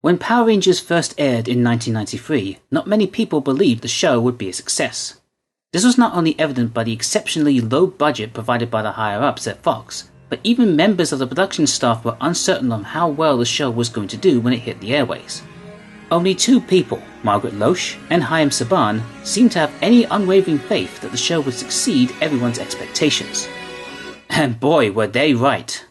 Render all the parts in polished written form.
When Power Rangers first aired in 1993, not many people believed the show would be a success. This was not only evident by the exceptionally low budget provided by the higher-ups at Fox, but even members of the production staff were uncertain on how well the show was going to do when it hit the airways. Only two people, Margaret Loesch and Chaim Saban, seemed to have any unwavering faith that the show would succeed everyone's expectations. And boy, were they right!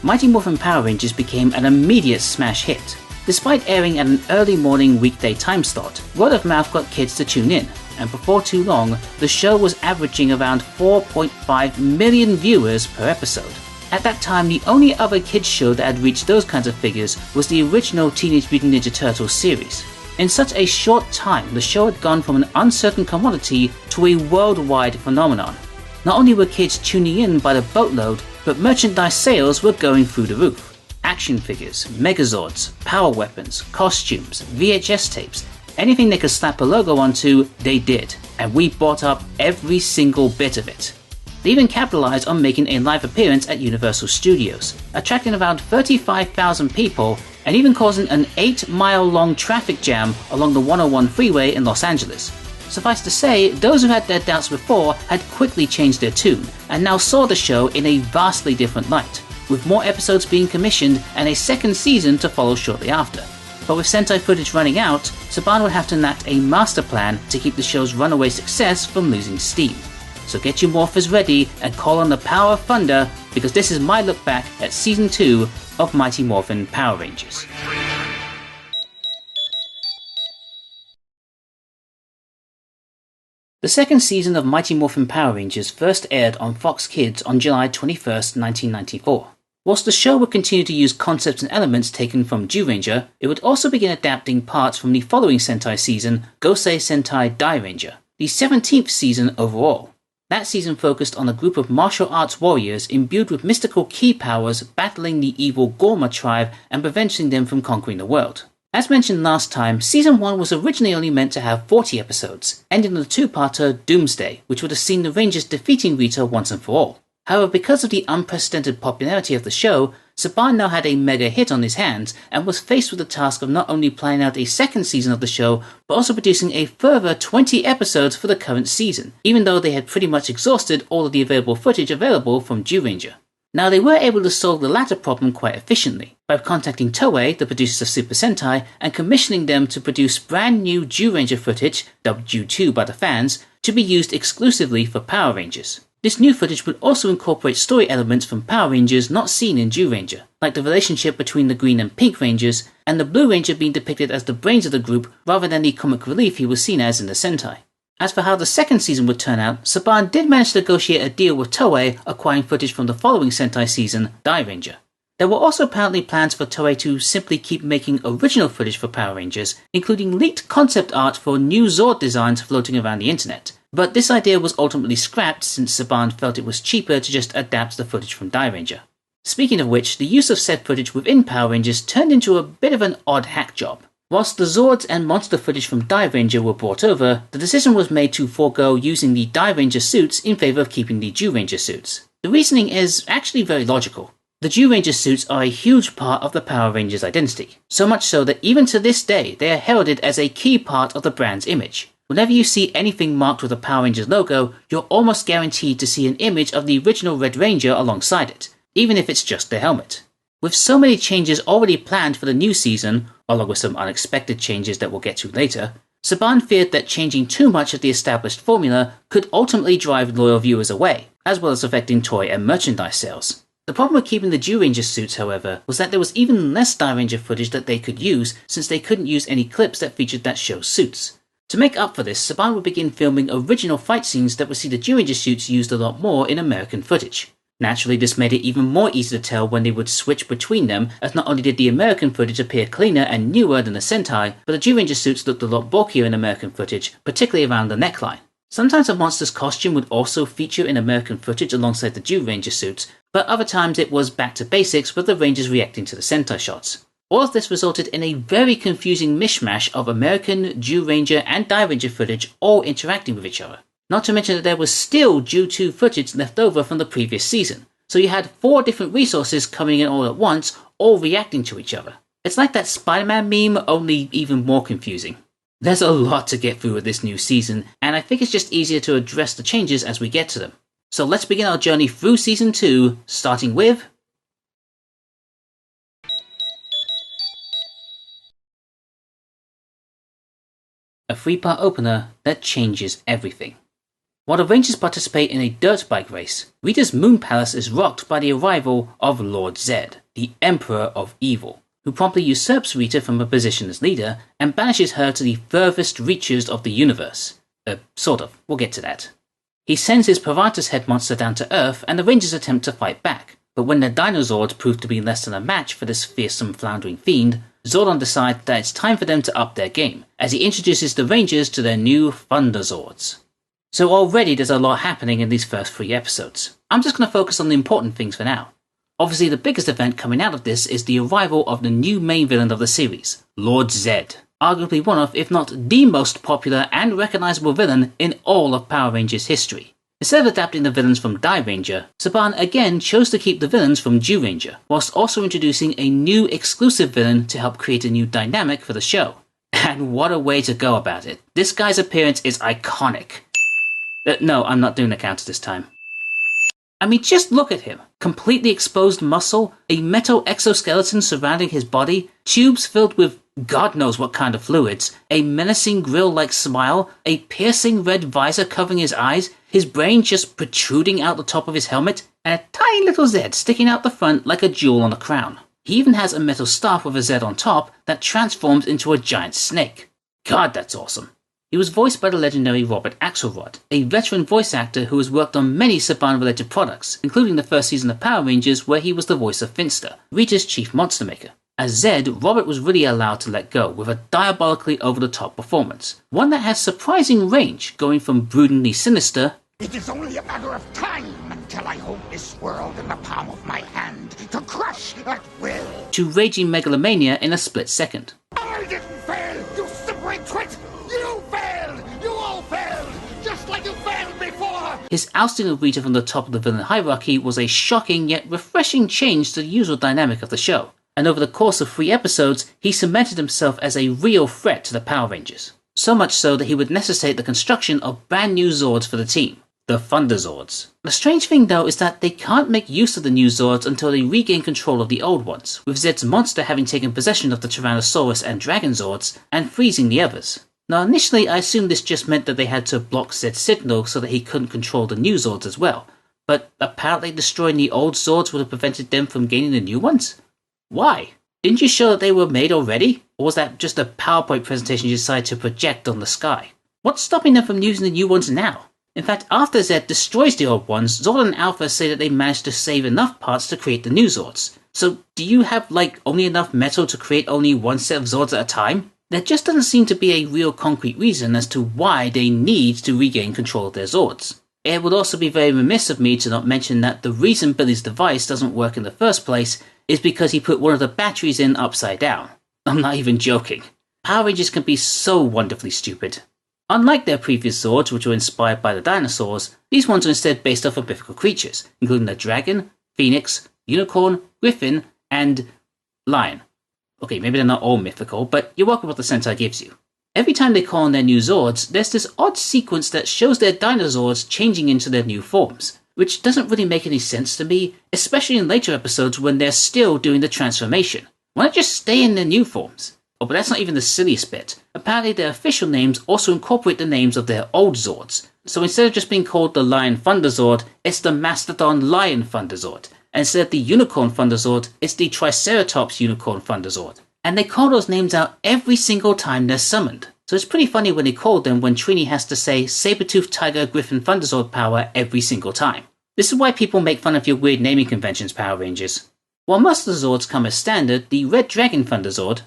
Mighty Morphin Power Rangers became an immediate smash hit. Despite airing at an early morning weekday time slot, word of mouth got kids to tune in, and before too long, the show was averaging around 4.5 million viewers per episode. At that time, the only other kids show that had reached those kinds of figures was the original Teenage Mutant Ninja Turtles series. In such a short time, the show had gone from an uncertain commodity to a worldwide phenomenon. Not only were kids tuning in by the boatload, but merchandise sales were going through the roof. Action figures, Megazords, power weapons, costumes, VHS tapes, anything they could slap a logo onto, they did, and we bought up every single bit of it. They even capitalized on making a live appearance at Universal Studios, attracting around 35,000 people and even causing an 8-mile-long traffic jam along the 101 freeway in Los Angeles. Suffice to say, those who had their doubts before had quickly changed their tune, and now saw the show in a vastly different light, with more episodes being commissioned and a second season to follow shortly after. But with Sentai footage running out, Saban would have to enact a master plan to keep the show's runaway success from losing steam. So get your morphers ready and call on the power of thunder, because this is my look back at Season 2 of Mighty Morphin Power Rangers. The second season of Mighty Morphin Power Rangers first aired on Fox Kids on July 21st, 1994. Whilst the show would continue to use concepts and elements taken from Zyuranger, it would also begin adapting parts from the following Sentai season, Gosei Sentai Dairanger, the 17th season overall. That season focused on a group of martial arts warriors imbued with mystical ki powers battling the evil Gorma tribe and preventing them from conquering the world. As mentioned last time, Season 1 was originally only meant to have 40 episodes, ending on the two-parter Doomsday, which would have seen the Rangers defeating Rita once and for all. However, because of the unprecedented popularity of the show, Saban now had a mega hit on his hands and was faced with the task of not only planning out a second season of the show, but also producing a further 20 episodes for the current season, even though they had pretty much exhausted all of the available footage available from Zyuranger. Now, they were able to solve the latter problem quite efficiently, by contacting Toei, the producers of Super Sentai, and commissioning them to produce brand new Zyuranger footage, dubbed Zyu2 by the fans, to be used exclusively for Power Rangers. This new footage would also incorporate story elements from Power Rangers not seen in Zyuranger, like the relationship between the Green and Pink Rangers, and the Blue Ranger being depicted as the brains of the group rather than the comic relief he was seen as in the Sentai. As for how the second season would turn out, Saban did manage to negotiate a deal with Toei, acquiring footage from the following Sentai season, Dairanger. There were also apparently plans for Toei to simply keep making original footage for Power Rangers, including leaked concept art for new Zord designs floating around the internet. But this idea was ultimately scrapped since Saban felt it was cheaper to just adapt the footage from Dairanger. Speaking of which, the use of said footage within Power Rangers turned into a bit of an odd hack job. Whilst the Zords and monster footage from Dairanger were brought over, the decision was made to forego using the Dairanger suits in favour of keeping the Zyuranger suits. The reasoning is actually very logical. The Zyuranger suits are a huge part of the Power Rangers identity, so much so that even to this day they are heralded as a key part of the brand's image. Whenever you see anything marked with a Power Rangers logo, you're almost guaranteed to see an image of the original Red Ranger alongside it, even if it's just the helmet. With so many changes already planned for the new season, along with some unexpected changes that we'll get to later, Saban feared that changing too much of the established formula could ultimately drive loyal viewers away, as well as affecting toy and merchandise sales. The problem with keeping the Zyuranger suits, however, was that there was even less Dairanger footage that they could use, since they couldn't use any clips that featured that show's suits. To make up for this, Saban would begin filming original fight scenes that would see the Zyuranger suits used a lot more in American footage. Naturally, this made it even more easy to tell when they would switch between them, as not only did the American footage appear cleaner and newer than the Sentai, but the Zyuranger suits looked a lot bulkier in American footage, particularly around the neckline. Sometimes a monster's costume would also feature in American footage alongside the Zyuranger suits, but other times it was back to basics with the Rangers reacting to the Sentai shots. All of this resulted in a very confusing mishmash of American, Zyuranger and Dairanger footage all interacting with each other. Not to mention that there was still Zyu2 footage left over from the previous season, so you had 4 different resources coming in all at once, all reacting to each other. It's like that Spider-Man meme, only even more confusing. There's a lot to get through with this new season, and I think it's just easier to address the changes as we get to them. So let's begin our journey through Season 2, starting with a 3-part opener that changes everything. While the Rangers participate in a dirt bike race, Rita's Moon Palace is rocked by the arrival of Lord Zedd, the Emperor of Evil, who promptly usurps Rita from her position as leader and banishes her to the furthest reaches of the universe. Sort of, we'll get to that. He sends his Paratus head monster down to Earth and the Rangers attempt to fight back, but when their Dinozords prove to be less than a match for this fearsome floundering fiend, Zordon decides that it's time for them to up their game, as he introduces the Rangers to their new Thunderzords. So already there's a lot happening in these first 3 episodes. I'm just going to focus on the important things for now. Obviously the biggest event coming out of this is the arrival of the new main villain of the series, Lord Zedd, arguably one of, if not the most popular and recognizable villain in all of Power Rangers history. Instead of adapting the villains from Die Ranger, Saban again chose to keep the villains from Ranger, whilst also introducing a new exclusive villain to help create a new dynamic for the show. And what a way to go about it. This guy's appearance is iconic. No, I'm not doing the counter this time. I mean, just look at him. Completely exposed muscle, a metal exoskeleton surrounding his body, tubes filled with God knows what kind of fluids, a menacing grill-like smile, a piercing red visor covering his eyes, his brain just protruding out the top of his helmet, and a tiny little Zedd sticking out the front like a jewel on a crown. He even has a metal staff with a Zedd on top that transforms into a giant snake. God, that's awesome. He was voiced by the legendary Robert Axelrod, a veteran voice actor who has worked on many Saban-related products, including the first season of Power Rangers where he was the voice of Finster, Rita's chief monster maker. As Zedd, Robert was really allowed to let go with a diabolically over-the-top performance, one that has surprising range, going from broodingly sinister, "It is only a matter of time until I hold this world in the palm of my hand to crush at will," to raging megalomania in a split second. "I didn't fail, you simpering twit! You failed! You all failed! Just like you failed before!" His ousting of Rita from the top of the villain hierarchy was a shocking yet refreshing change to the usual dynamic of the show, and over the course of 3 episodes, he cemented himself as a real threat to the Power Rangers. So much so that he would necessitate the construction of brand new Zords for the team, the Thunderzords. The strange thing though is that they can't make use of the new Zords until they regain control of the old ones, with Zedd's monster having taken possession of the Tyrannosaurus and Dragon Zords, and freezing the others. Now initially I assumed this just meant that they had to block Zedd's signal so that he couldn't control the new Zords as well, but apparently destroying the old Zords would have prevented them from gaining the new ones? Why? Didn't you show that they were made already? Or was that just a PowerPoint presentation you decided to project on the sky? What's stopping them from using the new ones now? In fact, after Zedd destroys the old ones, Zord and Alpha say that they managed to save enough parts to create the new Zords. So do you have, only enough metal to create only one set of Zords at a time? There just doesn't seem to be a real concrete reason as to why they need to regain control of their Zords. It would also be very remiss of me to not mention that the reason Billy's device doesn't work in the first place is because he put one of the batteries in upside down. I'm not even joking. Power Rangers can be so wonderfully stupid. Unlike their previous Zords, which were inspired by the dinosaurs, these ones are instead based off of mythical creatures, including the dragon, phoenix, unicorn, griffin, and lion. Okay, maybe they're not all mythical, but you're welcome what the Sentai gives you. Every time they call on their new Zords, there's this odd sequence that shows their Dinozords changing into their new forms, which doesn't really make any sense to me, especially in later episodes when they're still doing the transformation. Why not just stay in their new forms? Oh, but that's not even the silliest bit. Apparently their official names also incorporate the names of their old Zords. So instead of just being called the Lion Thunderzord, it's the Mastodon Lion Thunderzord. And instead of the Unicorn Thunderzord, it's the Triceratops Unicorn Thunderzord. And they call those names out every single time they're summoned. So it's pretty funny when they called them when Trini has to say Sabertooth Tiger Griffin Thunderzord power every single time. This is why people make fun of your weird naming conventions, Power Rangers. While most of the Zords come as standard, the the Tyrannosaurus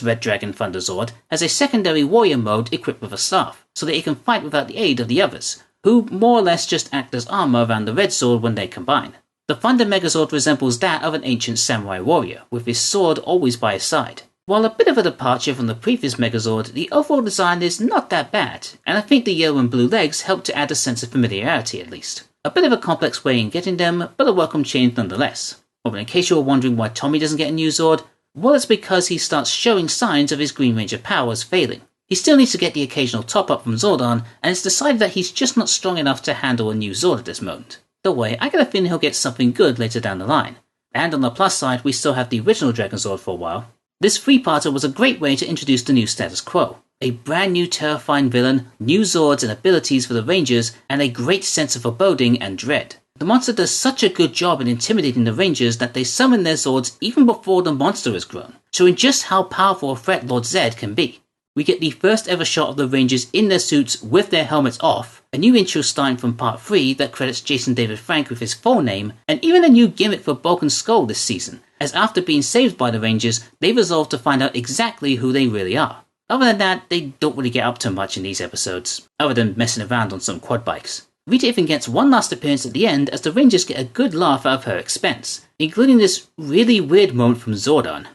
Red Dragon Thunderzord has a secondary warrior mode equipped with a staff, so that it can fight without the aid of the others, who more or less just act as armor around the Red Sword when they combine. The Thunder Megazord resembles that of an ancient samurai warrior, with his sword always by his side. While a bit of a departure from the previous Megazord, the overall design is not that bad, and I think the yellow and blue legs help to add a sense of familiarity at least. A bit of a complex way in getting them, but a welcome change nonetheless. Oh, and in case you were wondering why Tommy doesn't get a new Zord, well, it's because he starts showing signs of his Green Ranger powers failing. He still needs to get the occasional top-up from Zordon, and it's decided that he's just not strong enough to handle a new Zord at this moment. Don't worry, I get a feeling he'll get something good later down the line. And on the plus side, we still have the original Dragon Zord for a while. This three-parter was a great way to introduce the new status quo. A brand new terrifying villain, new Zords and abilities for the Rangers, and a great sense of foreboding and dread. The monster does such a good job in intimidating the Rangers that they summon their Zords even before the monster is grown, showing just how powerful a threat Lord Zedd can be. We get the first ever shot of the Rangers in their suits with their helmets off, a new intro starting from part 3 that credits Jason David Frank with his full name, and even a new gimmick for Bulk and Skull this season, as after being saved by the Rangers, they resolve to find out exactly who they really are. Other than that, they don't really get up to much in these episodes, other than messing around on some quad bikes. Rita even gets one last appearance at the end as the Rangers get a good laugh out of her expense, including this really weird moment from Zordon.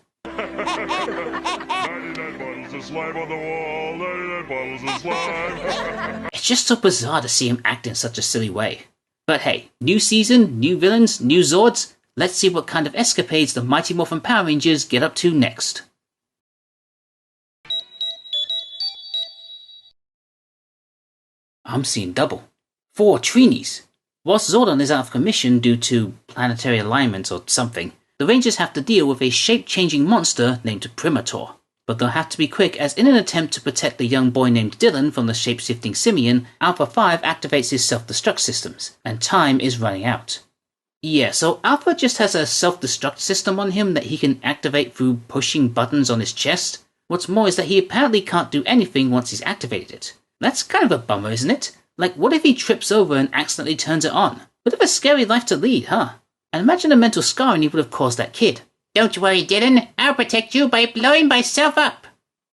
It's just so bizarre to see him act in such a silly way. But hey, new season, new villains, new Zords. Let's see what kind of escapades the Mighty Morphin Power Rangers get up to next. I'm seeing double. 4 Trinis. Whilst Zordon is out of commission due to planetary alignment or something, the Rangers have to deal with a shape-changing monster named Primator. But they'll have to be quick, as in an attempt to protect the young boy named Dylan from the shape-shifting simian, Alpha 5 activates his self-destruct systems, and time is running out. Yeah, so Alpha just has a self-destruct system on him that he can activate through pushing buttons on his chest. What's more is that he apparently can't do anything once he's activated it. That's kind of a bummer, isn't it? Like, what if he trips over and accidentally turns it on? Bit of a scary life to lead, huh? And imagine the mental scarring he would have caused that kid. Don't worry, Dylan. I'll protect you by blowing myself up.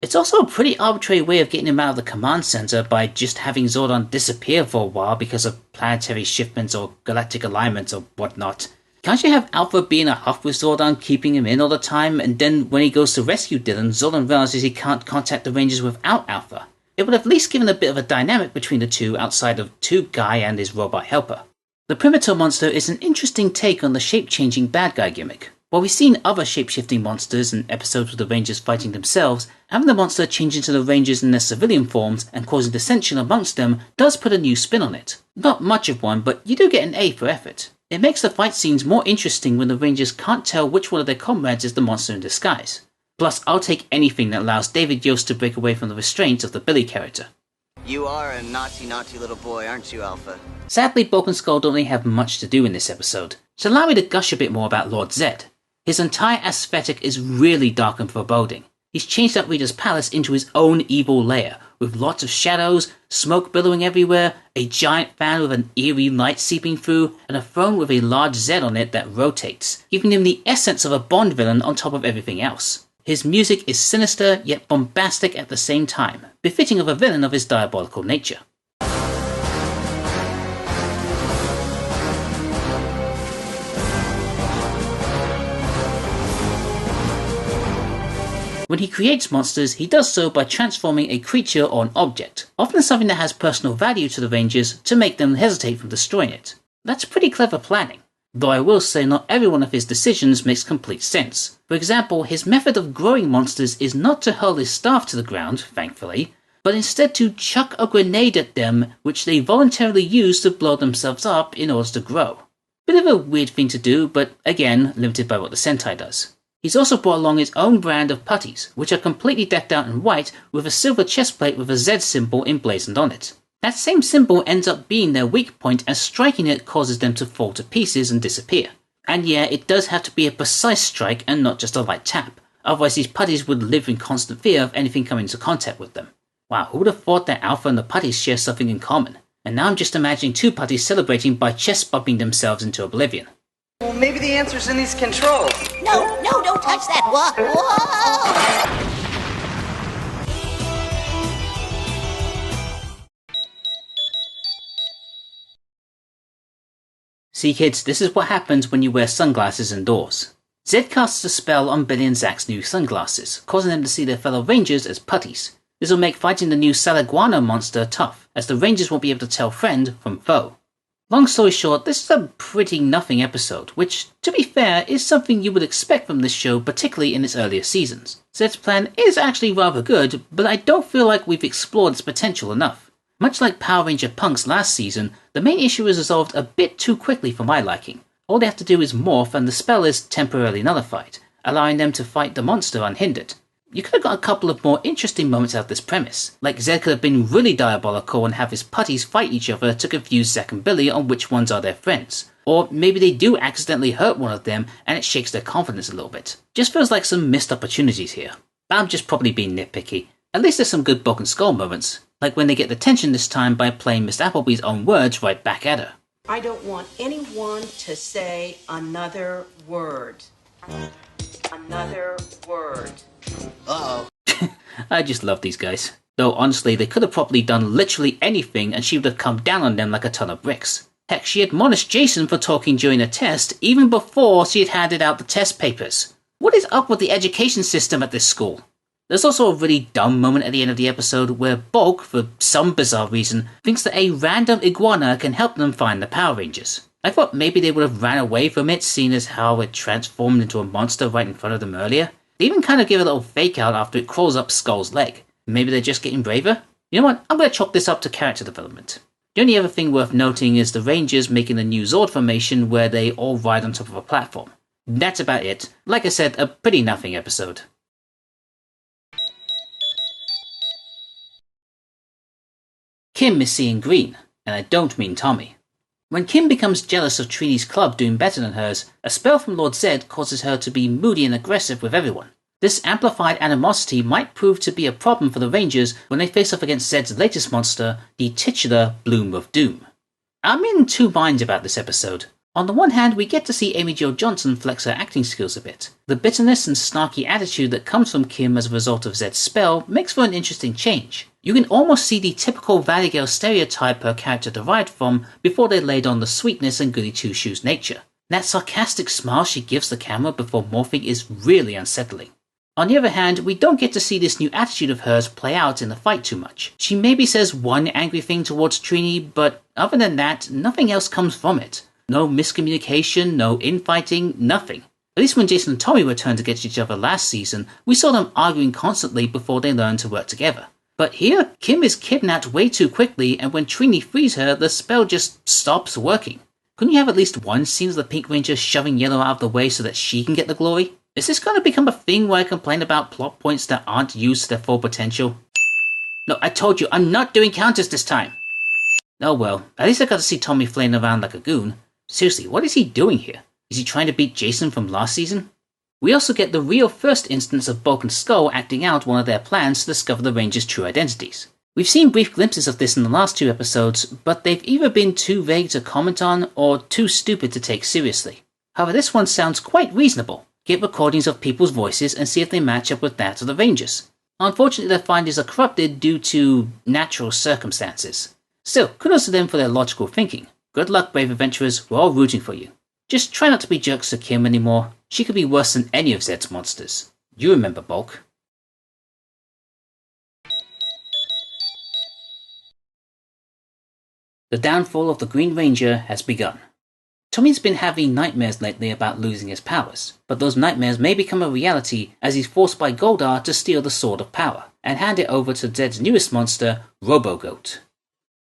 It's also a pretty arbitrary way of getting him out of the command center by just having Zordon disappear for a while because of planetary shipments or galactic alignments or whatnot. Can't you have Alpha be in a huff with Zordon, keeping him in all the time, and then when he goes to rescue Dylan, Zordon realizes he can't contact the Rangers without Alpha? It would have at least given a bit of a dynamic between the two outside of Tube Guy and his robot helper. The Primitor monster is an interesting take on the shape-changing bad guy gimmick. While we've seen other shape-shifting monsters in episodes with the Rangers fighting themselves, having the monster change into the Rangers in their civilian forms and causing dissension amongst them does put a new spin on it. Not much of one, but you do get an A for effort. It makes the fight scenes more interesting when the Rangers can't tell which one of their comrades is the monster in disguise. Plus, I'll take anything that allows David Yost to break away from the restraints of the Billy character. You are a naughty, naughty little boy, aren't you, Alpha? Sadly, Bulk and Skull don't really have much to do in this episode, so allow me to gush a bit more about Lord Zedd. His entire aesthetic is really dark and foreboding. He's changed up Rita's palace into his own evil lair, with lots of shadows, smoke billowing everywhere, a giant fan with an eerie light seeping through, and a throne with a large Z on it that rotates, giving him the essence of a Bond villain on top of everything else. His music is sinister yet bombastic at the same time, befitting of a villain of his diabolical nature. When he creates monsters, he does so by transforming a creature or an object, often something that has personal value to the Rangers, to make them hesitate from destroying it. That's pretty clever planning, though I will say not every one of his decisions makes complete sense. For example, his method of growing monsters is not to hurl his staff to the ground, thankfully, but instead to chuck a grenade at them which they voluntarily use to blow themselves up in order to grow. Bit of a weird thing to do, but again, limited by what the Sentai does. He's also brought along his own brand of putties, which are completely decked out in white with a silver chest plate with a Z symbol emblazoned on it. That same symbol ends up being their weak point, as striking it causes them to fall to pieces and disappear. And yeah, it does have to be a precise strike and not just a light tap, otherwise these putties would live in constant fear of anything coming into contact with them. Wow, who would have thought that Alpha and the putties share something in common? And now I'm just imagining two putties celebrating by chest bumping themselves into oblivion. Well, maybe the answer's in these controls. No, don't touch that. Whoa. See kids, this is what happens when you wear sunglasses indoors. Zedd casts a spell on Billy and Zack's new sunglasses, causing them to see their fellow Rangers as putties. This will make fighting the new Salaguana monster tough, as the Rangers won't be able to tell friend from foe. Long story short, this is a pretty nothing episode, which, to be fair, is something you would expect from this show, particularly in its earlier seasons. Zedd's plan is actually rather good, but I don't feel like we've explored its potential enough. Much like Power Ranger Punk's last season, the main issue is resolved a bit too quickly for my liking. All they have to do is morph and the spell is temporarily nullified, allowing them to fight the monster unhindered. You could have got a couple of more interesting moments out of this premise, like Zedd could have been really diabolical and have his putties fight each other to confuse Zack and Billy on which ones are their friends. Or maybe they do accidentally hurt one of them and it shakes their confidence a little bit. Just feels like some missed opportunities here. I'm just probably being nitpicky. At least there's some good Broken Skull moments, like when they get the tension this time by playing Miss Appleby's own words right back at her. I don't want anyone to say another word. Another word. Uh-oh. I just love these guys. Though honestly, they could have probably done literally anything and she would have come down on them like a ton of bricks. Heck, she admonished Jason for talking during a test even before she had handed out the test papers. What is up with the education system at this school? There's also a really dumb moment at the end of the episode where Bulk, for some bizarre reason, thinks that a random iguana can help them find the Power Rangers. I thought maybe they would have ran away from it, seeing as how it transformed into a monster right in front of them earlier. They even kind of give a little fake out after it crawls up Skull's leg. Maybe they're just getting braver? You know what, I'm going to chalk this up to character development. The only other thing worth noting is the Rangers making the new Zord formation where they all ride on top of a platform. That's about it. Like I said, a pretty nothing episode. Kim is seeing green, and I don't mean Tommy. When Kim becomes jealous of Trini's club doing better than hers, a spell from Lord Zedd causes her to be moody and aggressive with everyone. This amplified animosity might prove to be a problem for the Rangers when they face off against Zedd's latest monster, the titular Bloom of Doom. I'm in two minds about this episode. On the one hand, we get to see Amy Jo Johnson flex her acting skills a bit. The bitterness and snarky attitude that comes from Kim as a result of Zedd's spell makes for an interesting change. You can almost see the typical Valley Girl stereotype her character derived from before they laid on the sweetness and goody two-shoes nature. That sarcastic smile she gives the camera before morphing is really unsettling. On the other hand, we don't get to see this new attitude of hers play out in the fight too much. She maybe says one angry thing towards Trini, but other than that, nothing else comes from it. No miscommunication, no infighting, nothing. At least when Jason and Tommy returned against each other last season, we saw them arguing constantly before they learned to work together. But here, Kim is kidnapped way too quickly, and when Trini frees her, the spell just stops working. Couldn't you have at least one scene of the Pink Ranger shoving Yellow out of the way so that she can get the glory? Is this going to become a thing where I complain about plot points that aren't used to their full potential? No, I told you, I'm not doing counters this time! Oh well, at least I got to see Tommy flailing around like a goon. Seriously, what is he doing here? Is he trying to beat Jason from last season? We also get the real first instance of Bulk and Skull acting out one of their plans to discover the Rangers' true identities. We've seen brief glimpses of this in the last two episodes, but they've either been too vague to comment on or too stupid to take seriously. However, this one sounds quite reasonable. Get recordings of people's voices and see if they match up with that of the Rangers. Unfortunately, their findings are corrupted due to natural circumstances. Still, kudos to them for their logical thinking. Good luck, brave adventurers, we're all rooting for you. Just try not to be jerks to Kim anymore. She could be worse than any of Zedd's monsters. You remember, Bulk. The downfall of the Green Ranger has begun. Tommy's been having nightmares lately about losing his powers, but those nightmares may become a reality as he's forced by Goldar to steal the Sword of Power and hand it over to Zedd's newest monster, Robo-Goat.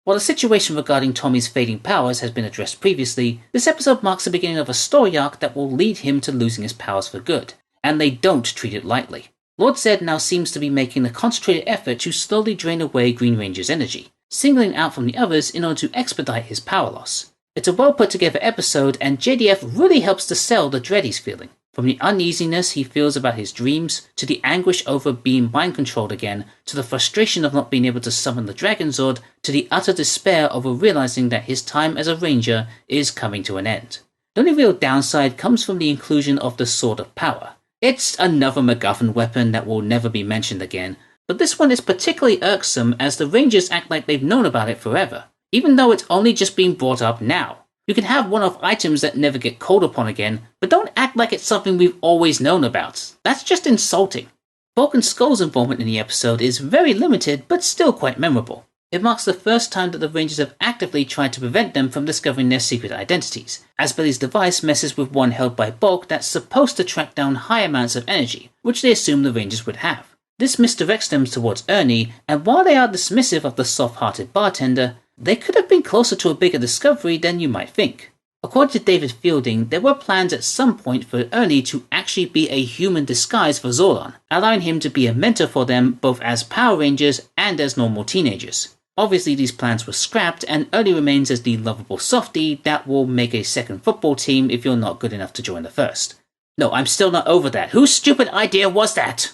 While the situation regarding Tommy's fading powers has been addressed previously, this episode marks the beginning of a story arc that will lead him to losing his powers for good, and they don't treat it lightly. Lord Zedd now seems to be making a concentrated effort to slowly drain away Green Ranger's energy, singling out from the others in order to expedite his power loss. It's a well put together episode, and JDF really helps to sell the dread he's feeling. From the uneasiness he feels about his dreams, to the anguish over being mind-controlled again, to the frustration of not being able to summon the Dragon Zord, to the utter despair over realizing that his time as a ranger is coming to an end. The only real downside comes from the inclusion of the Sword of Power. It's another MacGuffin weapon that will never be mentioned again, but this one is particularly irksome as the Rangers act like they've known about it forever, even though it's only just being brought up now. You can have one-off items that never get called upon again, but don't act like it's something we've always known about. That's just insulting. Bulk and Skull's involvement in the episode is very limited, but still quite memorable. It marks the first time that the Rangers have actively tried to prevent them from discovering their secret identities, as Billy's device messes with one held by Bulk that's supposed to track down high amounts of energy, which they assume the Rangers would have. This misdirects them towards Ernie, and while they are dismissive of the soft-hearted bartender, they could have been closer to a bigger discovery than you might think. According to David Fielding, there were plans at some point for Ernie to actually be a human disguise for Zordon, allowing him to be a mentor for them both as Power Rangers and as normal teenagers. Obviously these plans were scrapped, and Ernie remains as the lovable softie that will make a second football team if you're not good enough to join the first. No, I'm still not over that. Whose stupid idea was that?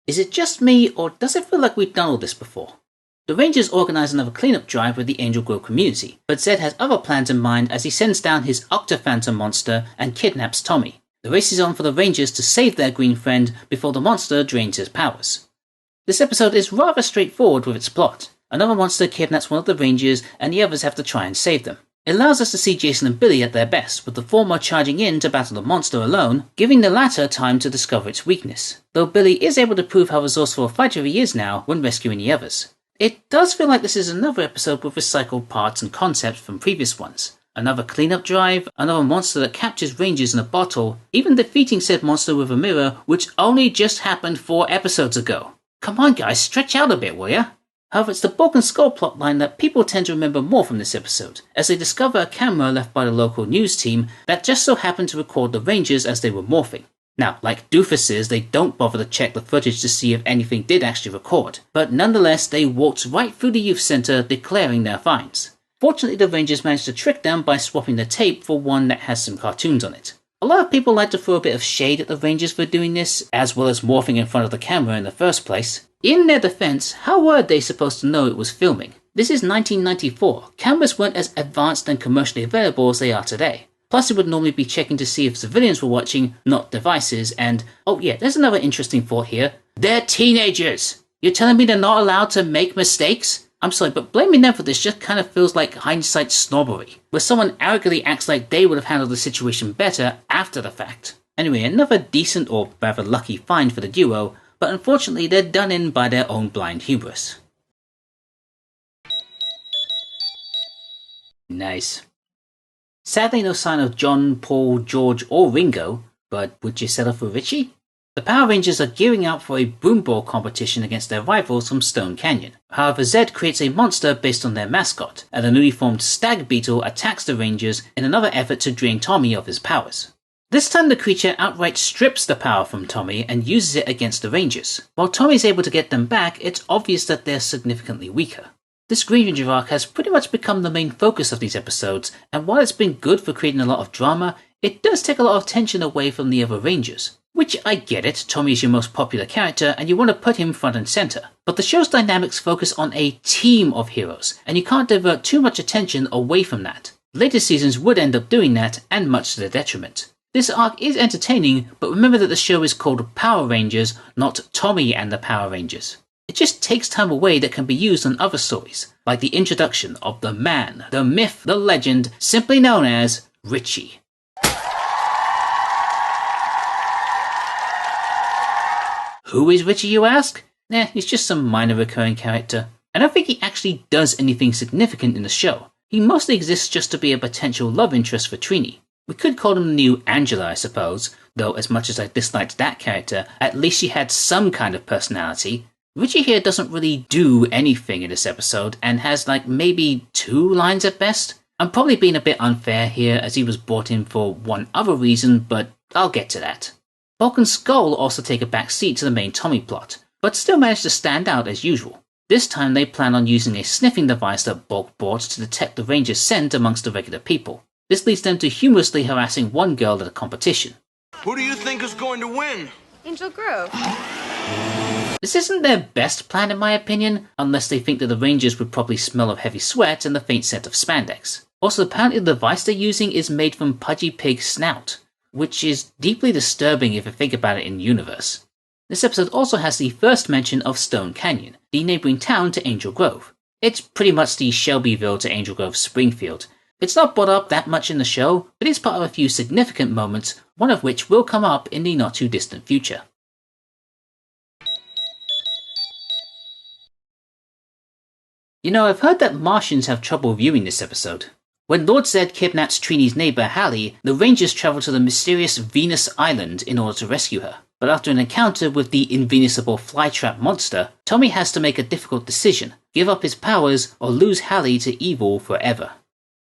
Is it just me, or does it feel like we've done all this before? The Rangers organise another cleanup drive with the Angel Grove community, but Zedd has other plans in mind as he sends down his Octophantom monster and kidnaps Tommy. The race is on for the Rangers to save their green friend before the monster drains his powers. This episode is rather straightforward with its plot. Another monster kidnaps one of the Rangers and the others have to try and save them. It allows us to see Jason and Billy at their best, with the former charging in to battle the monster alone, giving the latter time to discover its weakness, though Billy is able to prove how resourceful a fighter he is now when rescuing the others. It does feel like this is another episode with recycled parts and concepts from previous ones. Another cleanup drive, another monster that captures Rangers in a bottle, even defeating said monster with a mirror, which only just happened 4 episodes ago. Come on guys, stretch out a bit, will ya? However, it's the Bulk and Skull plotline that people tend to remember more from this episode, as they discover a camera left by the local news team that just so happened to record the Rangers as they were morphing. Now, like doofuses, they don't bother to check the footage to see if anything did actually record, but nonetheless they walked right through the youth centre declaring their finds. Fortunately, the Rangers managed to trick them by swapping the tape for one that has some cartoons on it. A lot of people like to throw a bit of shade at the Rangers for doing this, as well as morphing in front of the camera in the first place. In their defense, how were they supposed to know it was filming? This is 1994. Cameras weren't as advanced and commercially available as they are today. Plus, it would normally be checking to see if civilians were watching, not devices, and oh yeah, there's another interesting thought here. They're teenagers! You're telling me they're not allowed to make mistakes? I'm sorry, but blaming them for this just kind of feels like hindsight snobbery, where someone arrogantly acts like they would have handled the situation better after the fact. Anyway, another decent or rather lucky find for the duo, but unfortunately they're done in by their own blind hubris. Nice. Sadly no sign of John, Paul, George or Ringo, but would you settle for Richie? The Power Rangers are gearing up for a broomball competition against their rivals from Stone Canyon. However, Zedd creates a monster based on their mascot, and the newly formed Stag Beetle attacks the Rangers in another effort to drain Tommy of his powers. This time the creature outright strips the power from Tommy and uses it against the Rangers. While Tommy is able to get them back, it's obvious that they're significantly weaker. This Green Ranger arc has pretty much become the main focus of these episodes, and while it's been good for creating a lot of drama, it does take a lot of tension away from the other Rangers. Which, I get it, Tommy is your most popular character and you want to put him front and center. But the show's dynamics focus on a team of heroes, and you can't divert too much attention away from that. Later seasons would end up doing that, and much to their detriment. This arc is entertaining, but remember that the show is called Power Rangers, not Tommy and the Power Rangers. It just takes time away that can be used on other stories, like the introduction of the man, the myth, the legend, simply known as Richie. Who is Richie, you ask? He's just some minor recurring character. I don't think he actually does anything significant in the show. He mostly exists just to be a potential love interest for Trini. We could call him the new Angela, I suppose, though as much as I disliked that character, at least she had some kind of personality. Richie here doesn't really do anything in this episode, and has like maybe 2 lines at best. I'm probably being a bit unfair here, as he was brought in for one other reason, but I'll get to that. Bulk and Skull also take a back seat to the main Tommy plot, but still manage to stand out as usual. This time they plan on using a sniffing device that Bulk brought to detect the Rangers' scent amongst the regular people. This leads them to humorously harassing one girl at a competition. Who do you think is going to win? Angel Grove. This isn't their best plan in my opinion, unless they think that the Rangers would probably smell of heavy sweat and the faint scent of spandex. Also, apparently the device they're using is made from Pudgy Pig's snout, which is deeply disturbing if you think about it in universe. This episode also has the first mention of Stone Canyon, the neighbouring town to Angel Grove. It's pretty much the Shelbyville to Angel Grove Springfield. It's not brought up that much in the show, but it's part of a few significant moments, one of which will come up in the not too distant future. You know, I've heard that Martians have trouble viewing this episode. When Lord Zedd kidnaps Trini's neighbour Hallie, the Rangers travel to the mysterious Venus Island in order to rescue her. But after an encounter with the invincible flytrap monster, Tommy has to make a difficult decision, give up his powers or lose Hallie to evil forever.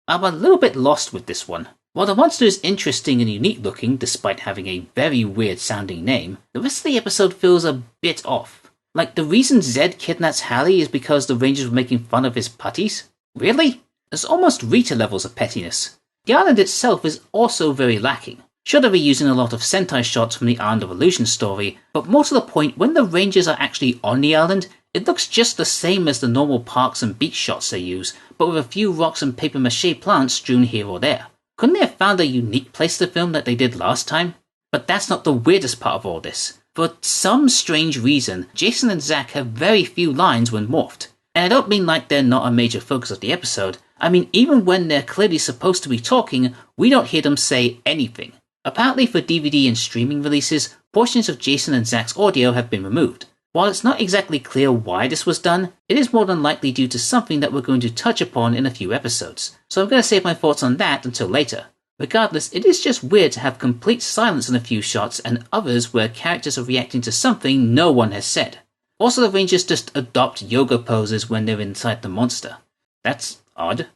I'm a little bit lost with this one. While the monster is interesting and unique looking despite having a very weird sounding name, the rest of the episode feels a bit off. Like, the reason Zedd kidnaps Hallie is because the Rangers were making fun of his putties? Really? There's almost Rita levels of pettiness. The island itself is also very lacking. Sure, they're reusing a lot of Sentai shots from the Island of Illusion story, but more to the point, when the Rangers are actually on the island, it looks just the same as the normal parks and beach shots they use, but with a few rocks and papier-mâché plants strewn here or there. Couldn't they have found a unique place to film like they did last time? But that's not the weirdest part of all this. For some strange reason, Jason and Zack have very few lines when morphed. And I don't mean like they're not a major focus of the episode, I mean even when they're clearly supposed to be talking, we don't hear them say anything. Apparently for DVD and streaming releases, portions of Jason and Zack's audio have been removed. While it's not exactly clear why this was done, it is more than likely due to something that we're going to touch upon in a few episodes, so I'm going to save my thoughts on that until later. Regardless, it is just weird to have complete silence in a few shots and others where characters are reacting to something no one has said. Also, the Rangers just adopt yoga poses when they're inside the monster. That's odd.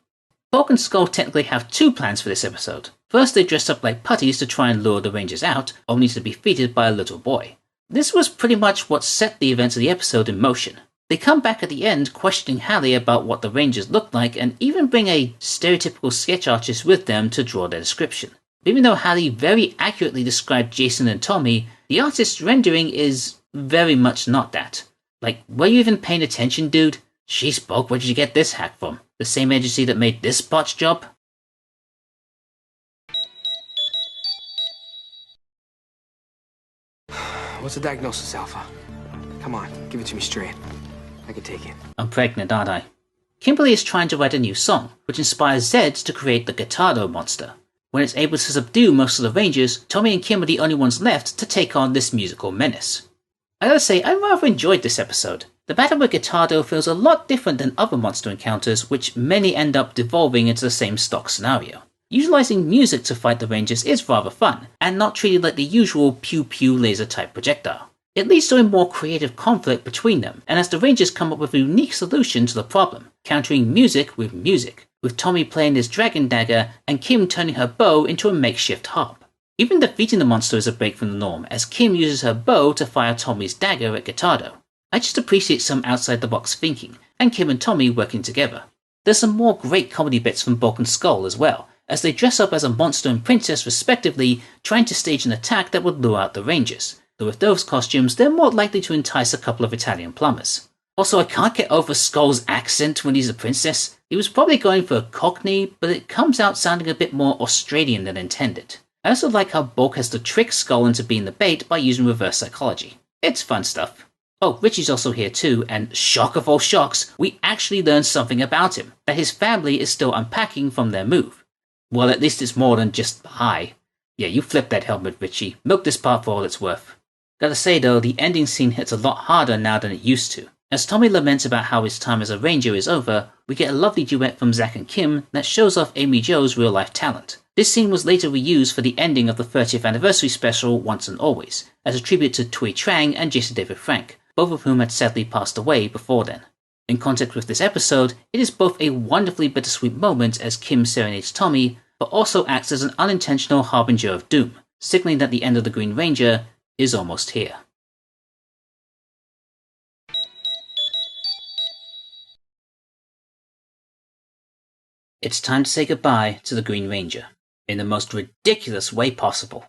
Bulk and Skull technically have two plans for this episode. First, they dress up like putties to try and lure the Rangers out, only to be defeated by a little boy. This was pretty much what set the events of the episode in motion. They come back at the end questioning Hallie about what the Rangers look like and even bring a stereotypical sketch artist with them to draw their description. Even though Hallie very accurately described Jason and Tommy, the artist's rendering is very much not that. Like, were you even paying attention, dude? Jeez, Bulk, where did you get this hack from? The same agency that made this botch job? What's the diagnosis, Alpha? Come on, give it to me straight. I can take it. I'm pregnant, aren't I? Kimberly is trying to write a new song, which inspires Zedd to create the Guitardo monster. When it's able to subdue most of the Rangers, Tommy and Kim are the only ones left to take on this musical menace. I gotta say, I rather enjoyed this episode. The battle with Guitardo feels a lot different than other monster encounters, which many end up devolving into the same stock scenario. Utilizing music to fight the Rangers is rather fun, and not treated like the usual pew-pew laser type projectile. It leads to a more creative conflict between them, and as the Rangers come up with a unique solution to the problem, countering music, with Tommy playing his dragon dagger and Kim turning her bow into a makeshift harp. Even defeating the monster is a break from the norm, as Kim uses her bow to fire Tommy's dagger at Guitardo. I just appreciate some outside-the-box thinking, and Kim and Tommy working together. There's some more great comedy bits from Bulk and Skull as well, as they dress up as a monster and princess respectively, trying to stage an attack that would lure out the Rangers. Though with those costumes, they're more likely to entice a couple of Italian plumbers. Also, I can't get over Skull's accent when he's a princess. He was probably going for a Cockney, but it comes out sounding a bit more Australian than intended. I also like how Bulk has to trick Skull into being the bait by using reverse psychology. It's fun stuff. Oh, Richie's also here too, and shock of all shocks, we actually learn something about him, that his family is still unpacking from their move. Well, at least it's more than just hi. Yeah, you flipped that helmet, Richie. Milk this part for all it's worth. Gotta say though, the ending scene hits a lot harder now than it used to. As Tommy laments about how his time as a ranger is over, we get a lovely duet from Zack and Kim that shows off Amy Jo's real-life talent. This scene was later reused for the ending of the 30th anniversary special Once and Always, as a tribute to Tui Trang and Jason David Frank, both of whom had sadly passed away before then. In context with this episode, it is both a wonderfully bittersweet moment as Kim serenades Tommy, but also acts as an unintentional harbinger of doom, signaling that the end of the Green Ranger is almost here. It's time to say goodbye to the Green Ranger, in the most ridiculous way possible.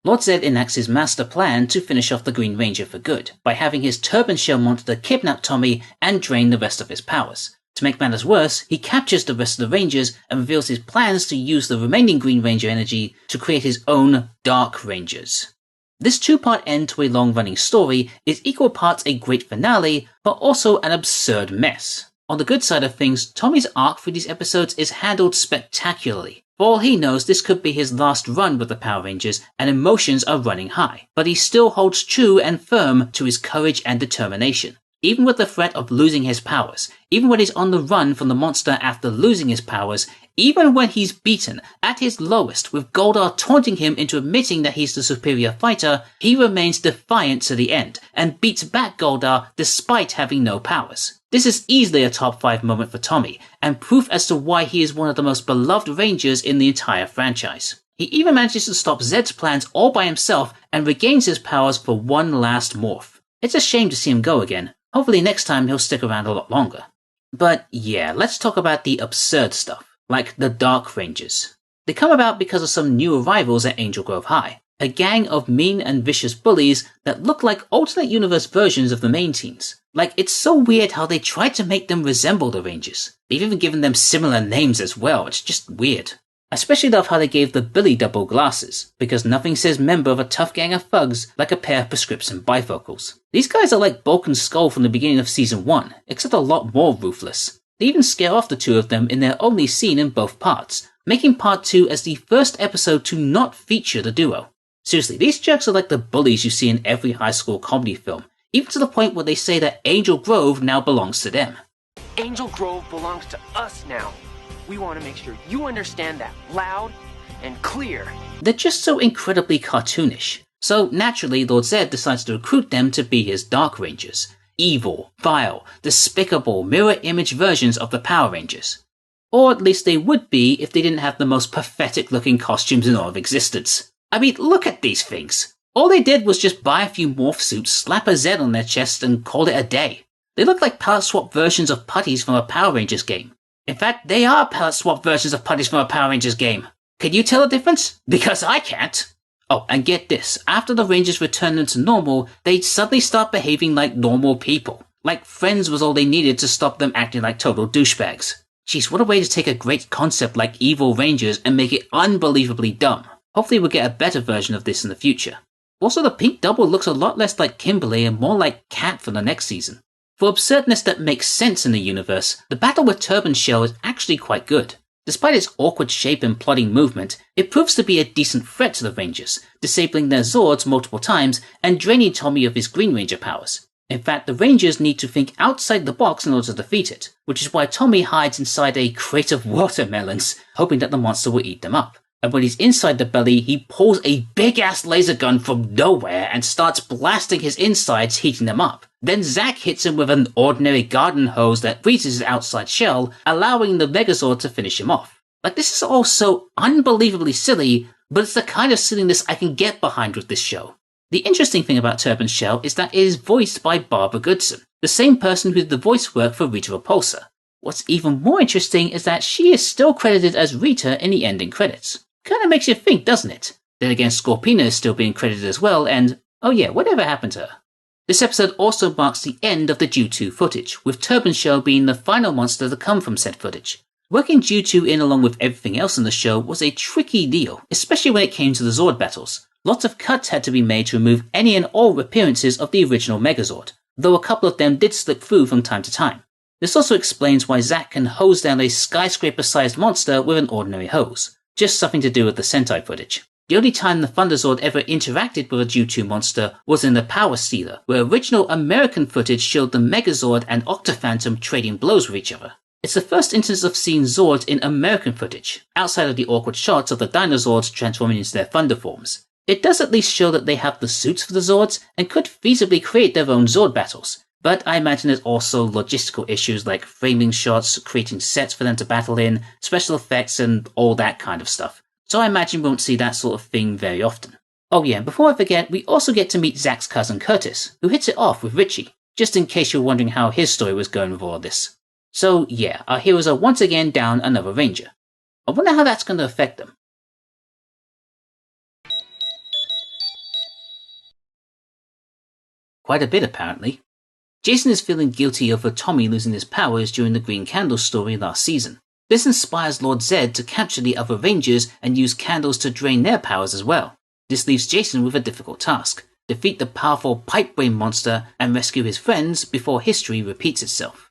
Lord Zedd enacts his master plan to finish off the Green Ranger for good, by having his turban shell monster kidnap Tommy and drain the rest of his powers. To make matters worse, he captures the rest of the Rangers and reveals his plans to use the remaining Green Ranger energy to create his own Dark Rangers. This two-part end to a long-running story is equal parts a great finale, but also an absurd mess. On the good side of things, Tommy's arc for these episodes is handled spectacularly. For all he knows, this could be his last run with the Power Rangers, and emotions are running high, but he still holds true and firm to his courage and determination. Even with the threat of losing his powers, even when he's on the run from the monster after losing his powers, even when he's beaten at his lowest with Goldar taunting him into admitting that he's the superior fighter, he remains defiant to the end and beats back Goldar despite having no powers. This is easily a top 5 moment for Tommy, and proof as to why he is one of the most beloved Rangers in the entire franchise. He even manages to stop Zedd's plans all by himself and regains his powers for one last morph. It's a shame to see him go again. Hopefully next time he'll stick around a lot longer. But yeah, let's talk about the absurd stuff, like the Dark Rangers. They come about because of some new arrivals at Angel Grove High, a gang of mean and vicious bullies that look like alternate universe versions of the main teams. Like, it's so weird how they tried to make them resemble the Rangers. They've even given them similar names as well, it's just weird. I especially love how they gave the Billy double glasses, because nothing says member of a tough gang of thugs like a pair of prescription bifocals. These guys are like Bulk and Skull from the beginning of Season 1, except a lot more ruthless. They even scare off the two of them in their only scene in both parts, making Part 2 as the first episode to not feature the duo. Seriously, these jerks are like the bullies you see in every high school comedy film, even to the point where they say that Angel Grove now belongs to them. Angel Grove belongs to us now. We want to make sure you understand that loud and clear. They're just so incredibly cartoonish. So naturally, Lord Zedd decides to recruit them to be his Dark Rangers. Evil, vile, despicable, mirror image versions of the Power Rangers. Or at least they would be if they didn't have the most pathetic looking costumes in all of existence. I mean, look at these things. All they did was just buy a few morph suits, slap a Z on their chest, and call it a day. They look like palette swap versions of putties from a Power Rangers game. In fact, they are palette swap versions of putties from a Power Rangers game. Can you tell the difference? Because I can't. Oh, and get this, after the Rangers return them to normal, they suddenly start behaving like normal people. Like friends was all they needed to stop them acting like total douchebags. Jeez, what a way to take a great concept like evil Rangers and make it unbelievably dumb. Hopefully we'll get a better version of this in the future. Also, the pink double looks a lot less like Kimberly and more like Kat for the next season. For absurdness that makes sense in the universe, the battle with Turban Shell is actually quite good. Despite its awkward shape and plodding movement, it proves to be a decent threat to the Rangers, disabling their Zords multiple times and draining Tommy of his Green Ranger powers. In fact, the Rangers need to think outside the box in order to defeat it, which is why Tommy hides inside a crate of watermelons, hoping that the monster will eat them up. And when he's inside the belly, he pulls a big-ass laser gun from nowhere and starts blasting his insides, heating them up. Then Zack hits him with an ordinary garden hose that freezes his outside shell, allowing the Megazord to finish him off. Like, this is all so unbelievably silly, but it's the kind of silliness I can get behind with this show. The interesting thing about Turban Shell is that it is voiced by Barbara Goodson, the same person who did the voice work for Rita Repulsa. What's even more interesting is that she is still credited as Rita in the ending credits. Kinda makes you think, doesn't it? Then again, Scorpina is still being credited as well, and oh yeah, whatever happened to her? This episode also marks the end of the Ju2 footage, with Turban Shell being the final monster to come from said footage. Working Ju2 in along with everything else in the show was a tricky deal, especially when it came to the Zord battles. Lots of cuts had to be made to remove any and all appearances of the original Megazord, though a couple of them did slip through from time to time. This also explains why Zack can hose down a skyscraper-sized monster with an ordinary hose. Just something to do with the Sentai footage. The only time the Thunderzord ever interacted with a Ju2 monster was in the Power Stealer, where original American footage showed the Megazord and Octophantom trading blows with each other. It's the first instance of seeing Zords in American footage, outside of the awkward shots of the Dinozords transforming into their Thunder forms. It does at least show that they have the suits for the Zords, and could feasibly create their own Zord battles. But I imagine there's also logistical issues like framing shots, creating sets for them to battle in, special effects, and all that kind of stuff. So I imagine we won't see that sort of thing very often. Oh yeah, and before I forget, we also get to meet Zack's cousin Curtis, who hits it off with Richie, just in case you're wondering how his story was going with all this. So yeah, our heroes are once again down another Ranger. I wonder how that's going to affect them. Quite a bit, apparently. Jason is feeling guilty over Tommy losing his powers during the Green Candle story last season. This inspires Lord Zedd to capture the other Rangers and use candles to drain their powers as well. This leaves Jason with a difficult task: defeat the powerful Pipe Brain monster and rescue his friends before history repeats itself.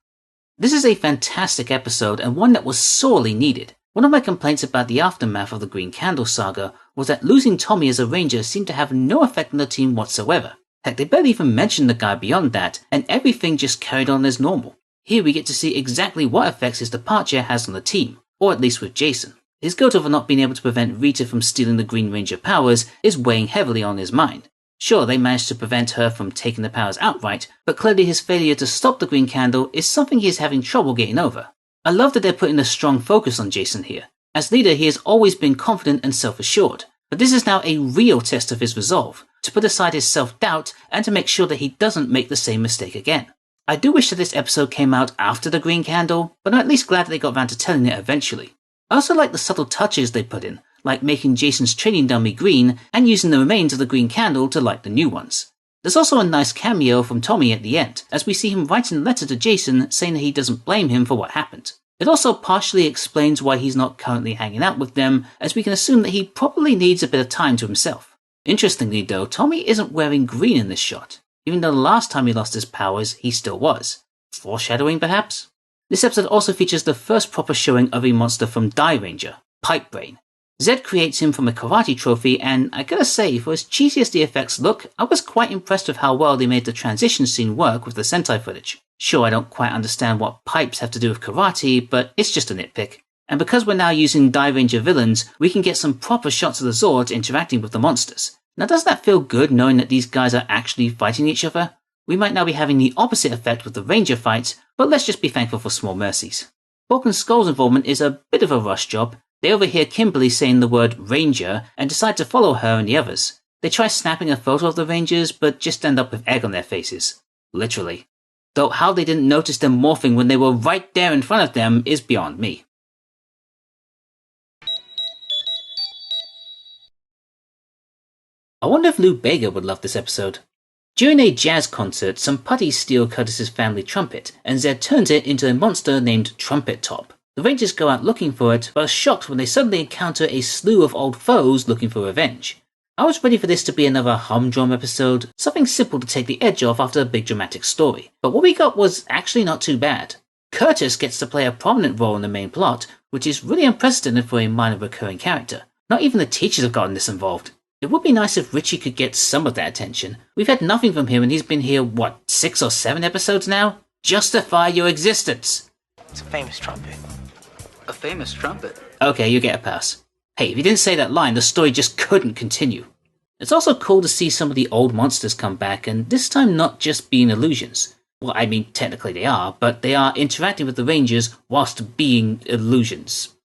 This is a fantastic episode and one that was sorely needed. One of my complaints about the aftermath of the Green Candle saga was that losing Tommy as a Ranger seemed to have no effect on the team whatsoever. Heck, they barely even mentioned the guy beyond that, and everything just carried on as normal. Here we get to see exactly what effects his departure has on the team, or at least with Jason. His guilt over not being able to prevent Rita from stealing the Green Ranger powers is weighing heavily on his mind. Sure, they managed to prevent her from taking the powers outright, but clearly his failure to stop the Green Candle is something he is having trouble getting over. I love that they're putting a strong focus on Jason here. As leader, he has always been confident and self-assured, but this is now a real test of his resolve, to put aside his self-doubt and to make sure that he doesn't make the same mistake again. I do wish that this episode came out after the Green Candle, but I'm at least glad that they got around to telling it eventually. I also like the subtle touches they put in, like making Jason's training dummy green and using the remains of the Green Candle to light the new ones. There's also a nice cameo from Tommy at the end, as we see him writing a letter to Jason saying that he doesn't blame him for what happened. It also partially explains why he's not currently hanging out with them, as we can assume that he probably needs a bit of time to himself. Interestingly though, Tommy isn't wearing green in this shot, even though the last time he lost his powers, he still was. Foreshadowing perhaps? This episode also features the first proper showing of a monster from Die Ranger, Pipe Brain. Zedd creates him from a karate trophy, and I gotta say, for as cheesy as the effects look, I was quite impressed with how well they made the transition scene work with the Sentai footage. Sure, I don't quite understand what pipes have to do with karate, but it's just a nitpick. And because we're now using Die Ranger villains, we can get some proper shots of the Zords interacting with the monsters. Now doesn't that feel good knowing that these guys are actually fighting each other? We might now be having the opposite effect with the Ranger fights, but let's just be thankful for small mercies. Bulk and Skull's involvement is a bit of a rush job. They overhear Kimberly saying the word Ranger and decide to follow her and the others. They try snapping a photo of the Rangers, but just end up with egg on their faces. Literally. Though how they didn't notice them morphing when they were right there in front of them is beyond me. I wonder if Lou Bega would love this episode. During a jazz concert, some putties steal Curtis's family trumpet, and Zedd turns it into a monster named Trumpet Top. The Rangers go out looking for it, but are shocked when they suddenly encounter a slew of old foes looking for revenge. I was ready for this to be another humdrum episode, something simple to take the edge off after a big dramatic story, but what we got was actually not too bad. Curtis gets to play a prominent role in the main plot, which is really unprecedented for a minor recurring character. Not even the teachers have gotten this involved. It would be nice if Richie could get some of that attention. We've had nothing from him and he's been here, 6 or 7 episodes now? Justify your existence! It's a famous trumpet. A famous trumpet? Okay, you get a pass. Hey, if you didn't say that line, the story just couldn't continue. It's also cool to see some of the old monsters come back, and this time not just being illusions. Well, I mean, technically they are, but they are interacting with the Rangers whilst being illusions.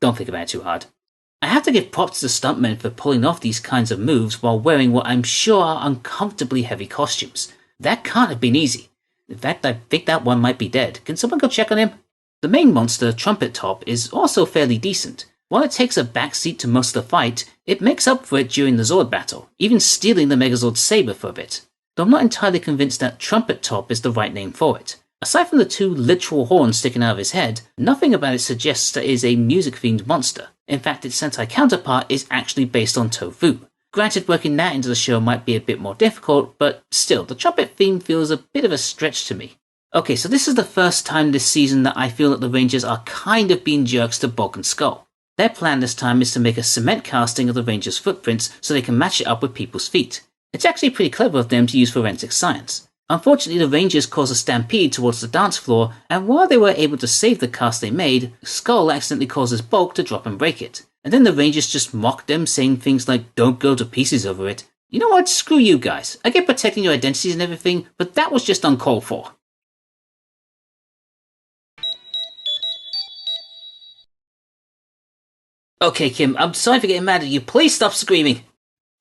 Don't think about it too hard. I have to give props to the stuntmen for pulling off these kinds of moves while wearing what I'm sure are uncomfortably heavy costumes. That can't have been easy. In fact, I think that one might be dead. Can someone go check on him? The main monster, Trumpet Top, is also fairly decent. While it takes a backseat to most of the fight, it makes up for it during the Zord battle, even stealing the Megazord saber for a bit. Though I'm not entirely convinced that Trumpet Top is the right name for it. Aside from the 2 literal horns sticking out of his head, nothing about it suggests that it is a music-themed monster. In fact, its Sentai counterpart is actually based on tofu. Granted, working that into the show might be a bit more difficult, but still, the trumpet theme feels a bit of a stretch to me. Okay, so this is the first time this season that I feel that the Rangers are kind of being jerks to Bulk and Skull. Their plan this time is to make a cement casting of the Rangers' footprints so they can match it up with people's feet. It's actually pretty clever of them to use forensic science. Unfortunately, the Rangers cause a stampede towards the dance floor, and while they were able to save the cast they made, Skull accidentally causes Bulk to drop and break it. And then the Rangers just mock them, saying things like, "Don't go to pieces over it." You know what? Screw you guys. I get protecting your identities and everything, but that was just uncalled for. Okay, Kim, I'm sorry for getting mad at you. Please stop screaming.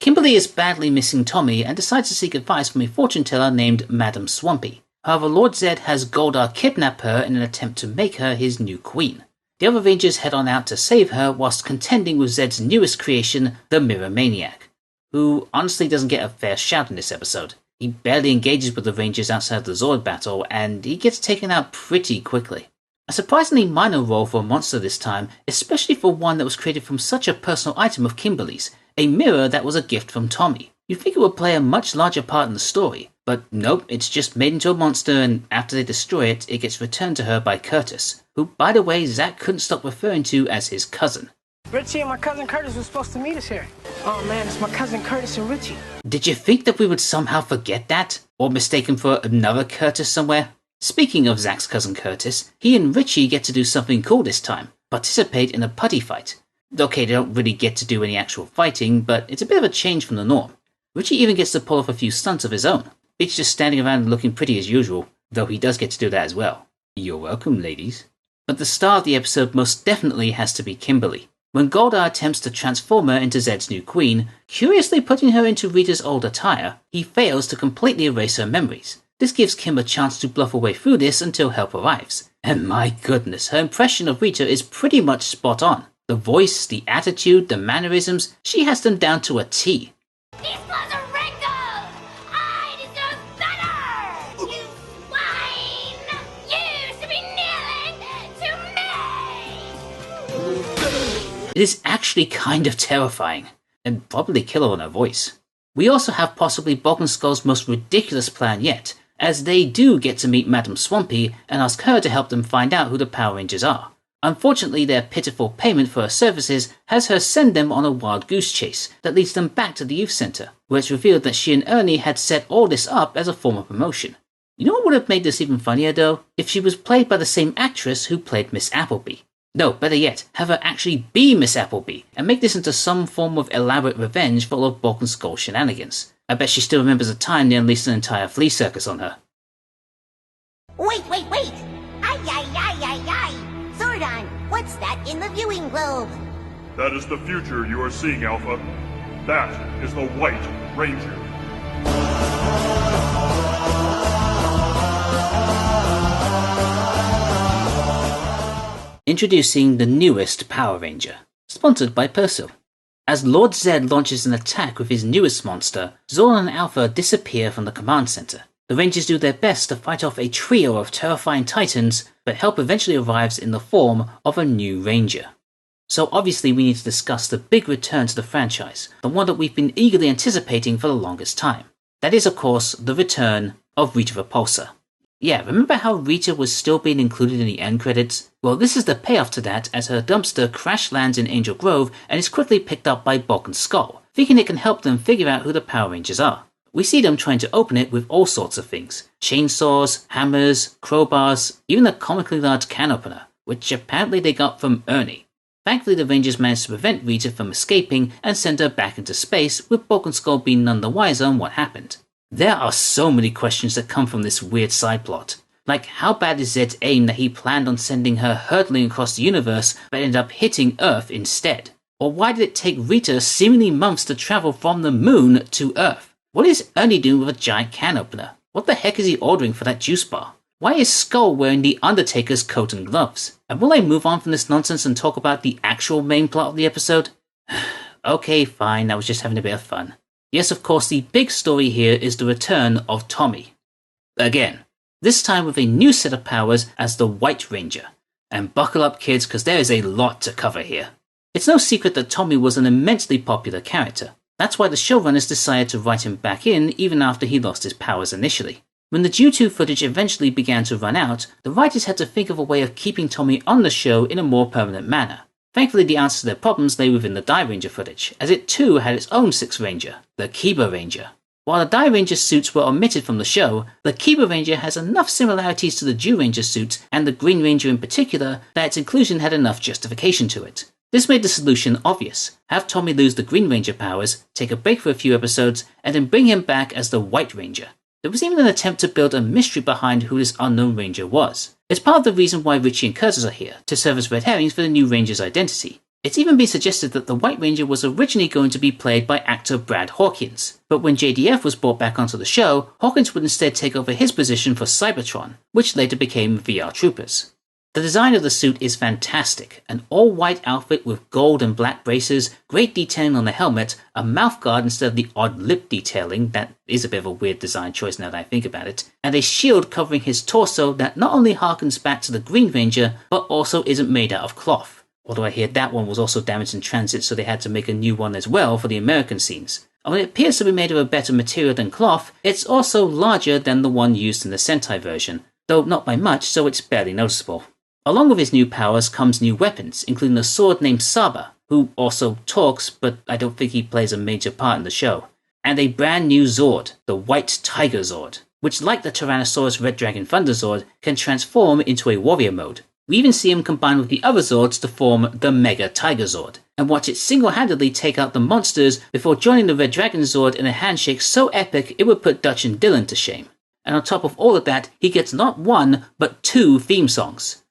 Kimberly is badly missing Tommy and decides to seek advice from a fortune teller named Madame Swampy. However, Lord Zedd has Goldar kidnap her in an attempt to make her his new queen. The other Rangers head on out to save her whilst contending with Zedd's newest creation, the Mirror Maniac, who honestly doesn't get a fair shout in this episode. He barely engages with the Rangers outside the Zord battle, and he gets taken out pretty quickly. A surprisingly minor role for a monster this time, especially for one that was created from such a personal item of Kimberly's, a mirror that was a gift from Tommy. You'd think it would play a much larger part in the story, but nope, it's just made into a monster, and after they destroy it, it gets returned to her by Curtis, who, by the way, Zack couldn't stop referring to as his cousin. Richie and my cousin Curtis were supposed to meet us here. Oh man, it's my cousin Curtis and Richie. Did you think that we would somehow forget that? Or mistake him for another Curtis somewhere? Speaking of Zack's cousin Curtis, he and Richie get to do something cool this time. Participate in a putty fight. Okay, they don't really get to do any actual fighting, but it's a bit of a change from the norm. Richie even gets to pull off a few stunts of his own. It's just standing around and looking pretty as usual, though he does get to do that as well. You're welcome, ladies. But the star of the episode most definitely has to be Kimberly. When Goldar attempts to transform her into Zedd's new queen, curiously putting her into Rita's old attire, he fails to completely erase her memories. This gives Kim a chance to bluff her way through this until help arrives. And my goodness, her impression of Rita is pretty much spot on. The voice, the attitude, the mannerisms, she has them down to a T. These clothes are wrinkled! I deserve better! You swine! You should be kneeling to me! It is actually kind of terrifying, and probably kill her on her voice. We also have possibly Bulk and Skull's most ridiculous plan yet, as they do get to meet Madame Swampy and ask her to help them find out who the Power Rangers are. Unfortunately, their pitiful payment for her services has her send them on a wild goose chase that leads them back to the youth center, where it's revealed that she and Ernie had set all this up as a form of promotion. You know what would have made this even funnier though? If she was played by the same actress who played Miss Appleby. No, better yet, have her actually be Miss Appleby, and make this into some form of elaborate revenge for all of Bulk and Skull shenanigans. I bet she still remembers a time they unleashed an entire flea circus on her. Wait! Ay, ay, ay, ay, ay! Zordon, what's that in the viewing globe? That is the future you are seeing, Alpha. That is the White Ranger. Introducing the newest Power Ranger, sponsored by Persil. As Lord Zedd launches an attack with his newest monster, Zordon and Alpha disappear from the command center. The Rangers do their best to fight off a trio of terrifying titans, but help eventually arrives in the form of a new Ranger. So obviously we need to discuss the big return to the franchise, the one that we've been eagerly anticipating for the longest time. That is of course the return of Rita Repulsa. Yeah, remember how Rita was still being included in the end credits? Well, this is the payoff to that as her dumpster crash lands in Angel Grove and is quickly picked up by Bulk and Skull, thinking it can help them figure out who the Power Rangers are. We see them trying to open it with all sorts of things. Chainsaws, hammers, crowbars, even a comically large can opener, which apparently they got from Ernie. Thankfully the Rangers managed to prevent Rita from escaping and send her back into space, with Bulk and Skull being none the wiser on what happened. There are so many questions that come from this weird side plot. Like, how bad is Zedd's aim that he planned on sending her hurtling across the universe but ended up hitting Earth instead? Or why did it take Rita seemingly months to travel from the moon to Earth? What is Ernie doing with a giant can opener? What the heck is he ordering for that juice bar? Why is Skull wearing the Undertaker's coat and gloves? And will I move on from this nonsense and talk about the actual main plot of the episode? Okay, fine, I was just having a bit of fun. Yes, of course, the big story here is the return of Tommy. Again, this time with a new set of powers as the White Ranger. And buckle up kids, because there is a lot to cover here. It's no secret that Tommy was an immensely popular character. That's why the showrunners decided to write him back in even after he lost his powers initially. When the due to footage eventually began to run out, the writers had to think of a way of keeping Tommy on the show in a more permanent manner. Thankfully, the answer to their problems lay within the Die Ranger footage, as it too had its own sixth Ranger, the Kiba Ranger. While the Die Ranger suits were omitted from the show, the Kiba Ranger has enough similarities to the Jew Ranger suits, and the Green Ranger in particular, that its inclusion had enough justification to it. This made the solution obvious. Have Tommy lose the Green Ranger powers, take a break for a few episodes, and then bring him back as the White Ranger. There was even an attempt to build a mystery behind who this unknown Ranger was. It's part of the reason why Richie and Curtis are here, to serve as red herrings for the new Ranger's identity. It's even been suggested that the White Ranger was originally going to be played by actor Brad Hawkins, but when JDF was brought back onto the show, Hawkins would instead take over his position for Cybertron, which later became VR Troopers. The design of the suit is fantastic, an all-white outfit with gold and black braces, great detailing on the helmet, a mouthguard instead of the odd lip detailing, that is a bit of a weird design choice now that I think about it, and a shield covering his torso that not only harkens back to the Green Ranger, but also isn't made out of cloth. Although I hear that one was also damaged in transit, so they had to make a new one as well for the American scenes. And when it appears to be made of a better material than cloth, it's also larger than the one used in the Sentai version, though not by much, so it's barely noticeable. Along with his new powers comes new weapons, including a sword named Saba, who also talks, but I don't think he plays a major part in the show. And a brand new Zord, the White Tiger Zord, which, like the Tyrannosaurus Red Dragon Thunder Zord, can transform into a warrior mode. We even see him combine with the other Zords to form the Mega Tiger Zord, and watch it single-handedly take out the monsters before joining the Red Dragon Zord in a handshake so epic it would put Dutch and Dylan to shame. And on top of all of that, he gets not one, but 2 theme songs.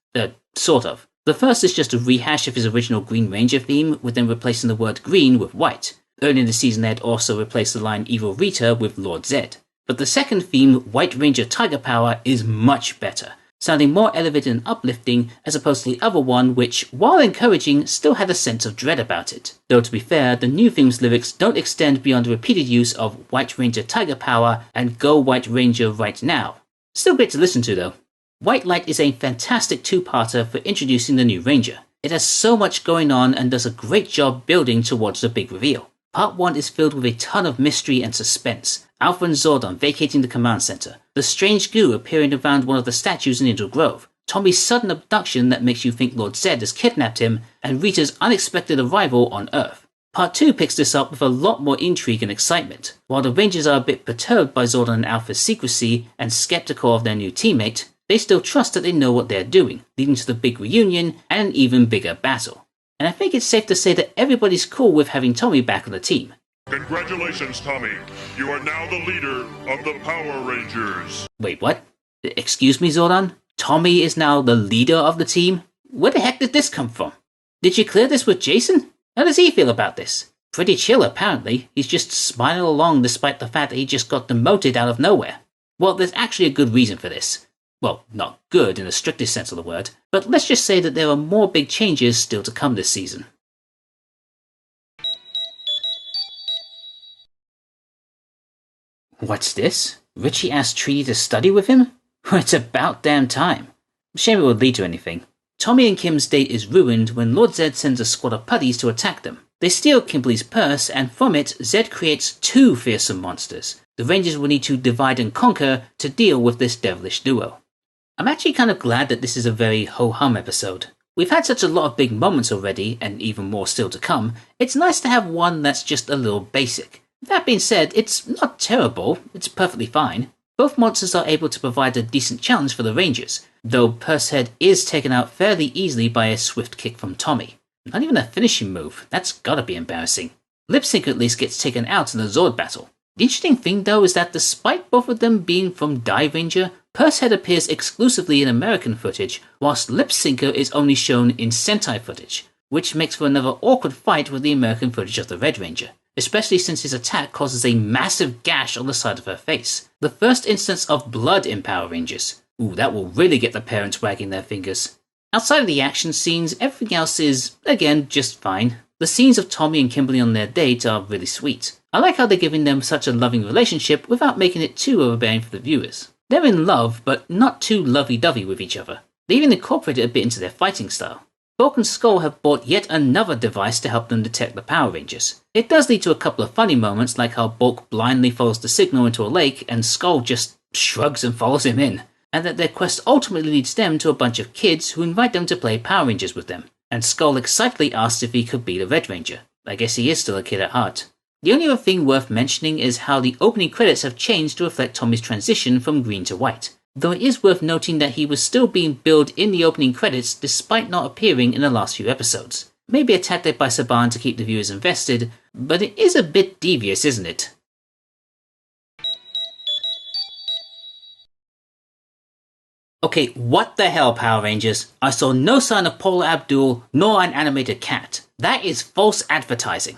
Sort of. The first is just a rehash of his original Green Ranger theme, with them replacing the word green with white. Early in the season they had also replaced the line Evil Rita with Lord Zedd. But the second theme, White Ranger Tiger Power, is much better, sounding more elevated and uplifting as opposed to the other one which, while encouraging, still had a sense of dread about it. Though to be fair, the new theme's lyrics don't extend beyond the repeated use of White Ranger Tiger Power and Go White Ranger Right Now. Still great to listen to though. White Light is a fantastic 2-parter for introducing the new Ranger. It has so much going on and does a great job building towards the big reveal. Part 1 is filled with a ton of mystery and suspense. Alpha and Zordon vacating the command center, the strange goo appearing around one of the statues in Angel Grove, Tommy's sudden abduction that makes you think Lord Zedd has kidnapped him, and Rita's unexpected arrival on Earth. Part 2 picks this up with a lot more intrigue and excitement. While the Rangers are a bit perturbed by Zordon and Alpha's secrecy and skeptical of their new teammate, they still trust that they know what they're doing, leading to the big reunion and an even bigger battle. And I think it's safe to say that everybody's cool with having Tommy back on the team. Congratulations, Tommy. You are now the leader of the Power Rangers. Wait, what? Excuse me, Zordon? Tommy is now the leader of the team? Where the heck did this come from? Did you clear this with Jason? How does he feel about this? Pretty chill, apparently. He's just smiling along despite the fact that he just got demoted out of nowhere. Well, there's actually a good reason for this. Well, not good in the strictest sense of the word, but let's just say that there are more big changes still to come this season. What's this? Richie asked Trini to study with him? It's about damn time. Shame it would lead to anything. Tommy and Kim's date is ruined when Lord Zedd sends a squad of putties to attack them. They steal Kimberly's purse, and from it, Zedd creates 2 fearsome monsters. The Rangers will need to divide and conquer to deal with this devilish duo. I'm actually kind of glad that this is a very ho-hum episode. We've had such a lot of big moments already, and even more still to come. It's nice to have one that's just a little basic. That being said, it's not terrible, it's perfectly fine. Both monsters are able to provide a decent challenge for the Rangers, though Pursehead is taken out fairly easily by a swift kick from Tommy. Not even a finishing move, that's gotta be embarrassing. Lip Sync at least gets taken out in the Zord battle. The interesting thing though is that despite both of them being from Die Ranger, Pursehead appears exclusively in American footage, whilst Lip Syncer is only shown in Sentai footage, which makes for another awkward fight with the American footage of the Red Ranger, especially since his attack causes a massive gash on the side of her face. The first instance of blood in Power Rangers. Ooh, that will really get the parents wagging their fingers. Outside of the action scenes, everything else is, again, just fine. The scenes of Tommy and Kimberly on their date are really sweet. I like how they're giving them such a loving relationship without making it too overbearing for the viewers. They're in love, but not too lovey-dovey with each other. They even incorporated a bit into their fighting style. Bulk and Skull have bought yet another device to help them detect the Power Rangers. It does lead to a couple of funny moments, like how Bulk blindly follows the signal into a lake and Skull just shrugs and follows him in, and that their quest ultimately leads them to a bunch of kids who invite them to play Power Rangers with them, and Skull excitedly asks if he could be the Red Ranger. I guess he is still a kid at heart. The only other thing worth mentioning is how the opening credits have changed to reflect Tommy's transition from green to white, though it is worth noting that he was still being billed in the opening credits despite not appearing in the last few episodes. Maybe a tactic by Saban to keep the viewers invested, but it is a bit devious, isn't it? Okay, what the hell, Power Rangers? I saw no sign of Paula Abdul nor an animated cat. That is false advertising.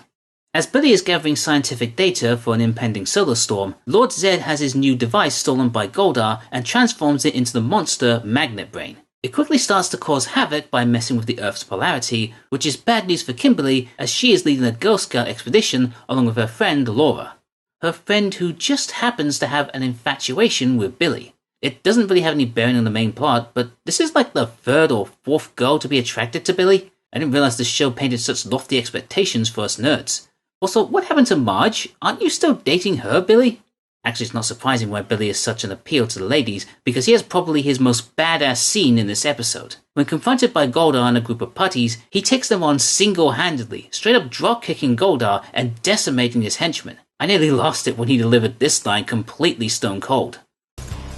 As Billy is gathering scientific data for an impending solar storm, Lord Zedd has his new device stolen by Goldar and transforms it into the monster Magnet Brain. It quickly starts to cause havoc by messing with the Earth's polarity, which is bad news for Kimberly as she is leading a Girl Scout expedition along with her friend Laura. Her friend who just happens to have an infatuation with Billy. It doesn't really have any bearing on the main plot, but this is like the 3rd or 4th girl to be attracted to Billy. I didn't realize the show painted such lofty expectations for us nerds. Also, what happened to Marge? Aren't you still dating her, Billy? Actually, it's not surprising why Billy is such an appeal to the ladies, because he has probably his most badass scene in this episode. When confronted by Goldar and a group of putties, he takes them on single-handedly, straight up drop-kicking Goldar and decimating his henchmen. I nearly lost it when he delivered this line completely stone cold.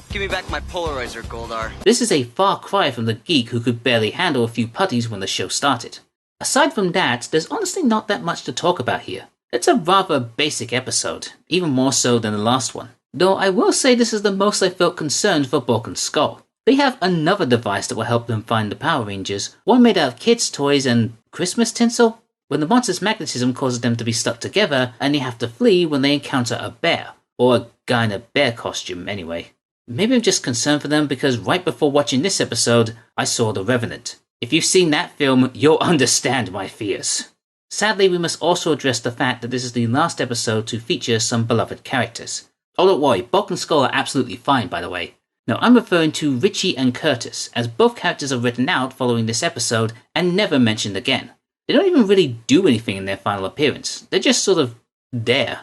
Give me back my polarizer, Goldar. This is a far cry from the geek who could barely handle a few putties when the show started. Aside from that, there's honestly not that much to talk about here. It's a rather basic episode, even more so than the last one. Though I will say this is the most I felt concerned for Bulk and Skull. They have another device that will help them find the Power Rangers, one made out of kids' toys and Christmas tinsel. When the monster's magnetism causes them to be stuck together, and they have to flee when they encounter a bear. Or a guy in a bear costume, anyway. Maybe I'm just concerned for them because right before watching this episode, I saw The Revenant. If you've seen that film, you'll understand my fears. Sadly, we must also address the fact that this is the last episode to feature some beloved characters. Oh, don't worry, Bulk and Skull are absolutely fine, by the way. No, I'm referring to Richie and Curtis, as both characters are written out following this episode and never mentioned again. They don't even really do anything in their final appearance. They're just sort of there,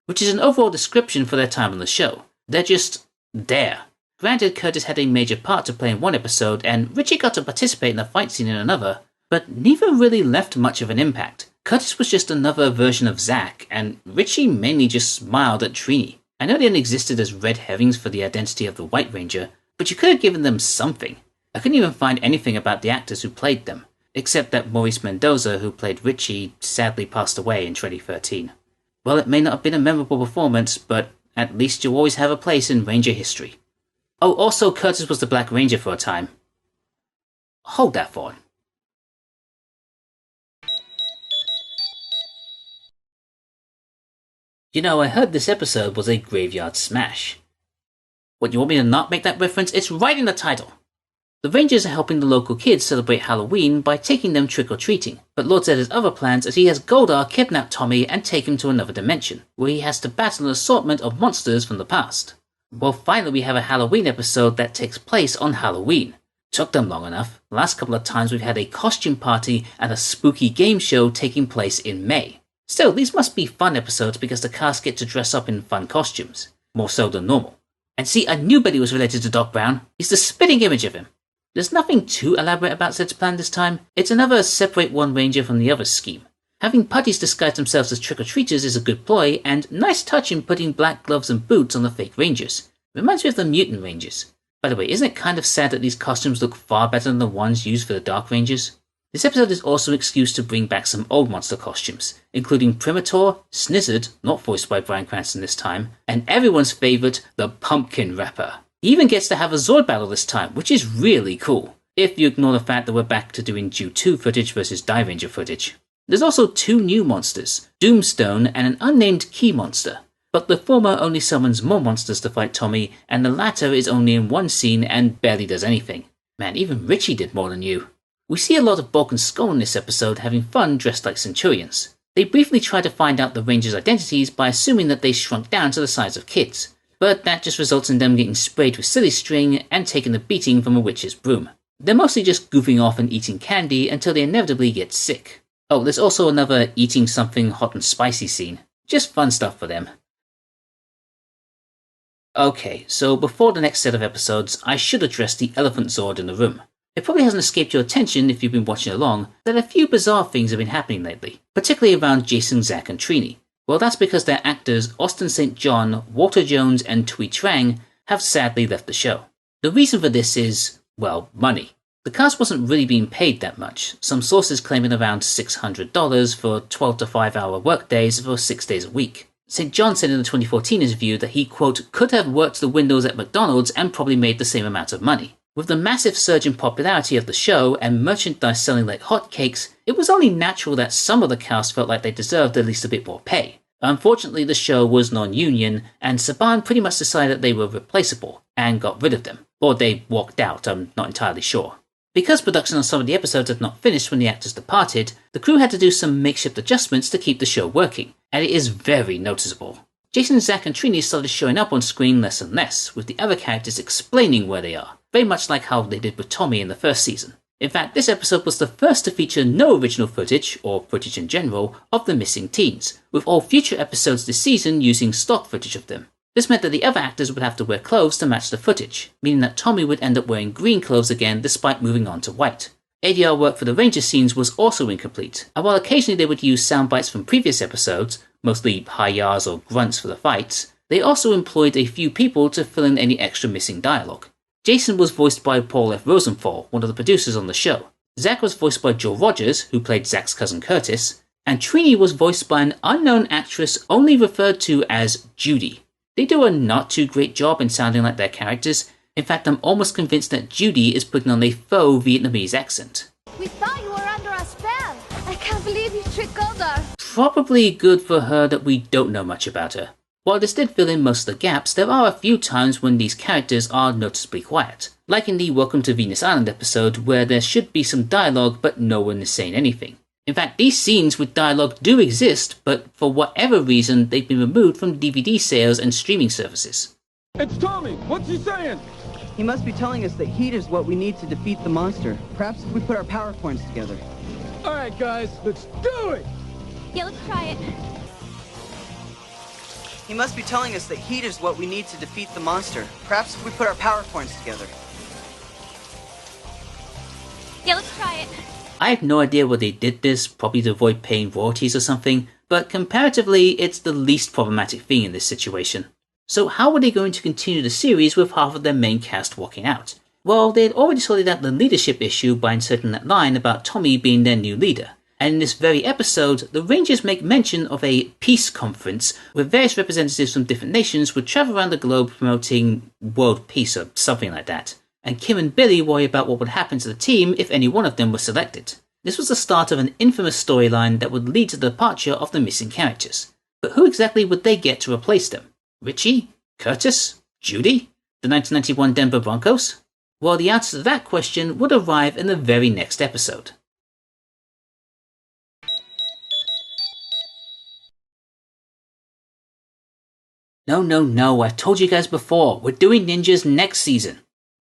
which is an overall description for their time on the show. They're just there. Granted, Curtis had a major part to play in one episode, and Richie got to participate in a fight scene in another, but neither really left much of an impact. Curtis was just another version of Zack, and Richie mainly just smiled at Trini. I know they hadn't existed as red herrings for the identity of the White Ranger, but you could have given them something. I couldn't even find anything about the actors who played them, except that Maurice Mendoza, who played Richie, sadly passed away in 2013. Well, it may not have been a memorable performance, but at least you'll always have a place in Ranger history. Oh, also Curtis was the Black Ranger for a time. Hold that thought. You know, I heard this episode was a graveyard smash. What, you want me to not make that reference? It's right in the title! The Rangers are helping the local kids celebrate Halloween by taking them trick-or-treating, but Lord Zedd has other plans as he has Goldar kidnap Tommy and take him to another dimension, where he has to battle an assortment of monsters from the past. Well, finally we have a Halloween episode that takes place on Halloween. Took them long enough. The last couple of times we've had a costume party and a spooky game show taking place in May. Still, these must be fun episodes because the cast get to dress up in fun costumes. More so than normal. And see, I knew Betty was related to Doc Brown. He's the spitting image of him. There's nothing too elaborate about Zedd's plan this time. It's another separate one Ranger from the other scheme. Having putties disguise themselves as trick-or-treaters is a good ploy, and nice touch in putting black gloves and boots on the fake Rangers. Reminds me of the Mutant Rangers. By the way, isn't it kind of sad that these costumes look far better than the ones used for the Dark Rangers? This episode is also an excuse to bring back some old monster costumes, including Premator, Snizzard, not voiced by Bryan Cranston this time, and everyone's favourite, the Pumpkin Rapper. He even gets to have a Zord battle this time, which is really cool, if you ignore the fact that we're back to doing Jew 2 footage versus Die Ranger footage. There's also two new monsters, Doomstone and an unnamed Key Monster, but the former only summons more monsters to fight Tommy, and the latter is only in one scene and barely does anything. Man, even Richie did more than you. We see a lot of Bulk and Skull in this episode having fun dressed like Centurions. They briefly try to find out the Rangers' identities by assuming that they shrunk down to the size of kids, but that just results in them getting sprayed with silly string and taking a beating from a witch's broom. They're mostly just goofing off and eating candy until they inevitably get sick. Oh, there's also another eating something hot and spicy scene. Just fun stuff for them. Okay, so before the next set of episodes, I should address the Elephant Zord in the room. It probably hasn't escaped your attention if you've been watching along that a few bizarre things have been happening lately, particularly around Jason, Zack and Trini. Well, that's because their actors Austin St. John, Walter Jones and Tui Trang have sadly left the show. The reason for this is, well, money. The cast wasn't really being paid that much, some sources claiming around $600 for 12 to 5 hour workdays for 6 days a week. St. John said in a 2014 interview that he, quote, could have worked the windows at McDonald's and probably made the same amount of money. With the massive surge in popularity of the show and merchandise selling like hotcakes, it was only natural that some of the cast felt like they deserved at least a bit more pay. Unfortunately, the show was non-union, and Saban pretty much decided that they were replaceable, and got rid of them. Or they walked out, I'm not entirely sure. Because production on some of the episodes had not finished when the actors departed, the crew had to do some makeshift adjustments to keep the show working, and it is very noticeable. Jason, Zack and Trini started showing up on screen less and less, with the other characters explaining where they are, very much like how they did with Tommy in the first season. In fact, this episode was the first to feature no original footage, or footage in general, of the missing teens, with all future episodes this season using stock footage of them. This meant that the other actors would have to wear clothes to match the footage, meaning that Tommy would end up wearing green clothes again despite moving on to white. ADR work for the Ranger scenes was also incomplete, and while occasionally they would use sound bites from previous episodes, mostly hi-yas or grunts for the fights, they also employed a few people to fill in any extra missing dialogue. Jason was voiced by Paul F. Rosenthal, one of the producers on the show. Zack was voiced by Joe Rogers, who played Zack's cousin Curtis, and Trini was voiced by an unknown actress only referred to as Judy. They do a not too great job in sounding like their characters. In fact, I'm almost convinced that Judy is putting on a faux Vietnamese accent. We thought you were under a spell. I can't believe you tricked Goldar. Probably good for her that we don't know much about her. While this did fill in most of the gaps, there are a few times when these characters are noticeably quiet. Like in the Welcome to Venus Island episode, where there should be some dialogue but no one is saying anything. In fact, these scenes with dialogue do exist, but for whatever reason, they've been removed from DVD sales and streaming services. It's Tommy! What's he saying? He must be telling us that heat is what we need to defeat the monster. Perhaps if we put our power points together. Alright guys, let's do it! Yeah, let's try it. He must be telling us that heat is what we need to defeat the monster. Perhaps if we put our power points together. Yeah, let's try it. I have no idea why they did this, probably to avoid paying royalties or something, but comparatively, it's the least problematic thing in this situation. So how were they going to continue the series with half of their main cast walking out? Well, they had already sorted out the leadership issue by inserting that line about Tommy being their new leader. And in this very episode, the Rangers make mention of a peace conference where various representatives from different nations would travel around the globe promoting world peace or something like that. And Kim and Billy worry about what would happen to the team if any one of them was selected. This was the start of an infamous storyline that would lead to the departure of the missing characters. But who exactly would they get to replace them? Richie? Curtis? Judy? The 1991 Denver Broncos? Well, the answer to that question would arrive in the very next episode. No, I've told you guys before, we're doing ninjas next season.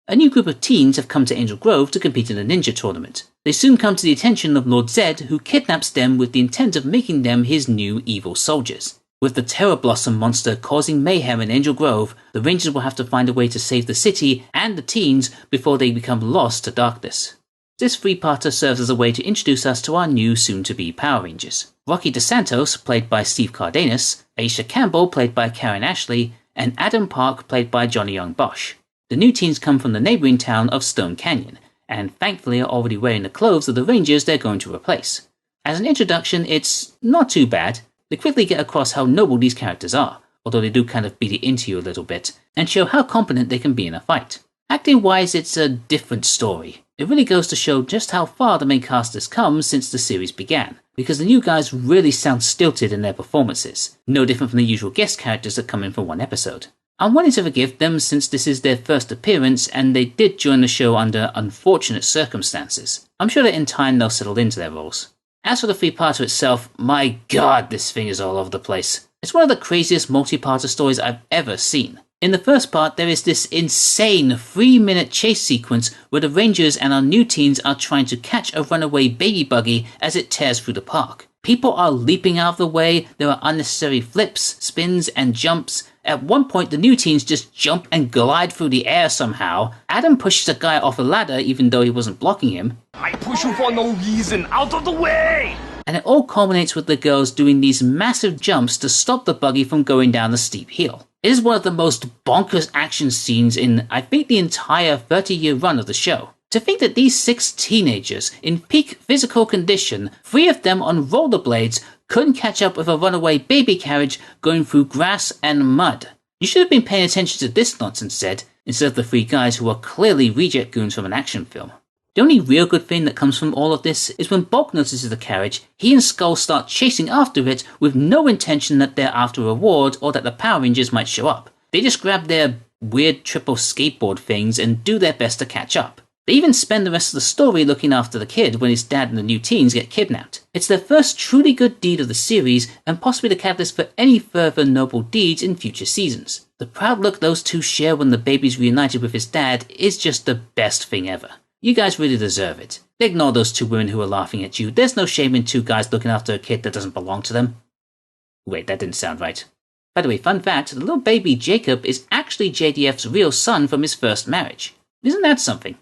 A new group of teens have come to Angel Grove to compete in a ninja tournament. They soon come to the attention of Lord Zedd, who kidnaps them with the intent of making them his new evil soldiers. With the Terror Blossom monster causing mayhem in Angel Grove, the Rangers will have to find a way to save the city and the teens before they become lost to darkness. This three-parter serves as a way to introduce us to our new soon-to-be Power Rangers. Rocky DeSantos, played by Steve Cardenas, Aisha Campbell, played by Karen Ashley, and Adam Park, played by Johnny Young Bosch. The new teens come from the neighboring town of Stone Canyon, and thankfully are already wearing the clothes of the Rangers they're going to replace. As an introduction, it's not too bad. They quickly get across how noble these characters are, although they do kind of beat it into you a little bit, and show how competent they can be in a fight. Acting-wise, it's a different story. It really goes to show just how far the main cast has come since the series began, because the new guys really sound stilted in their performances, no different from the usual guest characters that come in for one episode. I'm willing to forgive them since this is their first appearance and they did join the show under unfortunate circumstances. I'm sure that in time they'll settle into their roles. As for the three-parter itself, my god, this thing is all over the place. It's one of the craziest multi-parter stories I've ever seen. In the first part, there is this insane 3-minute chase sequence where the Rangers and our new teens are trying to catch a runaway baby buggy as it tears through the park. People are leaping out of the way, there are unnecessary flips, spins, and jumps. At one point, the new teens just jump and glide through the air somehow. Adam pushes a guy off a ladder even though he wasn't blocking him. I push you for no reason, out of the way! And it all culminates with the girls doing these massive jumps to stop the buggy from going down the steep hill. It is one of the most bonkers action scenes in, I think, the entire 30-year run of the show. To think that these 6 teenagers, in peak physical condition, 3 of them on rollerblades, couldn't catch up with a runaway baby carriage going through grass and mud. You should have been paying attention to this nonsense, Zedd, instead of the 3 guys who are clearly reject goons from an action film. The only real good thing that comes from all of this is when Bulk notices the carriage, he and Skull start chasing after it with no intention that they're after a reward or that the Power Rangers might show up. They just grab their weird triple skateboard things and do their best to catch up. They even spend the rest of the story looking after the kid when his dad and the new teens get kidnapped. It's their first truly good deed of the series and possibly the catalyst for any further noble deeds in future seasons. The proud look those two share when the baby's reunited with his dad is just the best thing ever. You guys really deserve it. Ignore those 2 women who are laughing at you. There's no shame in 2 guys looking after a kid that doesn't belong to them. Wait, that didn't sound right. By the way, fun fact, the little baby Jacob is actually JDF's real son from his first marriage. Isn't that something?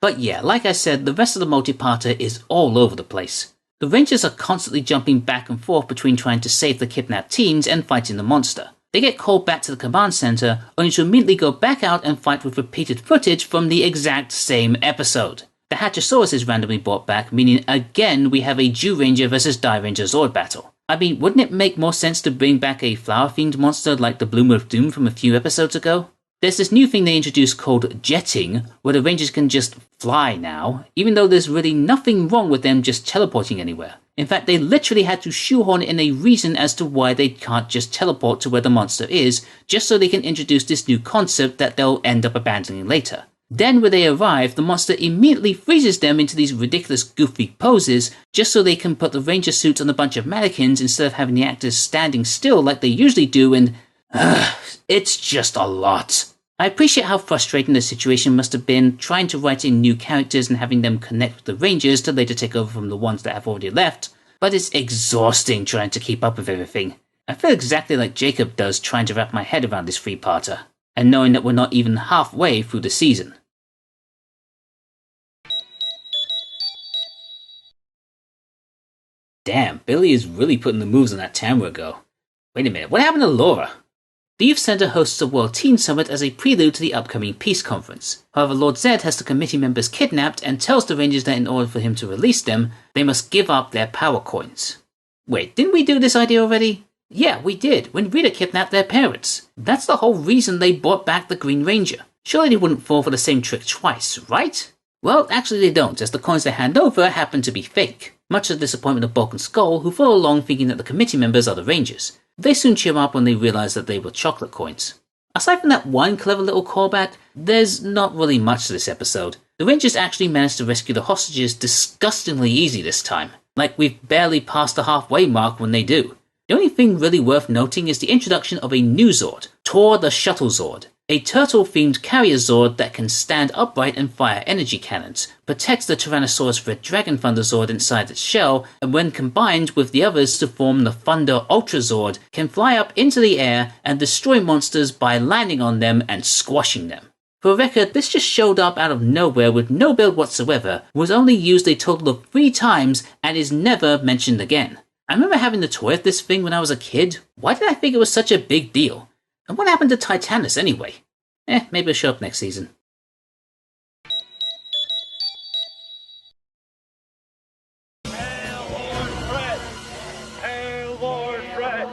But yeah, like I said, the rest of the multi-parter is all over the place. The Rangers are constantly jumping back and forth between trying to save the kidnapped teens and fighting the monster. They get called back to the command center, only to immediately go back out and fight with repeated footage from the exact same episode. The Hatchosaurus is randomly brought back, meaning again we have a Jew Ranger versus Die Ranger Zord battle. I mean, wouldn't it make more sense to bring back a flower-themed monster like the Bloom of Doom from a few episodes ago? There's this new thing they introduced called jetting, where the Rangers can just fly now, even though there's really nothing wrong with them just teleporting anywhere. In fact, they literally had to shoehorn in a reason as to why they can't just teleport to where the monster is, just so they can introduce this new concept that they'll end up abandoning later. Then when they arrive, the monster immediately freezes them into these ridiculous goofy poses, just so they can put the Ranger suits on a bunch of mannequins instead of having the actors standing still like they usually do, and it's just a lot. I appreciate how frustrating the situation must have been, trying to write in new characters and having them connect with the Rangers to later take over from the ones that have already left, but it's exhausting trying to keep up with everything. I feel exactly like Jacob does trying to wrap my head around this three-parter, and knowing that we're not even halfway through the season. Damn, Billy is really putting the moves on that Tamra go. Wait a minute, what happened to Laura? The Youth Center hosts a World Teen Summit as a prelude to the upcoming Peace Conference. However, Lord Zedd has the committee members kidnapped and tells the Rangers that in order for him to release them, they must give up their power coins. Wait, didn't we do this idea already? Yeah, we did, when Rita kidnapped their parents. That's the whole reason they brought back the Green Ranger. Surely they wouldn't fall for the same trick twice, right? Well, actually they don't, as the coins they hand over happen to be fake. Much to the disappointment of Bulk and Skull, who follow along thinking that the committee members are the Rangers. They soon cheer up when they realize that they were chocolate coins. Aside from that one clever little callback, there's not really much to this episode. The Rangers actually managed to rescue the hostages disgustingly easy this time. Like we've barely passed the halfway mark when they do. The only thing really worth noting is the introduction of a new Zord, Tor the Shuttle Zord, a turtle-themed carrier Zord that can stand upright and fire energy cannons, protects the Tyrannosaurus Red Dragon Thunder Zord inside its shell, and when combined with the others to form the Thunder Ultra Zord, can fly up into the air and destroy monsters by landing on them and squashing them. For a record, this just showed up out of nowhere with no build whatsoever, was only used a total of 3 times, and is never mentioned again. I remember having the toy of this thing when I was a kid. Why did I think it was such a big deal? And what happened to Titanus anyway? Maybe it'll show up next season.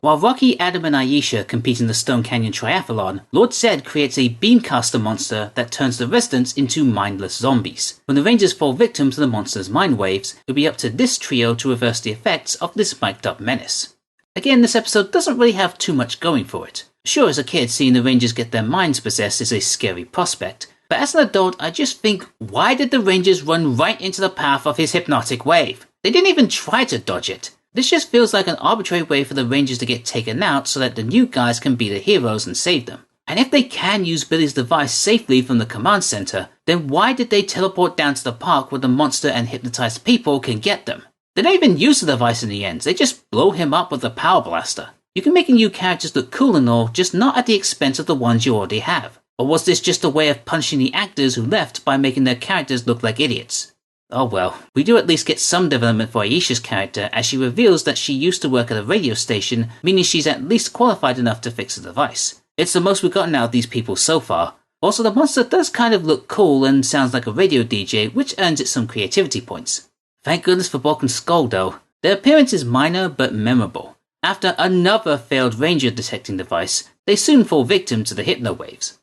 While Rocky, Adam and Aisha compete in the Stone Canyon Triathlon, Lord Zedd creates a beamcaster monster that turns the residents into mindless zombies. When the Rangers fall victim to the monster's mind waves, it'll be up to this trio to reverse the effects of this mic'd up menace. Again, this episode doesn't really have too much going for it. Sure, as a kid, seeing the Rangers get their minds possessed is a scary prospect, but as an adult, I just think, why did the Rangers run right into the path of his hypnotic wave? They didn't even try to dodge it. This just feels like an arbitrary way for the Rangers to get taken out so that the new guys can be the heroes and save them. And if they can use Billy's device safely from the command center, then why did they teleport down to the park where the monster and hypnotized people can get them? They don't even use the device in the end, they just blow him up with a power blaster. You can make new characters look cool and all, just not at the expense of the ones you already have. Or was this just a way of punishing the actors who left by making their characters look like idiots? Oh well, we do at least get some development for Aisha's character as she reveals that she used to work at a radio station, meaning she's at least qualified enough to fix the device. It's the most we've gotten out of these people so far. Also, the monster does kind of look cool and sounds like a radio DJ, which earns it some creativity points. Thank goodness for Bulk and Skull though. Their appearance is minor but memorable. After another failed Ranger detecting device, they soon fall victim to the hypno waves.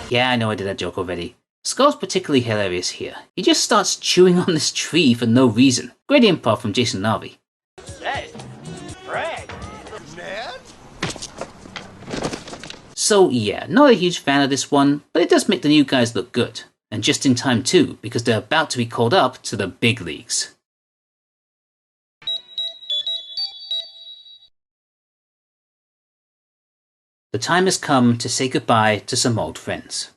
Yeah, I know I did that joke already. Skull's particularly hilarious here. He just starts chewing on this tree for no reason. Great improv from Jason Narvi. Hey, Fred. Ned? So yeah, not a huge fan of this one, but it does make the new guys look good. And just in time too, because they're about to be called up to the big leagues. The time has come to say goodbye to some old friends.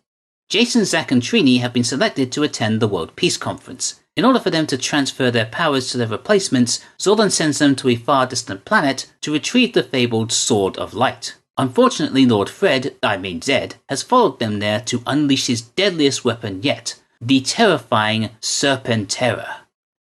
Jason, Zach and Trini have been selected to attend the World Peace Conference. In order for them to transfer their powers to their replacements, Zordon sends them to a far distant planet to retrieve the fabled Sword of Light. Unfortunately, Lord Zedd, has followed them there to unleash his deadliest weapon yet, the terrifying Serpentera.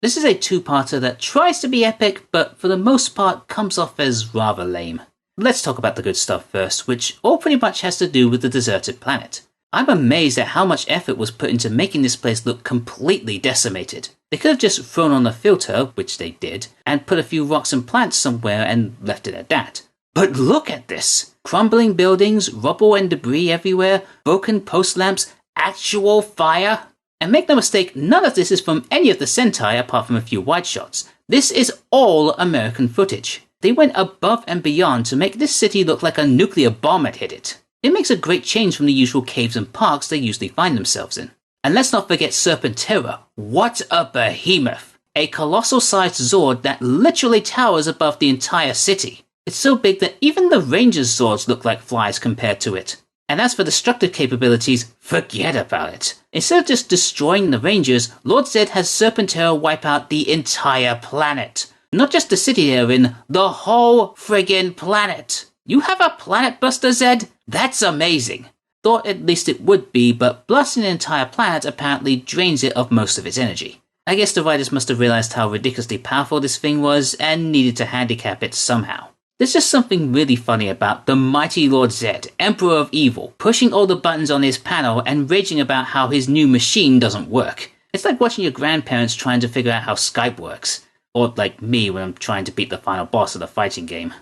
This is a two-parter that tries to be epic, but for the most part comes off as rather lame. Let's talk about the good stuff first, which all pretty much has to do with the deserted planet. I'm amazed at how much effort was put into making this place look completely decimated. They could have just thrown on a filter, which they did, and put a few rocks and plants somewhere and left it at that. But look at this! Crumbling buildings, rubble and debris everywhere, broken post lamps, actual fire. And make no mistake, none of this is from any of the Sentai apart from a few wide shots. This is all American footage. They went above and beyond to make this city look like a nuclear bomb had hit it. It makes a great change from the usual caves and parks they usually find themselves in. And let's not forget Serpentera. What a behemoth! A colossal-sized Zord that literally towers above the entire city. It's so big that even the Rangers' Zords look like flies compared to it. And as for destructive capabilities, forget about it. Instead of just destroying the Rangers, Lord Zedd has Serpentera wipe out the entire planet. Not just the city they're in, the whole friggin' planet. You have a planet buster, Zedd? That's amazing. Thought at least it would be, but blasting an entire planet apparently drains it of most of its energy. I guess the writers must have realized how ridiculously powerful this thing was and needed to handicap it somehow. There's just something really funny about the mighty Lord Zedd, Emperor of Evil, pushing all the buttons on his panel and raging about how his new machine doesn't work. It's like watching your grandparents trying to figure out how Skype works. Or like me when I'm trying to beat the final boss of the fighting game.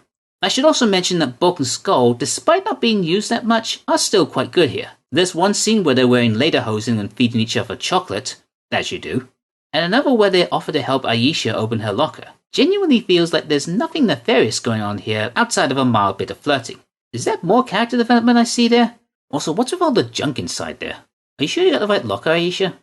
I should also mention that Bulk and Skull, despite not being used that much, are still quite good here. There's one scene where they're wearing lederhosen and feeding each other chocolate, as you do, and another where they offer to help Aisha open her locker. Genuinely feels like there's nothing nefarious going on here outside of a mild bit of flirting. Is that more character development I see there? Also, what's with all the junk inside there? Are you sure you got the right locker, Aisha?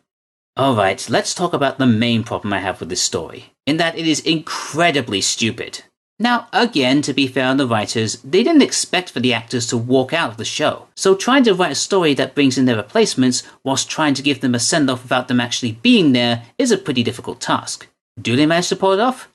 Alright, let's talk about the main problem I have with this story, in that it is incredibly stupid. Now, again, to be fair on the writers, they didn't expect for the actors to walk out of the show, so trying to write a story that brings in their replacements whilst trying to give them a send-off without them actually being there is a pretty difficult task. Do they manage to pull it off?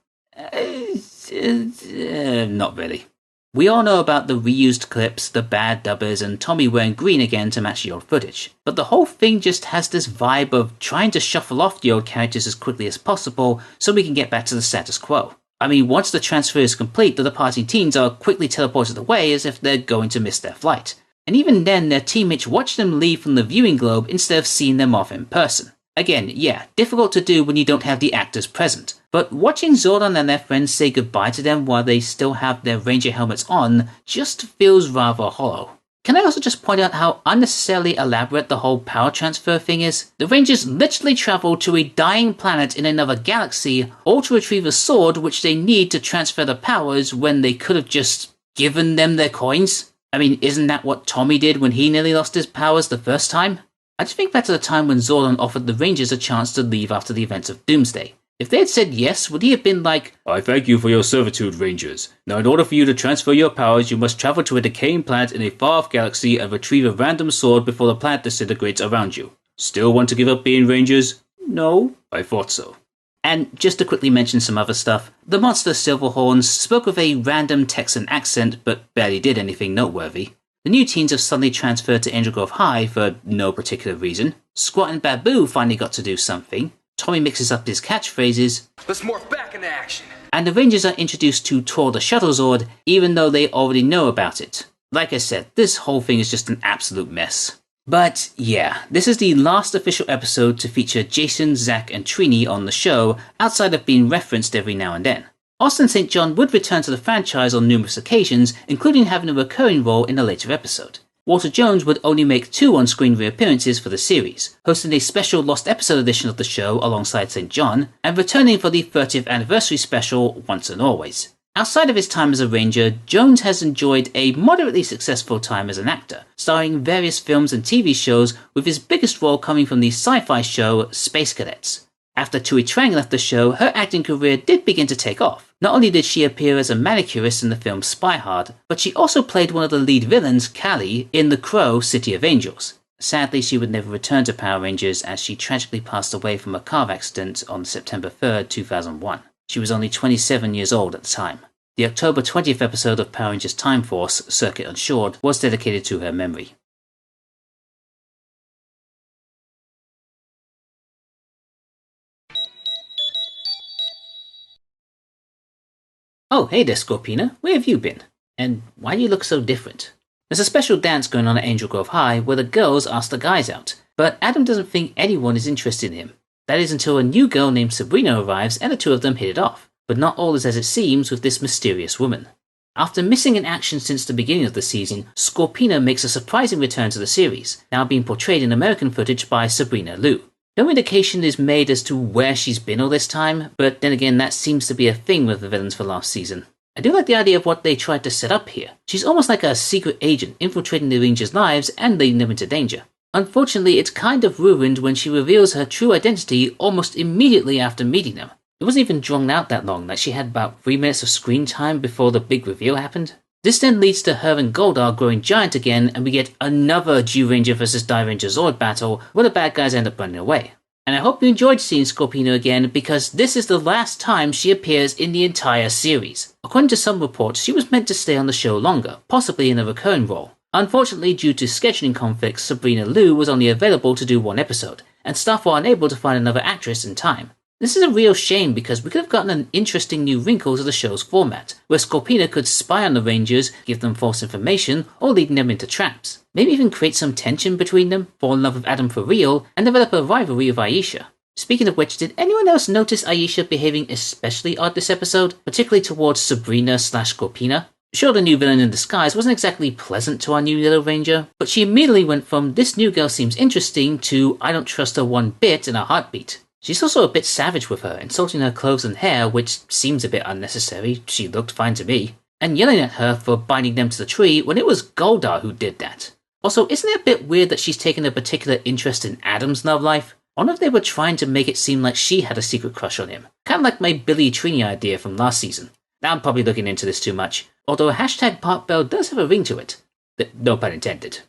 Not really. We all know about the reused clips, the bad dubbers, and Tommy wearing green again to match the old footage. But the whole thing just has this vibe of trying to shuffle off the old characters as quickly as possible so we can get back to the status quo. I mean, once the transfer is complete, the departing teens are quickly teleported away as if they're going to miss their flight. And even then, their teammates watch them leave from the viewing globe instead of seeing them off in person. Again, yeah, difficult to do when you don't have the actors present. But watching Zordon and their friends say goodbye to them while they still have their Ranger helmets on just feels rather hollow. Can I also just point out how unnecessarily elaborate the whole power transfer thing is? The Rangers literally travel to a dying planet in another galaxy, all to retrieve a sword which they need to transfer the powers when they could have just given them their coins. I mean, isn't that what Tommy did when he nearly lost his powers the first time? I just think back to the time when Zordon offered the Rangers a chance to leave after the events of Doomsday. If they had said yes, would he have been like, "I thank you for your servitude, Rangers. Now in order for you to transfer your powers, you must travel to a decaying planet in a far-off galaxy and retrieve a random sword before the planet disintegrates around you. Still want to give up being Rangers? No? I thought so." And just to quickly mention some other stuff, the monster Silverhorns spoke with a random Texan accent but barely did anything noteworthy. The new teens have suddenly transferred to Angel Grove High for no particular reason. Squat and Babu finally got to do something. Tommy mixes up his catchphrases. Let's morph back into action. And the Rangers are introduced to Tor the Shuttle Zord, even though they already know about it. Like I said, this whole thing is just an absolute mess. But yeah, this is the last official episode to feature Jason, Zach, and Trini on the show, outside of being referenced every now and then. Austin St. John would return to the franchise on numerous occasions, including having a recurring role in a later episode. Walter Jones would only make 2 on-screen reappearances for the series, hosting a special Lost Episode edition of the show alongside St. John, and returning for the 30th anniversary special Once and Always. Outside of his time as a Ranger, Jones has enjoyed a moderately successful time as an actor, starring in various films and TV shows, with his biggest role coming from the sci-fi show Space Cadets. After Tui Trang left the show, her acting career did begin to take off. Not only did she appear as a manicurist in the film Spy Hard, but she also played one of the lead villains, Callie, in The Crow: City of Angels. Sadly, she would never return to Power Rangers as she tragically passed away from a car accident on September 3rd, 2001. She was only 27 years old at the time. The October 20th episode of Power Rangers Time Force, Circuit Unsured, was dedicated to her memory. Oh, hey there, Scorpina. Where have you been? And why do you look so different? There's a special dance going on at Angel Grove High where the girls ask the guys out, but Adam doesn't think anyone is interested in him. That is until a new girl named Sabrina arrives and the two of them hit it off. But not all is as it seems with this mysterious woman. After missing in action since the beginning of the season, Scorpina makes a surprising return to the series, now being portrayed in American footage by Sabrina Liu. No indication is made as to where she's been all this time, but then again that seems to be a thing with the villains for last season. I do like the idea of what they tried to set up here. She's almost like a secret agent infiltrating the Rangers' lives and leading them into danger. Unfortunately, it's kind of ruined when she reveals her true identity almost immediately after meeting them. It wasn't even drawn out that long, like she had about 3 minutes of screen time before the big reveal happened. This then leads to her and Goldar growing giant again, and we get another G-Ranger vs Die-Ranger Zord battle where the bad guys end up running away. And I hope you enjoyed seeing Scorpina again, because this is the last time she appears in the entire series. According to some reports, she was meant to stay on the show longer, possibly in a recurring role. Unfortunately, due to scheduling conflicts, Sabrina Liu was only available to do one episode, and staff were unable to find another actress in time. This is a real shame because we could have gotten an interesting new wrinkle to the show's format, where Scorpina could spy on the Rangers, give them false information, or lead them into traps. Maybe even create some tension between them, fall in love with Adam for real, and develop a rivalry with Aisha. Speaking of which, did anyone else notice Aisha behaving especially odd this episode, particularly towards Sabrina/Scorpina? Sure, the new villain in disguise wasn't exactly pleasant to our new little Ranger, but she immediately went from "this new girl seems interesting" to "I don't trust her one bit" in a heartbeat. She's also a bit savage with her, insulting her clothes and hair, which seems a bit unnecessary. She looked fine to me. And yelling at her for binding them to the tree when it was Goldar who did that. Also, isn't it a bit weird that she's taken a particular interest in Adam's love life? I wonder if they were trying to make it seem like she had a secret crush on him. Kind of like my Billy Trini idea from last season. Now I'm probably looking into this too much, although #ParkBell does have a ring to it. No pun intended.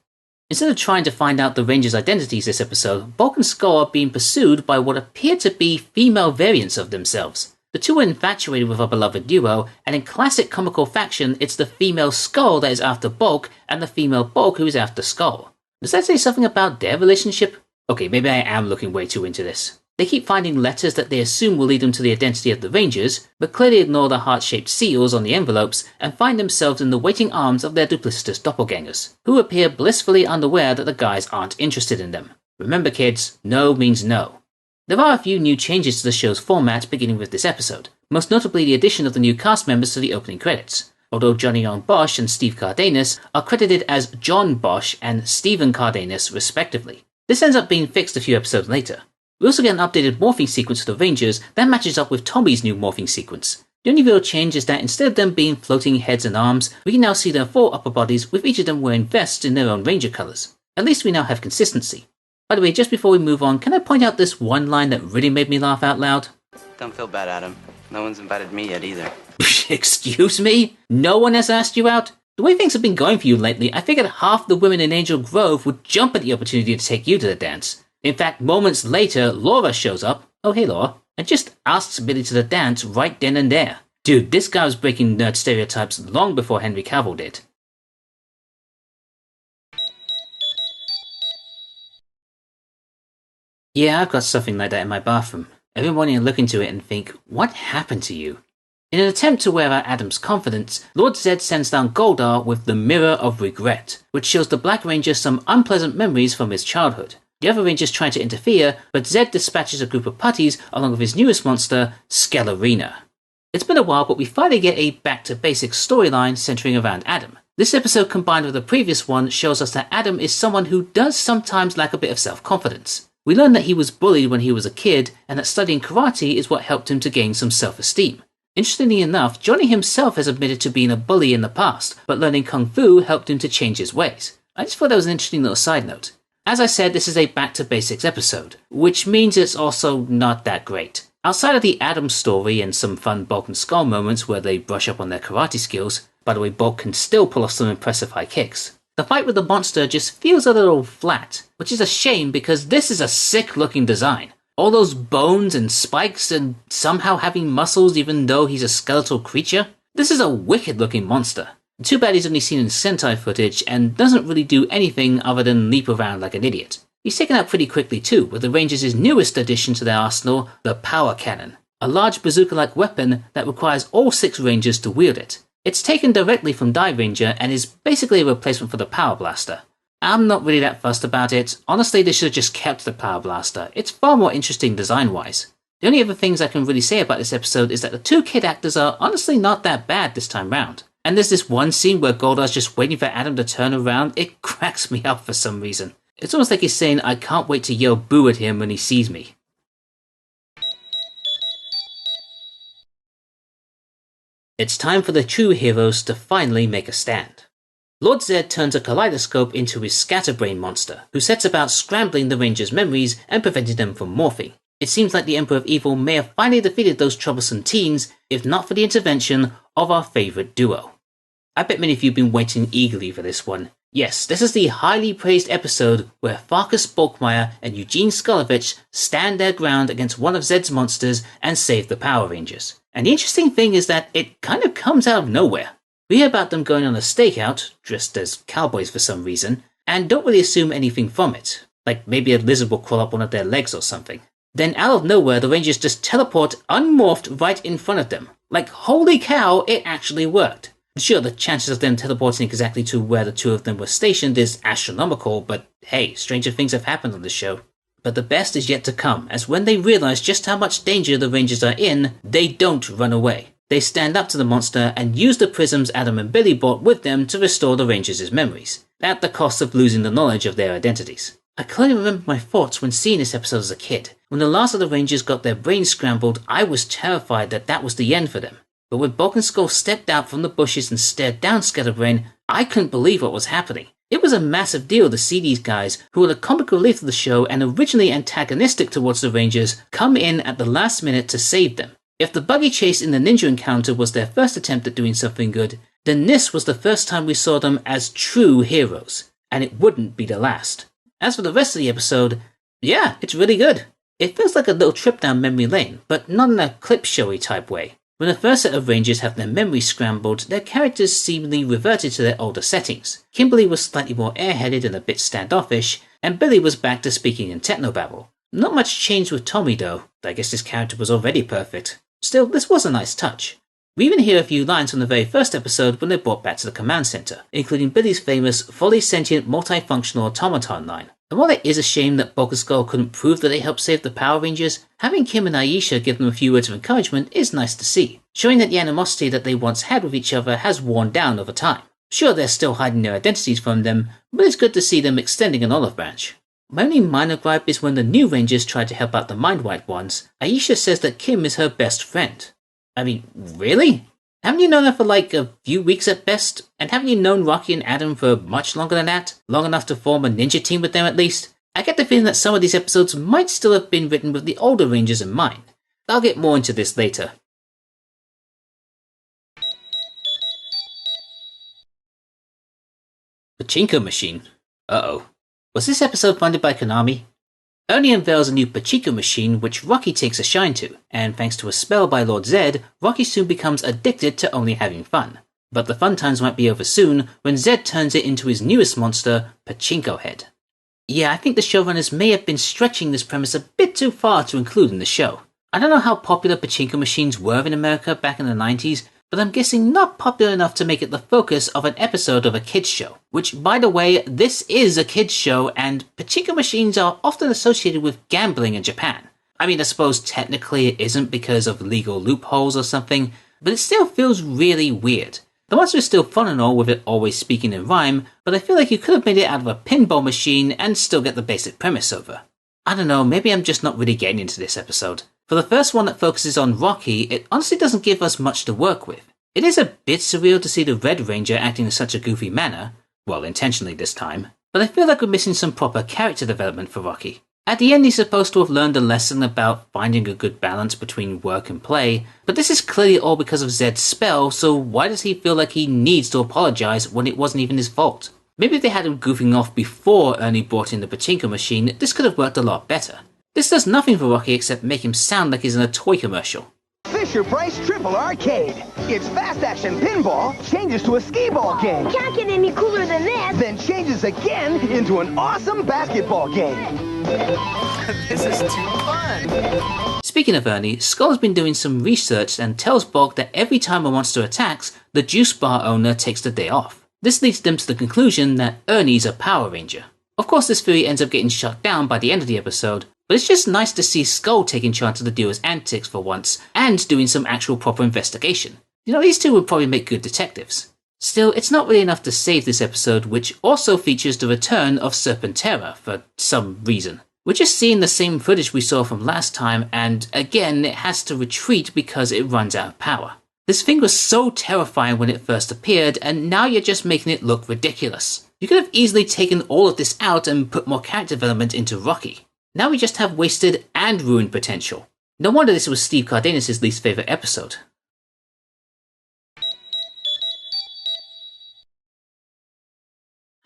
Instead of trying to find out the Rangers' identities this episode, Bulk and Skull are being pursued by what appear to be female variants of themselves. The two are infatuated with our beloved duo, and in classic comical faction, it's the female Skull that is after Bulk, and the female Bulk who is after Skull. Does that say something about their relationship? Okay, maybe I am looking way too into this. They keep finding letters that they assume will lead them to the identity of the Rangers, but clearly ignore the heart-shaped seals on the envelopes and find themselves in the waiting arms of their duplicitous doppelgangers, who appear blissfully unaware that the guys aren't interested in them. Remember kids, no means no. There are a few new changes to the show's format beginning with this episode, most notably the addition of the new cast members to the opening credits, although Johnny Young Bosch and Steve Cardenas are credited as John Bosch and Stephen Cardenas respectively. This ends up being fixed a few episodes later. We also get an updated morphing sequence for the Rangers that matches up with Tommy's new morphing sequence. The only real change is that instead of them being floating heads and arms, we can now see their full upper bodies with each of them wearing vests in their own Ranger colours. At least we now have consistency. By the way, just before we move on, can I point out this one line that really made me laugh out loud? Don't feel bad, Adam. No one's invited me yet either. Excuse me? No one has asked you out? The way things have been going for you lately, I figured half the women in Angel Grove would jump at the opportunity to take you to the dance. In fact, moments later, Laura shows up, oh hey Laura, and just asks Billy to the dance right then and there. Dude, this guy was breaking nerd stereotypes long before Henry Cavill did. Yeah, I've got something like that in my bathroom. Every morning I look into it and think, what happened to you? In an attempt to wear out Adam's confidence, Lord Zedd sends down Goldar with the Mirror of Regret, which shows the Black Ranger some unpleasant memories from his childhood. The other Rangers try to interfere, but Zedd dispatches a group of putties along with his newest monster, Scalarina. It's been a while, but we finally get a back-to-basics storyline centering around Adam. This episode combined with the previous one shows us that Adam is someone who does sometimes lack a bit of self-confidence. We learn that he was bullied when he was a kid, and that studying karate is what helped him to gain some self-esteem. Interestingly enough, Johnny himself has admitted to being a bully in the past, but learning Kung Fu helped him to change his ways. I just thought that was an interesting little side note. As I said, this is a back-to-basics episode, which means it's also not that great. Outside of the Adam story and some fun Bulk and Skull moments where they brush up on their karate skills, by the way, Bulk can still pull off some impressive high kicks, The fight with the monster just feels a little flat, which is a shame because this is a sick looking design. All those bones and spikes and somehow having muscles even though he's a skeletal creature. This is a wicked looking monster. Too bad he's only seen in Sentai footage and doesn't really do anything other than leap around like an idiot. He's taken out pretty quickly too, with the Rangers' newest addition to their arsenal, the Power Cannon. A large bazooka-like weapon that requires all 6 Rangers to wield it. It's taken directly from Die Ranger and is basically a replacement for the Power Blaster. I'm not really that fussed about it. Honestly, they should have just kept the Power Blaster. It's far more interesting design-wise. The only other things I can really say about this episode is that the 2 kid actors are honestly not that bad this time round. And there's this one scene where Goldar's just waiting for Adam to turn around. It cracks me up for some reason. It's almost like he's saying, I can't wait to yell boo at him when he sees me. It's time for the true heroes to finally make a stand. Lord Zedd turns a kaleidoscope into his scatterbrain monster, who sets about scrambling the Rangers' memories and preventing them from morphing. It seems like the Emperor of Evil may have finally defeated those troublesome teens, if not for the intervention of our favourite duo. I bet many of you have been waiting eagerly for this one. Yes, this is the highly praised episode where Farkas Bulkmeyer and Eugene Skolovich stand their ground against one of Zedd's monsters and save the Power Rangers. And the interesting thing is that it kind of comes out of nowhere. We hear about them going on a stakeout, dressed as cowboys for some reason, and don't really assume anything from it. Like maybe a lizard will crawl up one of their legs or something. Then out of nowhere the Rangers just teleport unmorphed right in front of them. Like holy cow, it actually worked. Sure, the chances of them teleporting exactly to where the 2 of them were stationed is astronomical, but hey, stranger things have happened on this show. But the best is yet to come, as when they realize just how much danger the Rangers are in, they don't run away. They stand up to the monster and use the prisms Adam and Billy brought with them to restore the Rangers' memories, at the cost of losing the knowledge of their identities. I clearly remember my thoughts when seeing this episode as a kid. When the last of the Rangers got their brains scrambled, I was terrified that that was the end for them. But when Bulk and Skull stepped out from the bushes and stared down Scatterbrain, I couldn't believe what was happening. It was a massive deal to see these guys, who were the comic relief of the show and originally antagonistic towards the Rangers, come in at the last minute to save them. If the buggy chase in the ninja encounter was their first attempt at doing something good, then this was the first time we saw them as true heroes, and it wouldn't be the last. As for the rest of the episode, yeah, it's really good. It feels like a little trip down memory lane, but not in a clip showy type way. When the first set of Rangers have their memories scrambled, their characters seemingly reverted to their older settings. Kimberly was slightly more airheaded and a bit standoffish, and Billy was back to speaking in technobabble. Not much changed with Tommy though. I guess his character was already perfect. Still, this was a nice touch. We even hear a few lines from the very first episode when they're brought back to the command center, including Billy's famous, fully sentient, multifunctional automaton line. And while it is a shame that Bulk and Skull couldn't prove that they helped save the Power Rangers, having Kim and Aisha give them a few words of encouragement is nice to see, showing that the animosity that they once had with each other has worn down over time. Sure, they're still hiding their identities from them, but it's good to see them extending an olive branch. My only minor gripe is when the new Rangers try to help out the mind-wiped ones, Aisha says that Kim is her best friend. I mean, really? Haven't you known her for like a few weeks at best? And haven't you known Rocky and Adam for much longer than that? Long enough to form a ninja team with them at least? I get the feeling that some of these episodes might still have been written with the older Rangers in mind. I'll get more into this later. Pachinko machine? Uh-oh. Was this episode funded by Konami? Ernie unveils a new Pachinko machine which Rocky takes a shine to, and thanks to a spell by Lord Zedd, Rocky soon becomes addicted to only having fun. But the fun times might be over soon when Zedd turns it into his newest monster, Pachinko Head. Yeah, I think the showrunners may have been stretching this premise a bit too far to include in the show. I don't know how popular Pachinko machines were in America back in the 90s, but I'm guessing not popular enough to make it the focus of an episode of a kids show. Which, by the way, this is a kids show, and Pachinko machines are often associated with gambling in Japan. I mean, I suppose technically it isn't because of legal loopholes or something, but it still feels really weird. The monster is still fun and all with it always speaking in rhyme, but I feel like you could have made it out of a pinball machine and still get the basic premise over. I don't know, maybe I'm just not really getting into this episode. For the first one that focuses on Rocky, it honestly doesn't give us much to work with. It is a bit surreal to see the Red Ranger acting in such a goofy manner, well, intentionally this time, but I feel like we're missing some proper character development for Rocky. At the end he's supposed to have learned a lesson about finding a good balance between work and play, but this is clearly all because of Zedd's spell, so why does he feel like he needs to apologize when it wasn't even his fault? Maybe if they had him goofing off before Ernie brought in the pachinko machine, this could have worked a lot better. This does nothing for Rocky except make him sound like he's in a toy commercial. Fisher-Price Triple Arcade. It's fast-action pinball changes to a skee-ball game. Can't get any cooler than this. Then changes again into an awesome basketball game. This is too fun. Speaking of Ernie, Skull has been doing some research and tells Bulk that every time a monster attacks, the juice bar owner takes the day off. This leads them to the conclusion that Ernie's a Power Ranger. Of course, this theory ends up getting shut down by the end of the episode, but it's just nice to see Skull taking charge of the duo's antics for once, and doing some actual proper investigation. You know, these two would probably make good detectives. Still, it's not really enough to save this episode, which also features the return of Serpentera for some reason. We're just seeing the same footage we saw from last time, and again, it has to retreat because it runs out of power. This thing was so terrifying when it first appeared, and now you're just making it look ridiculous. You could have easily taken all of this out and put more character development into Rocky. Now we just have wasted and ruined potential. No wonder this was Steve Cardenas' least favourite episode.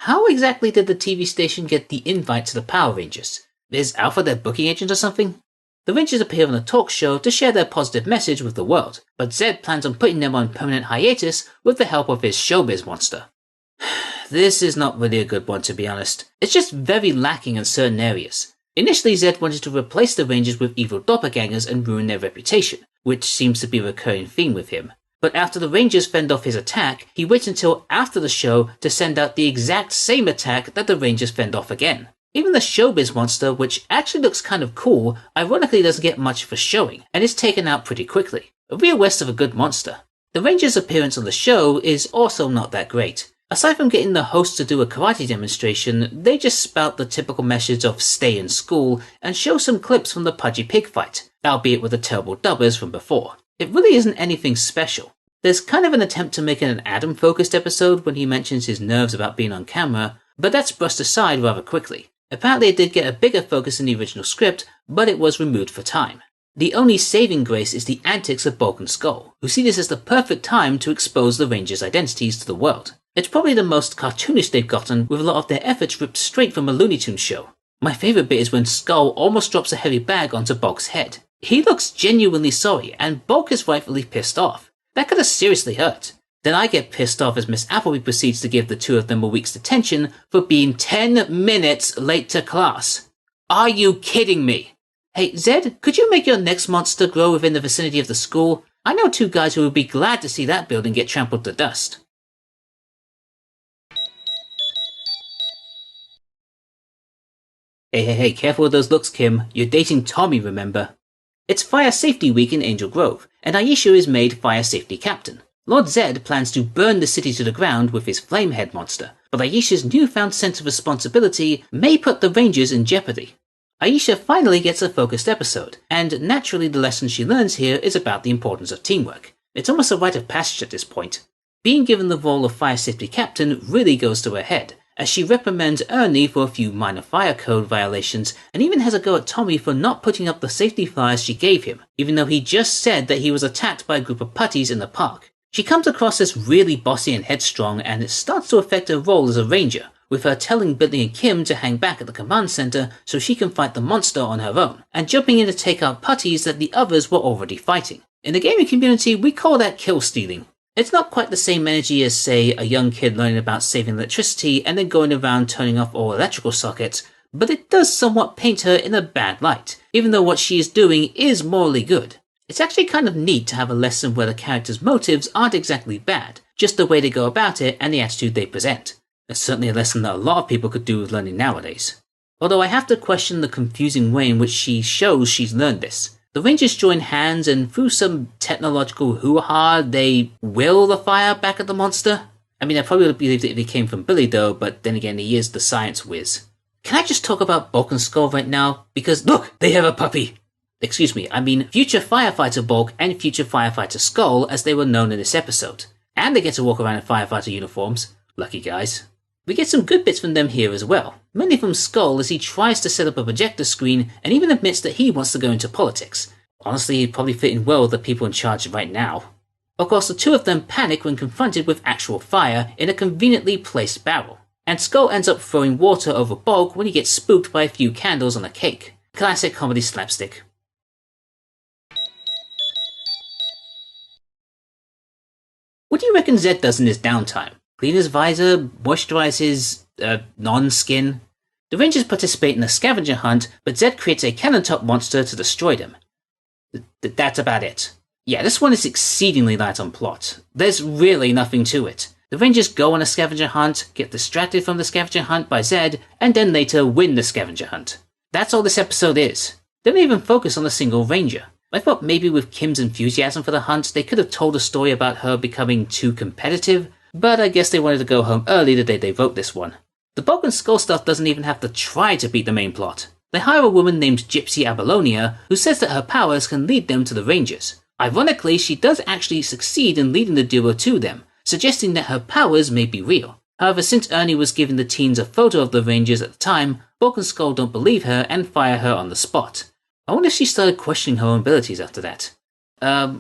How exactly did the TV station get the invite to the Power Rangers? Is Alpha their booking agent or something? The Rangers appear on a talk show to share their positive message with the world, but Zedd plans on putting them on permanent hiatus with the help of his showbiz monster. This is not really a good one, to be honest. It's just very lacking in certain areas. Initially, Zedd wanted to replace the Rangers with evil doppelgangers and ruin their reputation, which seems to be a recurring theme with him. But after the Rangers fend off his attack, he waits until after the show to send out the exact same attack that the Rangers fend off again. Even the showbiz monster, which actually looks kind of cool, ironically doesn't get much of a showing, and is taken out pretty quickly. A real waste of a good monster. The Rangers' appearance on the show is also not that great. Aside from getting the host to do a karate demonstration, they just spout the typical message of stay in school and show some clips from the Pudgy Pig fight, albeit with the terrible dubbers from before. It really isn't anything special. There's kind of an attempt to make it an Adam-focused episode when he mentions his nerves about being on camera, but that's brushed aside rather quickly. Apparently it did get a bigger focus in the original script, but it was removed for time. The only saving grace is the antics of Bulk and Skull, who see this as the perfect time to expose the Rangers' identities to the world. It's probably the most cartoonish they've gotten, with a lot of their efforts ripped straight from a Looney Tunes show. My favourite bit is when Skull almost drops a heavy bag onto Bulk's head. He looks genuinely sorry, and Bulk is rightfully pissed off. That could have seriously hurt. Then I get pissed off as Miss Appleby proceeds to give the two of them a week's detention for being 10 minutes late to class. Are you kidding me? Hey, Zedd, could you make your next monster grow within the vicinity of the school? I know two guys who would be glad to see that building get trampled to dust. Hey, careful with those looks, Kim. You're dating Tommy, remember? It's Fire Safety Week in Angel Grove, and Aisha is made Fire Safety Captain. Lord Zedd plans to burn the city to the ground with his Flamehead monster, but Aisha's newfound sense of responsibility may put the Rangers in jeopardy. Aisha finally gets a focused episode, and naturally the lesson she learns here is about the importance of teamwork. It's almost a rite of passage at this point. Being given the role of Fire Safety Captain really goes to her head, as she reprimands Ernie for a few minor fire code violations, and even has a go at Tommy for not putting up the safety flyers she gave him, even though he just said that he was attacked by a group of putties in the park. She comes across as really bossy and headstrong, and it starts to affect her role as a ranger, with her telling Billy and Kim to hang back at the command center so she can fight the monster on her own, and jumping in to take out putties that the others were already fighting. In the gaming community, we call that kill stealing. It's not quite the same energy as, say, a young kid learning about saving electricity and then going around turning off all electrical sockets, but it does somewhat paint her in a bad light, even though what she is doing is morally good. It's actually kind of neat to have a lesson where the characters' motives aren't exactly bad, just the way they go about it and the attitude they present. It's certainly a lesson that a lot of people could do with learning nowadays. Although I have to question the confusing way in which she shows she's learned this. The Rangers join hands, and through some technological hoo-ha, they will the fire back at the monster. I mean, I probably would believe that it came from Billy though, but then again, he is the science whiz. Can I just talk about Bulk and Skull right now? Because look, they have a puppy! Excuse me, I mean future Firefighter Bulk and future Firefighter Skull as they were known in this episode. And they get to walk around in firefighter uniforms. Lucky guys. We get some good bits from them here as well, mainly from Skull as he tries to set up a projector screen and even admits that he wants to go into politics. Honestly, he'd probably fit in well with the people in charge right now. Of course, the two of them panic when confronted with actual fire in a conveniently placed barrel. and Skull ends up throwing water over Bulk when he gets spooked by a few candles on a cake. Classic comedy slapstick. What do you reckon Zedd does in his downtime? Clean his visor? Moisturize his, non-skin? The Rangers participate in a scavenger hunt, but Zedd creates a cannon-top monster to destroy them. That's about it. Yeah, this one is exceedingly light on plot. There's really nothing to it. The Rangers go on a scavenger hunt, get distracted from the scavenger hunt by Zedd, and then later win the scavenger hunt. That's all this episode is. They don't even focus on a single Ranger. I thought maybe with Kim's enthusiasm for the hunt, they could have told a story about her becoming too competitive, but I guess they wanted to go home early the day they wrote this one. The Bulk and Skull stuff doesn't even have to try to beat the main plot. They hire a woman named Gypsy Abalonia, who says that her powers can lead them to the Rangers. Ironically, she does actually succeed in leading the duo to them, suggesting that her powers may be real. However, since Ernie was giving the teens a photo of the Rangers at the time, Bulk and Skull don't believe her and fire her on the spot. I wonder if she started questioning her own abilities after that.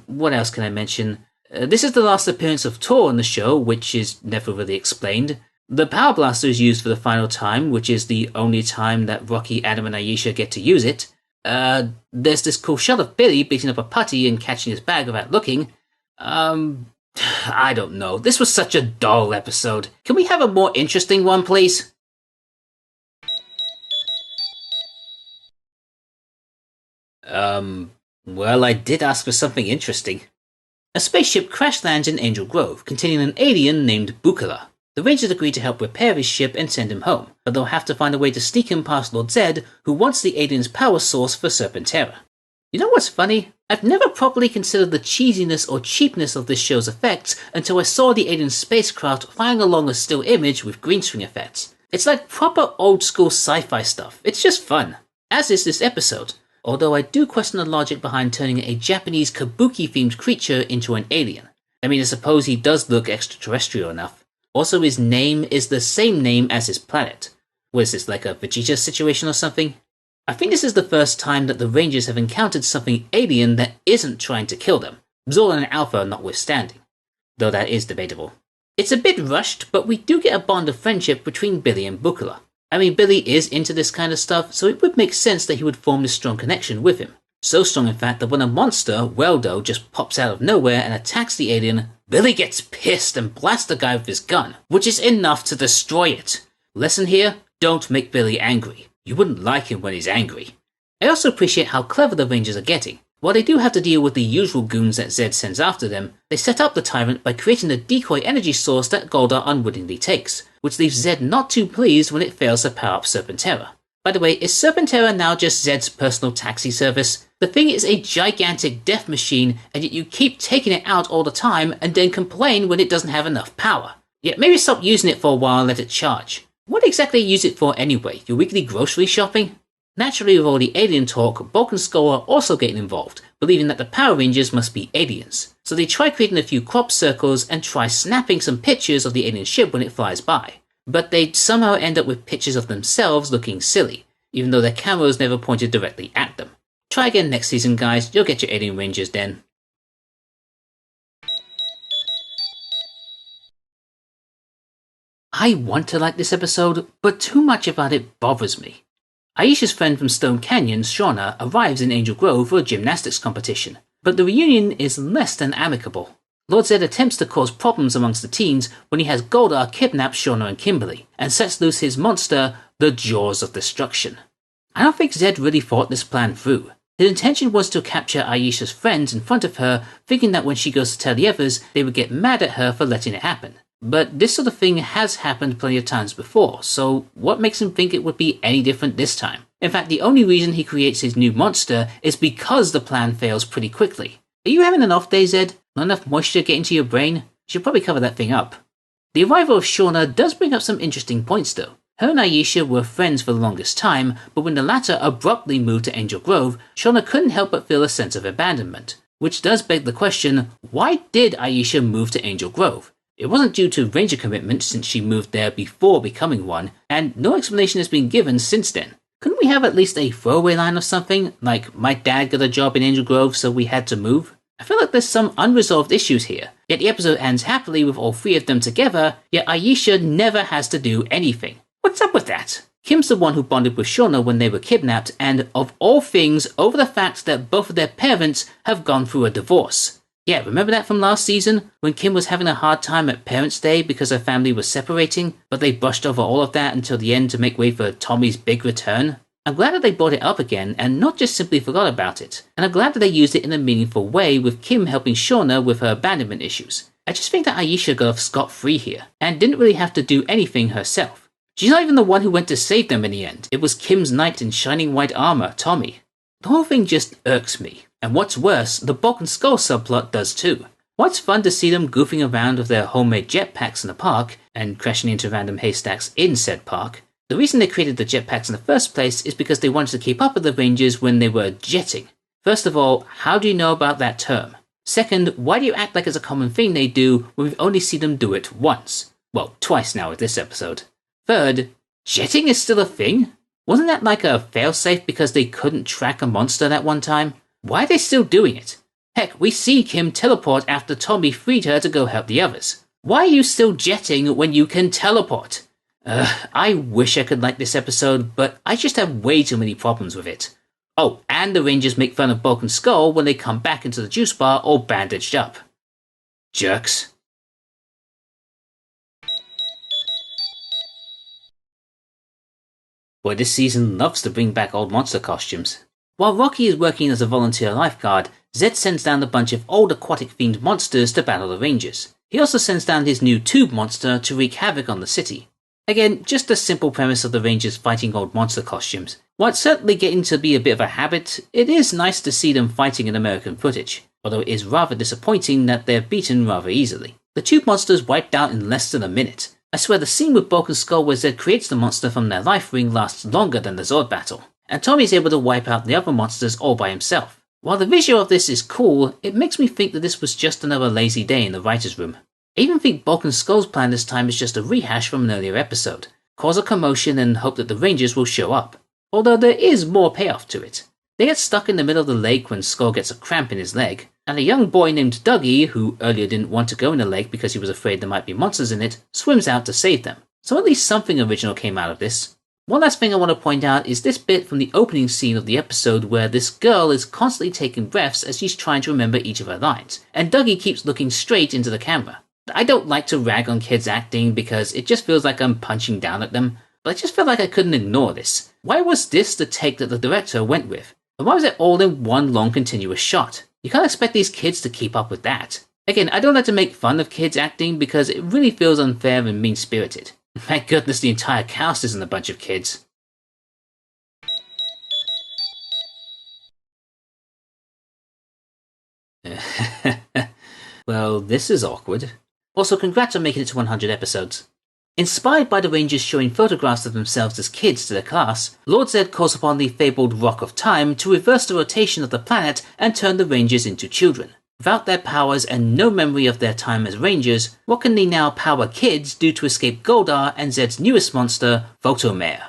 What else can I mention? This is the last appearance of Tor on the show, which is never really explained. The Power Blaster is used for the final time, which is the only time that Rocky, Adam, and Aisha get to use it. There's this cool shot of Billy beating up a putty and catching his bag without looking. I don't know. This was such a dull episode. Can we have a more interesting one, please? Well, I did ask for something interesting. A spaceship crash lands in Angel Grove, containing an alien named Bookala. The Rangers agree to help repair his ship and send him home, but they'll have to find a way to sneak him past Lord Zedd, who wants the alien's power source for Serpentera. You know what's funny? I've never properly considered the cheesiness or cheapness of this show's effects until I saw the alien spacecraft flying along a still image with green screen effects. It's like proper old school sci-fi stuff. It's just fun. As is this episode. Although I do question the logic behind turning a Japanese kabuki-themed creature into an alien. I mean, I suppose he does look extraterrestrial enough. Also, his name is the same name as his planet. What is this, like a Vegeta situation or something? I think this is the first time that the Rangers have encountered something alien that isn't trying to kill them, Zord and Alpha notwithstanding. Though that is debatable. It's a bit rushed, but we do get a bond of friendship between Billy and Bookala. I mean, Billy is into this kind of stuff, so it would make sense that he would form this strong connection with him. So strong, in fact, that when a monster, Weldo, just pops out of nowhere and attacks the alien, Billy gets pissed and blasts the guy with his gun, which is enough to destroy it. Lesson here, don't make Billy angry. You wouldn't like him when he's angry. I also appreciate how clever the Rangers are getting. While they do have to deal with the usual goons that Zedd sends after them, they set up the tyrant by creating the decoy energy source that Goldar unwittingly takes, which leaves Zedd not too pleased when it fails to power up Serpentera. By the way, is Serpentera now just Zedd's personal taxi service? The thing is a gigantic death machine, and yet you keep taking it out all the time and then complain when it doesn't have enough power. Yet maybe stop using it for a while and let it charge. What exactly use it for anyway? Your weekly grocery shopping? Naturally, with all the alien talk, Bulk and Skull are also getting involved, believing that the Power Rangers must be aliens. So they try creating a few crop circles and try snapping some pictures of the alien ship when it flies by. But they somehow end up with pictures of themselves looking silly, even though their cameras never pointed directly at them. Try again next season, guys. You'll get your alien Rangers then. I want to like this episode, but too much about it bothers me. Aisha's friend from Stone Canyon, Shauna, arrives in Angel Grove for a gymnastics competition, but the reunion is less than amicable. Lord Zedd attempts to cause problems amongst the teens when he has Goldar kidnap Shauna and Kimberly, and sets loose his monster, the Jaws of Destruction. I don't think Zedd really thought this plan through. His intention was to capture Aisha's friends in front of her, thinking that when she goes to tell the others, they would get mad at her for letting it happen. But this sort of thing has happened plenty of times before, so what makes him think it would be any different this time? In fact, the only reason he creates his new monster is because the plan fails pretty quickly. Are you having an off day, Zedd? Not enough moisture getting to your brain? Should probably cover that thing up. The arrival of Shauna does bring up some interesting points though. Her and Aisha were friends for the longest time, but when the latter abruptly moved to Angel Grove, Shauna couldn't help but feel a sense of abandonment. Which does beg the question, why did Aisha move to Angel Grove? It wasn't due to Ranger commitment since she moved there before becoming one, and no explanation has been given since then. Couldn't we have at least a throwaway line or something, like my dad got a job in Angel Grove so we had to move? I feel like there's some unresolved issues here, yet the episode ends happily with all three of them together, yet Aisha never has to do anything. What's up with that? Kim's the one who bonded with Shauna when they were kidnapped, and of all things, over the fact that both of their parents have gone through a divorce. Yeah, remember that from last season, when Kim was having a hard time at Parents' Day because her family was separating, but they brushed over all of that until the end to make way for Tommy's big return? I'm glad that they brought it up again and not just simply forgot about it, and I'm glad that they used it in a meaningful way with Kim helping Shauna with her abandonment issues. I just think that Aisha got off scot-free here, and didn't really have to do anything herself. She's not even the one who went to save them in the end. It was Kim's knight in shining white armor, Tommy. The whole thing just irks me. And what's worse, the Broken Skull subplot does too. While it's fun to see them goofing around with their homemade jetpacks in the park, and crashing into random haystacks in said park, the reason they created the jetpacks in the first place is because they wanted to keep up with the Rangers when they were jetting. First of all, how do you know about that term? Second, why do you act like it's a common thing they do when we've only seen them do it once? Well, twice now with this episode. Third, jetting is still a thing? Wasn't that like a failsafe because they couldn't track a monster that one time? Why are they still doing it? Heck, we see Kim teleport after Tommy freed her to go help the others. Why are you still jetting when you can teleport? I wish I could like this episode, but I just have way too many problems with it. Oh, and the Rangers make fun of Broken Skull when they come back into the juice bar all bandaged up. Jerks. Boy, this season loves to bring back old monster costumes. While Rocky is working as a volunteer lifeguard, Zedd sends down a bunch of old aquatic-themed monsters to battle the Rangers. He also sends down his new tube monster to wreak havoc on the city. Again, just a simple premise of the Rangers fighting old monster costumes. While it's certainly getting to be a bit of a habit, it is nice to see them fighting in American footage, although it is rather disappointing that they're beaten rather easily. The tube monsters wiped out in less than a minute. I swear the scene with Broken Skull where Zedd creates the monster from their life ring lasts longer than the Zord battle, and Tommy's able to wipe out the other monsters all by himself. While the visual of this is cool, it makes me think that this was just another lazy day in the writer's room. I even think Broken Skull's plan this time is just a rehash from an earlier episode. Cause a commotion and hope that the Rangers will show up. Although there is more payoff to it. They get stuck in the middle of the lake when Skull gets a cramp in his leg, and a young boy named Dougie, who earlier didn't want to go in the lake because he was afraid there might be monsters in it, swims out to save them. So at least something original came out of this. One last thing I want to point out is this bit from the opening scene of the episode where this girl is constantly taking breaths as she's trying to remember each of her lines, and Dougie keeps looking straight into the camera. I don't like to rag on kids acting because it just feels like I'm punching down at them, but I just felt like I couldn't ignore this. Why was this the take that the director went with? And why was it all in one long continuous shot? You can't expect these kids to keep up with that. Again, I don't like to make fun of kids acting because it really feels unfair and mean-spirited. Thank goodness the entire cast isn't a bunch of kids. Well, this is awkward. Also, congrats on making it to 100 episodes. Inspired by the Rangers showing photographs of themselves as kids to their class, Lord Zedd calls upon the fabled Rock of Time to reverse the rotation of the planet and turn the Rangers into children. Without their powers and no memory of their time as Rangers, what can the now power kids do to escape Goldar and Zedd's newest monster, Photomare?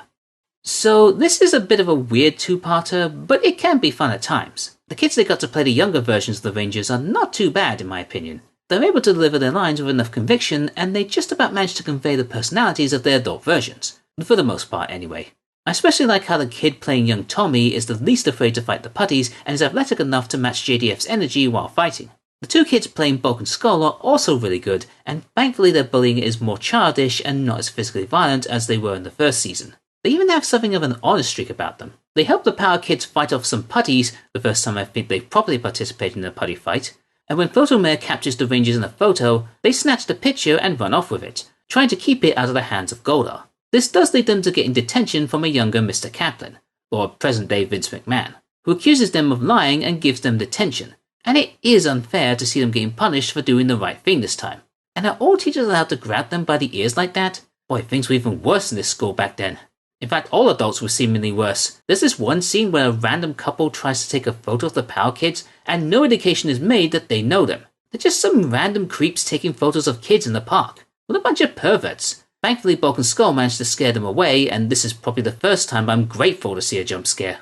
So this is a bit of a weird two-parter, but it can be fun at times. The kids that got to play the younger versions of the Rangers are not too bad in my opinion. They're able to deliver their lines with enough conviction, and they just about manage to convey the personalities of their adult versions. For the most part, anyway. I especially like how the kid playing young Tommy is the least afraid to fight the putties, and is athletic enough to match JDF's energy while fighting. The two kids playing Broken Skull are also really good, and thankfully their bullying is more childish and not as physically violent as they were in the first season. They even have something of an honor streak about them. They help the power kids fight off some putties, the first time I think they've properly participated in a putty fight. And when Photomare captures the Rangers in a photo, they snatch the picture and run off with it, trying to keep it out of the hands of Goldar. This does lead them to getting detention from a younger Mr. Kaplan, or present-day Vince McMahon, who accuses them of lying and gives them detention, and it is unfair to see them getting punished for doing the right thing this time. And are all teachers allowed to grab them by the ears like that? Boy, things were even worse in this school back then. In fact, all adults were seemingly worse. There's this one scene where a random couple tries to take a photo of the Power Kids, and no indication is made that they know them. They're just some random creeps taking photos of kids in the park. What a bunch of perverts. Thankfully, Broken Skull managed to scare them away, and this is probably the first time I'm grateful to see a jump scare.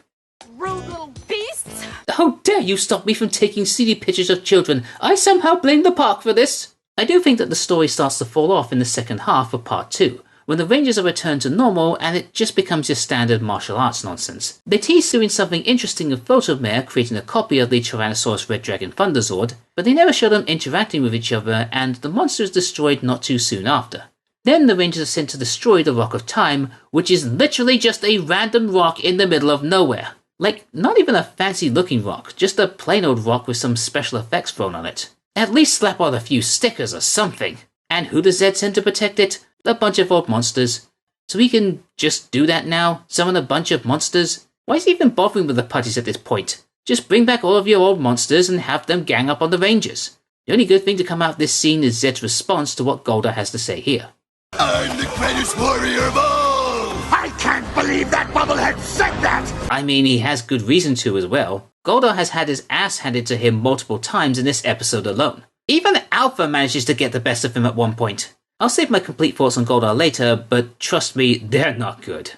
Rude little beasts! How dare you stop me from taking CD pictures of children? I somehow blame the park for this. I do think that the story starts to fall off in the second half of part 2, when the Rangers are returned to normal and it just becomes your standard martial arts nonsense. They tease doing something interesting of Photomare creating a copy of the Tyrannosaurus Red Dragon Thunderzord, but they never show them interacting with each other and the monster is destroyed not too soon after. Then the Rangers are sent to destroy the Rock of Time, which is literally just a random rock in the middle of nowhere. Like, not even a fancy looking rock, just a plain old rock with some special effects thrown on it. At least slap on a few stickers or something. And who does Zedd send to protect it? A bunch of old monsters. So he can just do that now? Summon a bunch of monsters? Why is he even bothering with the putties at this point? Just bring back all of your old monsters and have them gang up on the Rangers. The only good thing to come out of this scene is Zedd's response to what Goldar has to say here. I'm the greatest warrior of all! I can't believe that bubblehead said that! I mean, he has good reason to as well. Goldar has had his ass handed to him multiple times in this episode alone. Even Alpha manages to get the best of him at one point. I'll save my complete thoughts on Goldar later, but trust me, they're not good.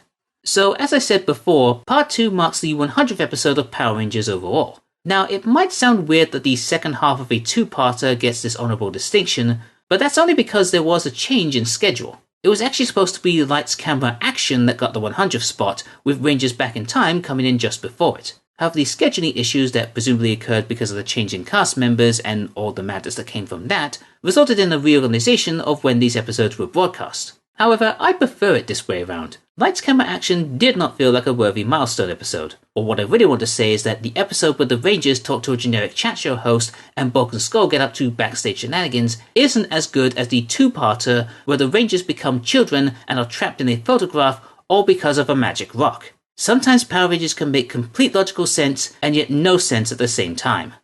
So, as I said before, Part 2 marks the 100th episode of Power Rangers overall. Now, it might sound weird that the second half of a two-parter gets this honourable distinction, but that's only because there was a change in schedule. It was actually supposed to be Lights, Camera, Action that got the 100th spot, with Rangers Back in Time coming in just before it. However, the scheduling issues that presumably occurred because of the change in cast members and all the madness that came from that resulted in a reorganization of when these episodes were broadcast. However, I prefer it this way around. Lights, Camera, Action did not feel like a worthy milestone episode, or what I really want to say is that the episode where the Rangers talk to a generic chat show host and Bulk and Skull get up to backstage shenanigans isn't as good as the two-parter where the Rangers become children and are trapped in a photograph all because of a magic rock. Sometimes Power Rangers can make complete logical sense and yet no sense at the same time.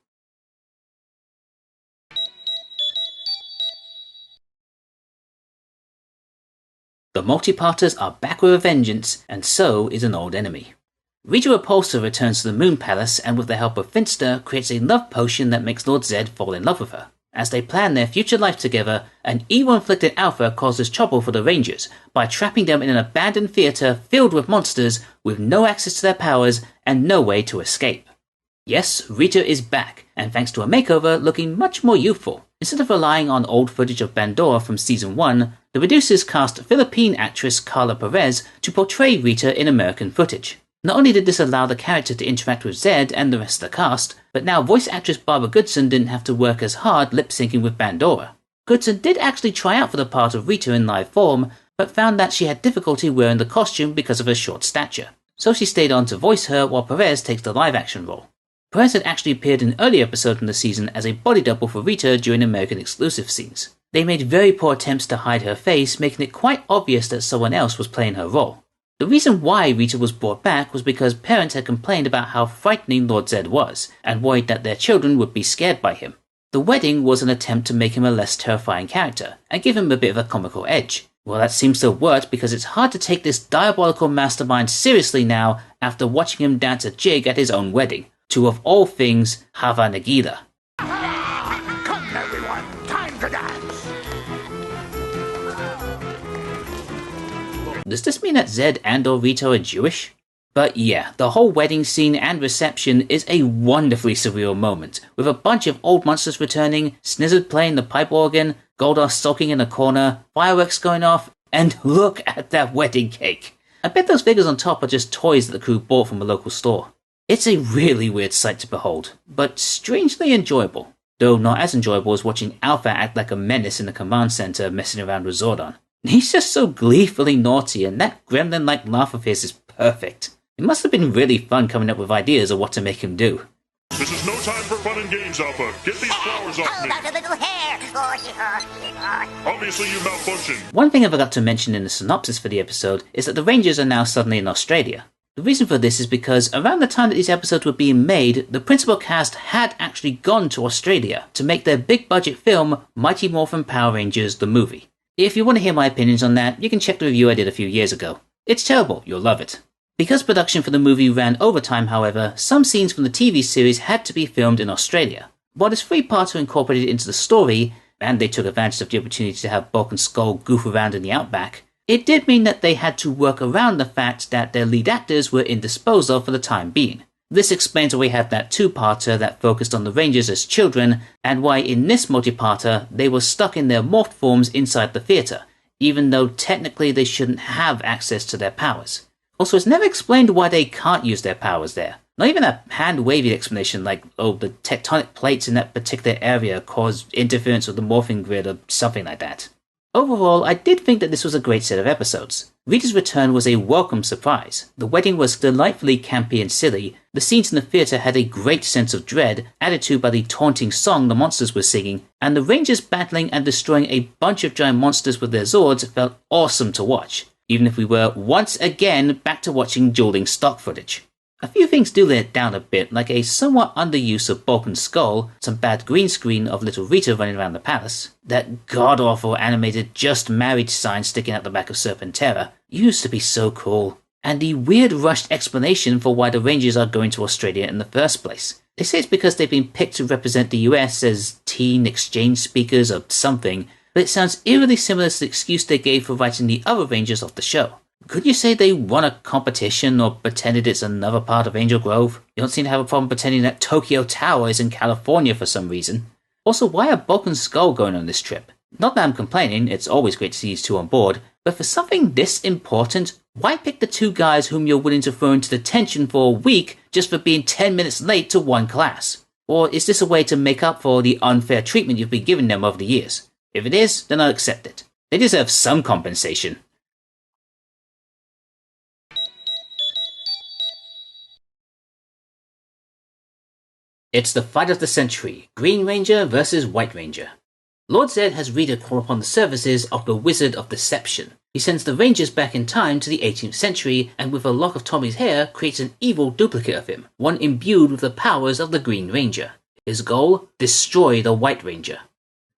The multi-parters are back with a vengeance, and so is an old enemy. Rita Repulsa returns to the Moon Palace and with the help of Finster creates a love potion that makes Lord Zedd fall in love with her. As they plan their future life together, an evil-inflicted Alpha causes trouble for the Rangers by trapping them in an abandoned theatre filled with monsters with no access to their powers and no way to escape. Yes, Rita is back, and thanks to a makeover, looking much more youthful. Instead of relying on old footage of Bandora from Season 1, the producers cast Philippine actress Carla Perez to portray Rita in American footage. Not only did this allow the character to interact with Zedd and the rest of the cast, but now voice actress Barbara Goodson didn't have to work as hard lip-syncing with Bandora. Goodson did actually try out for the part of Rita in live form, but found that she had difficulty wearing the costume because of her short stature. So she stayed on to voice her while Perez takes the live-action role. Perez had actually appeared in an early episode in the season as a body double for Rita during American exclusive scenes. They made very poor attempts to hide her face, making it quite obvious that someone else was playing her role. The reason why Rita was brought back was because parents had complained about how frightening Lord Zedd was, and worried that their children would be scared by him. The wedding was an attempt to make him a less terrifying character, and give him a bit of a comical edge. Well, that seems to have worked because it's hard to take this diabolical mastermind seriously now after watching him dance a jig at his own wedding, to of all things, Hava Nagila. Come everyone, time to dance! Does this mean that Zedd and or Rita are Jewish? But yeah, the whole wedding scene and reception is a wonderfully surreal moment, with a bunch of old monsters returning, Snizzard playing the pipe organ, Goldar sulking in a corner, fireworks going off, and look at that wedding cake! I bet those figures on top are just toys that the crew bought from a local store. It's a really weird sight to behold, but strangely enjoyable, though not as enjoyable as watching Alpha act like a menace in the command center messing around with Zordon. He's just so gleefully naughty, and that gremlin-like laugh of his is perfect. It must have been really fun coming up with ideas of what to make him do. This is no time for fun and games, Alpha. Get these flowers off me. Hold out a little hair. Obviously you malfunctioned. One thing I forgot to mention in the synopsis for the episode is that the Rangers are now suddenly in Australia. The reason for this is because around the time that these episodes were being made, the principal cast had actually gone to Australia to make their big budget film Mighty Morphin Power Rangers the movie. If you want to hear my opinions on that, you can check the review I did a few years ago. It's terrible, you'll love it. Because production for the movie ran overtime, however, some scenes from the TV series had to be filmed in Australia. While this three-parter incorporated into the story, and they took advantage of the opportunity to have Bulk and Skull goof around in the outback, it did mean that they had to work around the fact that their lead actors were indisposed of for the time being. This explains why we had that two-parter that focused on the Rangers as children, and why in this multi-parter they were stuck in their morphed forms inside the theatre, even though technically they shouldn't have access to their powers. Also, it's never explained why they can't use their powers there. Not even a hand-wavy explanation like, oh, the tectonic plates in that particular area cause interference with the morphing grid or something like that. Overall, I did think that this was a great set of episodes. Rita's return was a welcome surprise. The wedding was delightfully campy and silly, the scenes in the theatre had a great sense of dread, added to by the taunting song the monsters were singing, and the Rangers battling and destroying a bunch of giant monsters with their Zords felt awesome to watch, even if we were once again back to watching dueling stock footage. A few things do let it down a bit, like a somewhat underuse of Bulk Skull, some bad green screen of little Rita running around the palace, that god-awful animated just married sign sticking out the back of Serpentera used to be so cool, and the weird rushed explanation for why the Rangers are going to Australia in the first place. They say it's because they've been picked to represent the US as teen exchange speakers or something, but it sounds eerily similar to the excuse they gave for writing the other Rangers off the show. Could you say they won a competition or pretended it's another part of Angel Grove? You don't seem to have a problem pretending that Tokyo Tower is in California for some reason. Also, why are Bulk and Skull going on this trip? Not that I'm complaining, it's always great to see these two on board, but for something this important, why pick the two guys whom you're willing to throw into detention for a week just for being 10 minutes late to one class? Or is this a way to make up for the unfair treatment you've been giving them over the years? If it is, then I'll accept it. They deserve some compensation. It's the fight of the century, Green Ranger versus White Ranger. Lord Zedd has Rita call upon the services of the Wizard of Deception. He sends the Rangers back in time to the 18th century and with a lock of Tommy's hair creates an evil duplicate of him, one imbued with the powers of the Green Ranger. His goal? Destroy the White Ranger.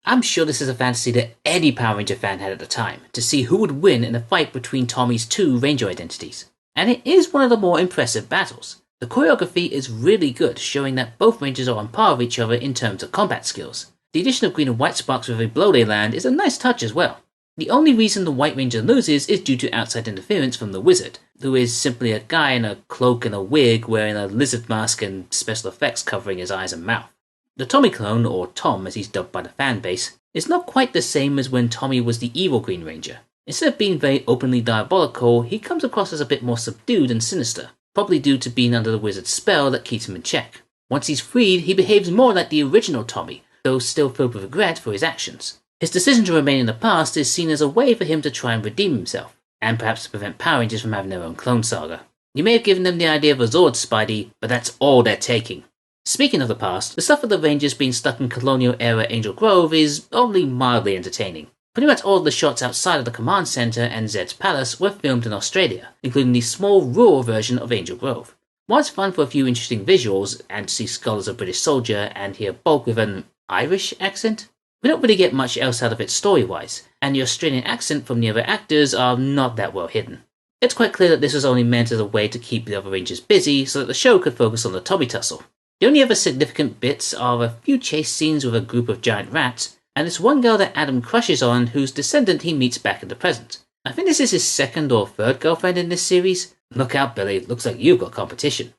I'm sure this is a fantasy that any Power Ranger fan had at the time, to see who would win in a fight between Tommy's two Ranger identities. And it is one of the more impressive battles. The choreography is really good, showing that both Rangers are on par with each other in terms of combat skills. The addition of green and white sparks with a blow they land is a nice touch as well. The only reason the White Ranger loses is due to outside interference from the Wizard, who is simply a guy in a cloak and a wig wearing a lizard mask and special effects covering his eyes and mouth. The Tommy clone, or Tom as he's dubbed by the fan base, is not quite the same as when Tommy was the evil Green Ranger. Instead of being very openly diabolical, he comes across as a bit more subdued and sinister, probably due to being under the Wizard's spell that keeps him in check. Once he's freed, he behaves more like the original Tommy, though still filled with regret for his actions. His decision to remain in the past is seen as a way for him to try and redeem himself, and perhaps to prevent Power Rangers from having their own clone saga. You may have given them the idea of a Zord, Spidey, but that's all they're taking. Speaking of the past, the stuff of the Rangers being stuck in colonial-era Angel Grove is only mildly entertaining. Pretty much all of the shots outside of the command center and Zedd's palace were filmed in Australia, including the small rural version of Angel Grove. While it's fun for a few interesting visuals, and to see Skull as a British soldier and hear Bulk with an Irish accent, we don't really get much else out of it story-wise, and the Australian accent from the other actors are not that well hidden. It's quite clear that this was only meant as a way to keep the other Rangers busy so that the show could focus on the Tommy tussle. The only other significant bits are a few chase scenes with a group of giant rats, and this one girl that Adam crushes on whose descendant he meets back in the present. I think this is his second or third girlfriend in this series. Look out, Billy, looks like you've got competition.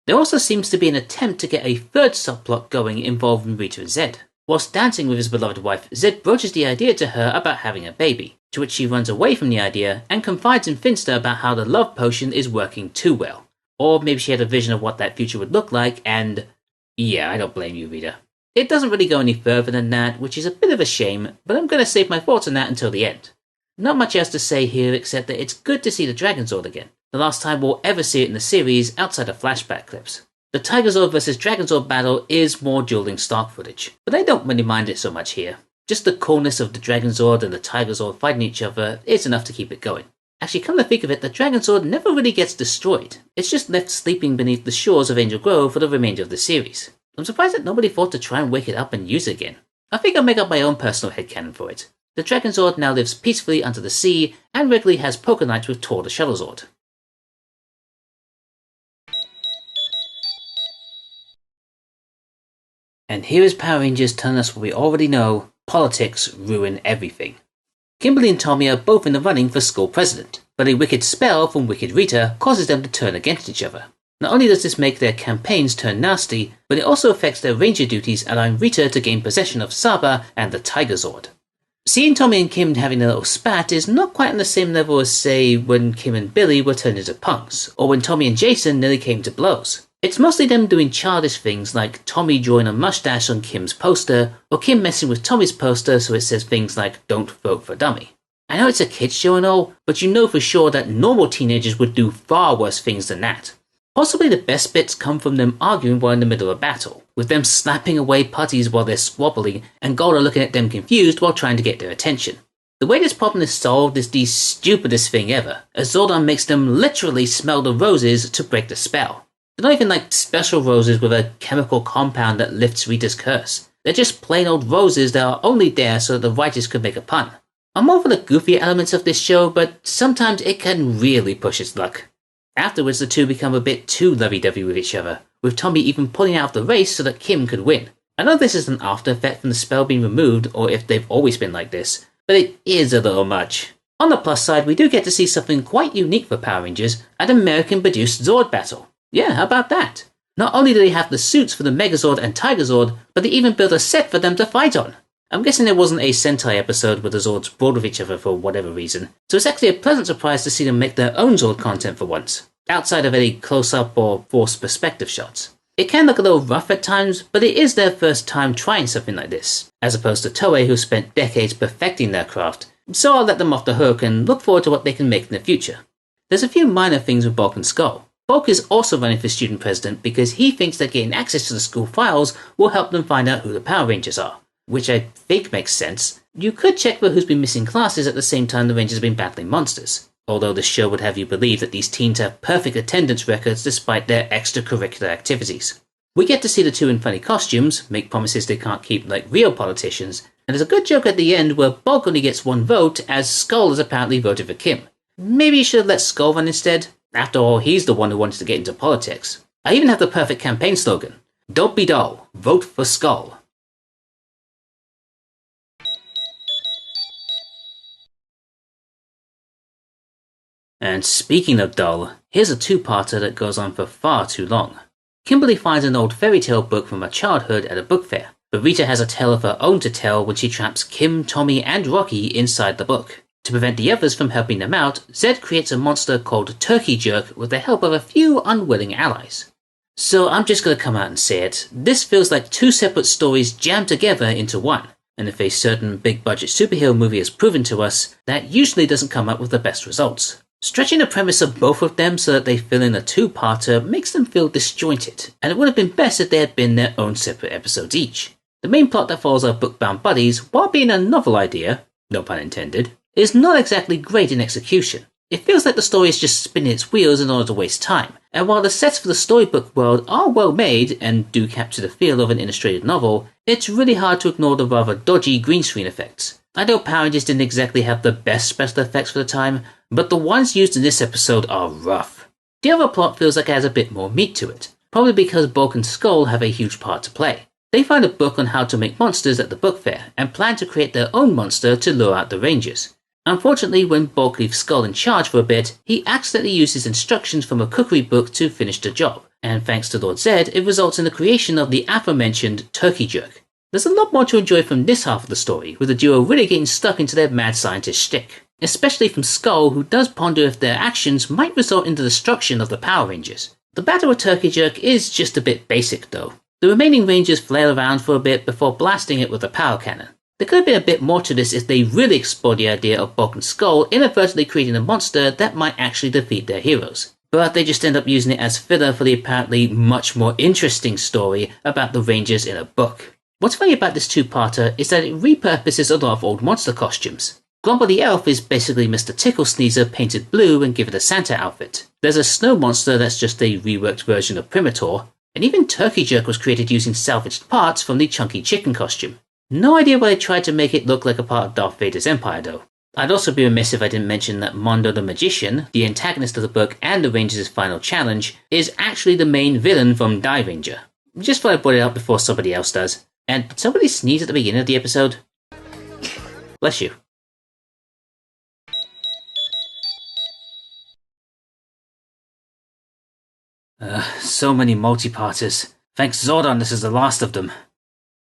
There also seems to be an attempt to get a third subplot going involving Rita and Zedd. Whilst dancing with his beloved wife, Zedd broaches the idea to her about having a baby, to which she runs away from the idea and confides in Finster about how the love potion is working too well. Or maybe she had a vision of what that future would look like and... yeah, I don't blame you, Rita. It doesn't really go any further than that, which is a bit of a shame, but I'm going to save my thoughts on that until the end. Not much else to say here except that it's good to see the Dragon Zord again, the last time we'll ever see it in the series outside of flashback clips. The Tiger Zord vs Dragon Zord battle is more dueling stock footage, but I don't really mind it so much here. Just the coolness of the Dragon Zord and the Tiger Zord fighting each other is enough to keep it going. Actually, come to think of it, the Dragon Zord never really gets destroyed. It's just left sleeping beneath the shores of Angel Grove for the remainder of the series. I'm surprised that nobody thought to try and wake it up and use it again. I think I'll make up my own personal headcanon for it. The Dragon Zord now lives peacefully under the sea and regularly has poker nights with Tor the Shuttle Zord. And here is Power Rangers telling us what we already know: politics ruin everything. Kimberly and Tommy are both in the running for school president, but a wicked spell from Wicked Rita causes them to turn against each other. Not only does this make their campaigns turn nasty, but it also affects their ranger duties, allowing Rita to gain possession of Saba and the Tiger Zord. Seeing Tommy and Kim having a little spat is not quite on the same level as, say, when Kim and Billy were turned into punks, or when Tommy and Jason nearly came to blows. It's mostly them doing childish things like Tommy drawing a mustache on Kim's poster, or Kim messing with Tommy's poster so it says things like "Don't vote for dummy." I know it's a kids show and all, but you know for sure that normal teenagers would do far worse things than that. Possibly the best bits come from them arguing while in the middle of battle, with them slapping away putties while they're squabbling, and Goldar looking at them confused while trying to get their attention. The way this problem is solved is the stupidest thing ever, as Zordon makes them literally smell the roses to break the spell. They're not even like special roses with a chemical compound that lifts Rita's curse. They're just plain old roses that are only there so that the writers could make a pun. I'm all for the goofier elements of this show, but sometimes it can really push its luck. Afterwards, the two become a bit too lovey-dovey with each other, with Tommy even pulling out of the race so that Kim could win. I know this is an after effect from the spell being removed, or if they've always been like this, but it is a little much. On the plus side, we do get to see something quite unique for Power Rangers, an American-produced Zord battle. Yeah, how about that? Not only do they have the suits for the Megazord and Tiger Zord, but they even built a set for them to fight on. I'm guessing there wasn't a Sentai episode where the Zords brawled with each other for whatever reason, so it's actually a pleasant surprise to see them make their own Zord content for once, outside of any close-up or forced perspective shots. It can look a little rough at times, but it is their first time trying something like this, as opposed to Toei who spent decades perfecting their craft, so I'll let them off the hook and look forward to what they can make in the future. There's a few minor things with Bulk and Skull. Bulk is also running for student president because he thinks that getting access to the school files will help them find out who the Power Rangers are, which I think makes sense. You could check for who's been missing classes at the same time the Rangers have been battling monsters, although the show would have you believe that these teens have perfect attendance records despite their extracurricular activities. We get to see the two in funny costumes, make promises they can't keep like real politicians, and there's a good joke at the end where Bulk only gets one vote as Skull has apparently voted for Kim. Maybe you should have let Skull run instead? After all, he's the one who wanted to get into politics. I even have the perfect campaign slogan: "Don't be dull, vote for Skull." And speaking of dull, here's a two-parter that goes on for far too long. Kimberly finds an old fairy tale book from her childhood at a book fair, but Rita has a tale of her own to tell when she traps Kim, Tommy, and Rocky inside the book. To prevent the others from helping them out, Zedd creates a monster called Turkey Jerk with the help of a few unwilling allies. So I'm just going to come out and say it, this feels like two separate stories jammed together into one, and if a certain big-budget superhero movie has proven to us, that usually doesn't come up with the best results. Stretching the premise of both of them so that they fill in a two-parter makes them feel disjointed, and it would have been best if they had been their own separate episodes each. The main plot that follows our book-bound buddies, while being a novel idea, no pun intended, is not exactly great in execution. It feels like the story is just spinning its wheels in order to waste time, and while the sets for the Storybook world are well made and do capture the feel of an illustrated novel, it's really hard to ignore the rather dodgy green screen effects. I know Power Rangers didn't exactly have the best special effects for the time, but the ones used in this episode are rough. The other plot feels like it has a bit more meat to it, probably because Bulk and Skull have a huge part to play. They find a book on how to make monsters at the book fair, and plan to create their own monster to lure out the Rangers. Unfortunately, when Bulk leaves Skull in charge for a bit, he accidentally uses instructions from a cookery book to finish the job, and thanks to Lord Zedd, it results in the creation of the aforementioned Turkey Jerk. There's a lot more to enjoy from this half of the story, with the duo really getting stuck into their mad scientist shtick, especially from Skull, who does ponder if their actions might result in the destruction of the Power Rangers. The battle with Turkey Jerk is just a bit basic though. The remaining Rangers flail around for a bit before blasting it with a power cannon. There could have been a bit more to this if they really explored the idea of Bulk and Skull inadvertently creating a monster that might actually defeat their heroes. But they just end up using it as filler for the apparently much more interesting story about the Rangers in a book. What's funny about this two-parter is that it repurposes a lot of old monster costumes. Grumble the Elf is basically Mr. Tickle Sneezer painted blue and given a Santa outfit. There's a snow monster that's just a reworked version of Primitor, and even Turkey Jerk was created using salvaged parts from the Chunky Chicken costume. No idea why they tried to make it look like a part of Darth Vader's empire though. I'd also be remiss if I didn't mention that Mondo the Magician, the antagonist of the book and the Rangers' final challenge, is actually the main villain from Die Ranger. Just thought I brought it up before somebody else does. And did somebody sneeze at the beginning of the episode? Bless you. So many multi-parters. Thanks Zordon this is the last of them.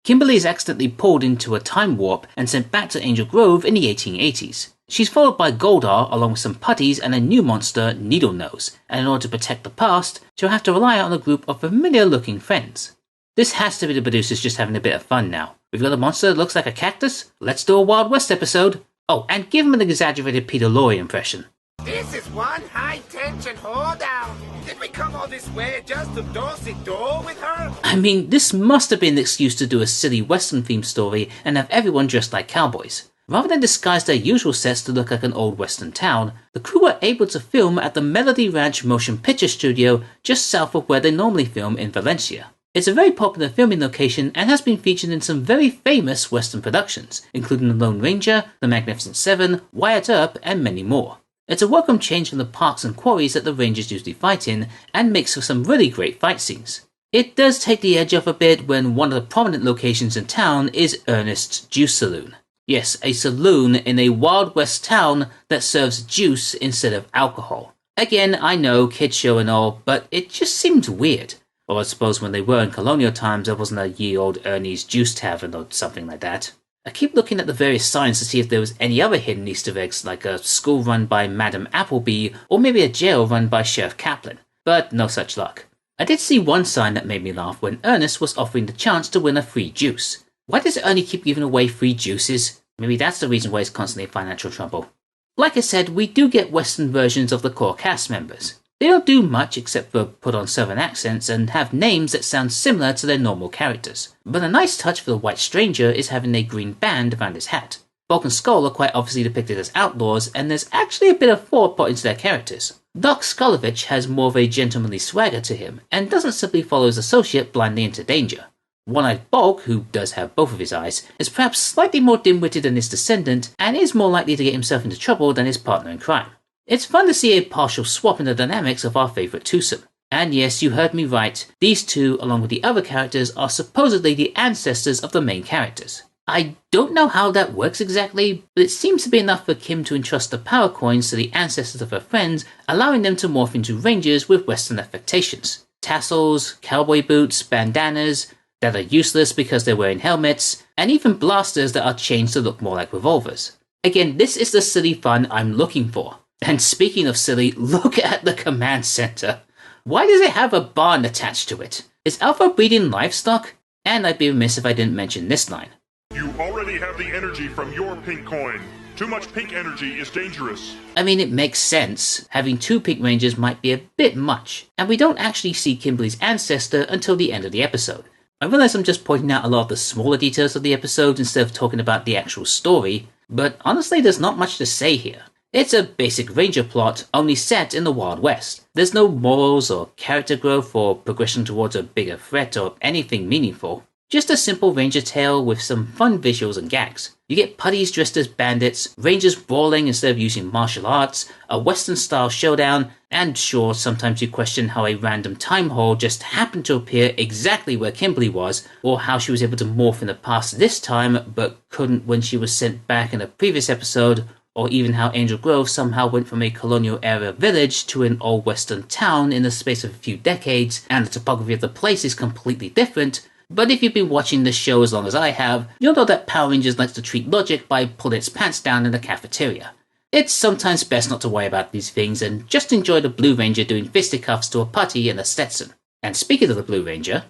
Kimberly is accidentally pulled into a time warp and sent back to Angel Grove in the 1880s. She's followed by Goldar along with some putties and a new monster, Needlenose, and in order to protect the past, she'll have to rely on a group of familiar-looking friends. This has to be the producers just having a bit of fun now. We've got a monster that looks like a cactus? Let's do a Wild West episode. Oh, and give him an exaggerated Peter Lorre impression. This is one high-tension hold-down. Did we come all this way just to do-si-do with her? I mean, this must have been an excuse to do a silly Western-themed story and have everyone dressed like cowboys. Rather than disguise their usual sets to look like an old Western town, the crew were able to film at the Melody Ranch Motion Picture Studio just south of where they normally film in Valencia. It's a very popular filming location and has been featured in some very famous Western productions, including The Lone Ranger, The Magnificent Seven, Wyatt Earp, and many more. It's a welcome change from the parks and quarries that the Rangers usually fight in, and makes for some really great fight scenes. It does take the edge off a bit when one of the prominent locations in town is Ernest's Juice Saloon. Yes, a saloon in a Wild West town that serves juice instead of alcohol. Again, I know, kids show and all, but it just seemed weird. Or I suppose when they were in colonial times there wasn't a ye old Ernie's Juice Tavern or something like that. I keep looking at the various signs to see if there was any other hidden Easter eggs, like a school run by Madam Appleby, or maybe a jail run by Sheriff Kaplan, but no such luck. I did see one sign that made me laugh when Ernest was offering the chance to win a free juice. Why does Ernie keep giving away free juices? Maybe that's the reason why he's constantly in financial trouble. Like I said, we do get Western versions of the core cast members. They don't do much except for put on Southern accents and have names that sound similar to their normal characters. But a nice touch for the White Stranger is having a green band around his hat. Bulk and Skull are quite obviously depicted as outlaws, and there's actually a bit of thought put into their characters. Doc Skolovich has more of a gentlemanly swagger to him, and doesn't simply follow his associate blindly into danger. One-Eyed Bulk, who does have both of his eyes, is perhaps slightly more dim-witted than his descendant, and is more likely to get himself into trouble than his partner in crime. It's fun to see a partial swap in the dynamics of our favourite twosome. And yes, you heard me right, these two, along with the other characters, are supposedly the ancestors of the main characters. I don't know how that works exactly, but it seems to be enough for Kim to entrust the power coins to the ancestors of her friends, allowing them to morph into rangers with Western affectations. Tassels, cowboy boots, bandanas that are useless because they're wearing helmets, and even blasters that are changed to look more like revolvers. Again, this is the silly fun I'm looking for. And speaking of silly, look at the command center. Why does it have a barn attached to it? Is Alpha breeding livestock? And I'd be remiss if I didn't mention this line. You already have the energy from your pink coin. Too much pink energy is dangerous. I mean, it makes sense. Having two Pink Rangers might be a bit much. And we don't actually see Kimberly's ancestor until the end of the episode. I realize I'm just pointing out a lot of the smaller details of the episode instead of talking about the actual story, but honestly there's not much to say here. It's a basic Ranger plot, only set in the Wild West. There's no morals or character growth or progression towards a bigger threat or anything meaningful. Just a simple Ranger tale with some fun visuals and gags. You get putties dressed as bandits, Rangers brawling instead of using martial arts, a Western-style showdown, and sure, sometimes you question how a random time hole just happened to appear exactly where Kimberly was, or how she was able to morph in the past this time, but couldn't when she was sent back in a previous episode, or even how Angel Grove somehow went from a colonial-era village to an old Western town in the space of a few decades, and the topography of the place is completely different. But if you've been watching this show as long as I have, you'll know that Power Rangers likes to treat logic by pulling its pants down in the cafeteria. It's sometimes best not to worry about these things and just enjoy the Blue Ranger doing fisticuffs to a putty and a Stetson. And speaking of the Blue Ranger,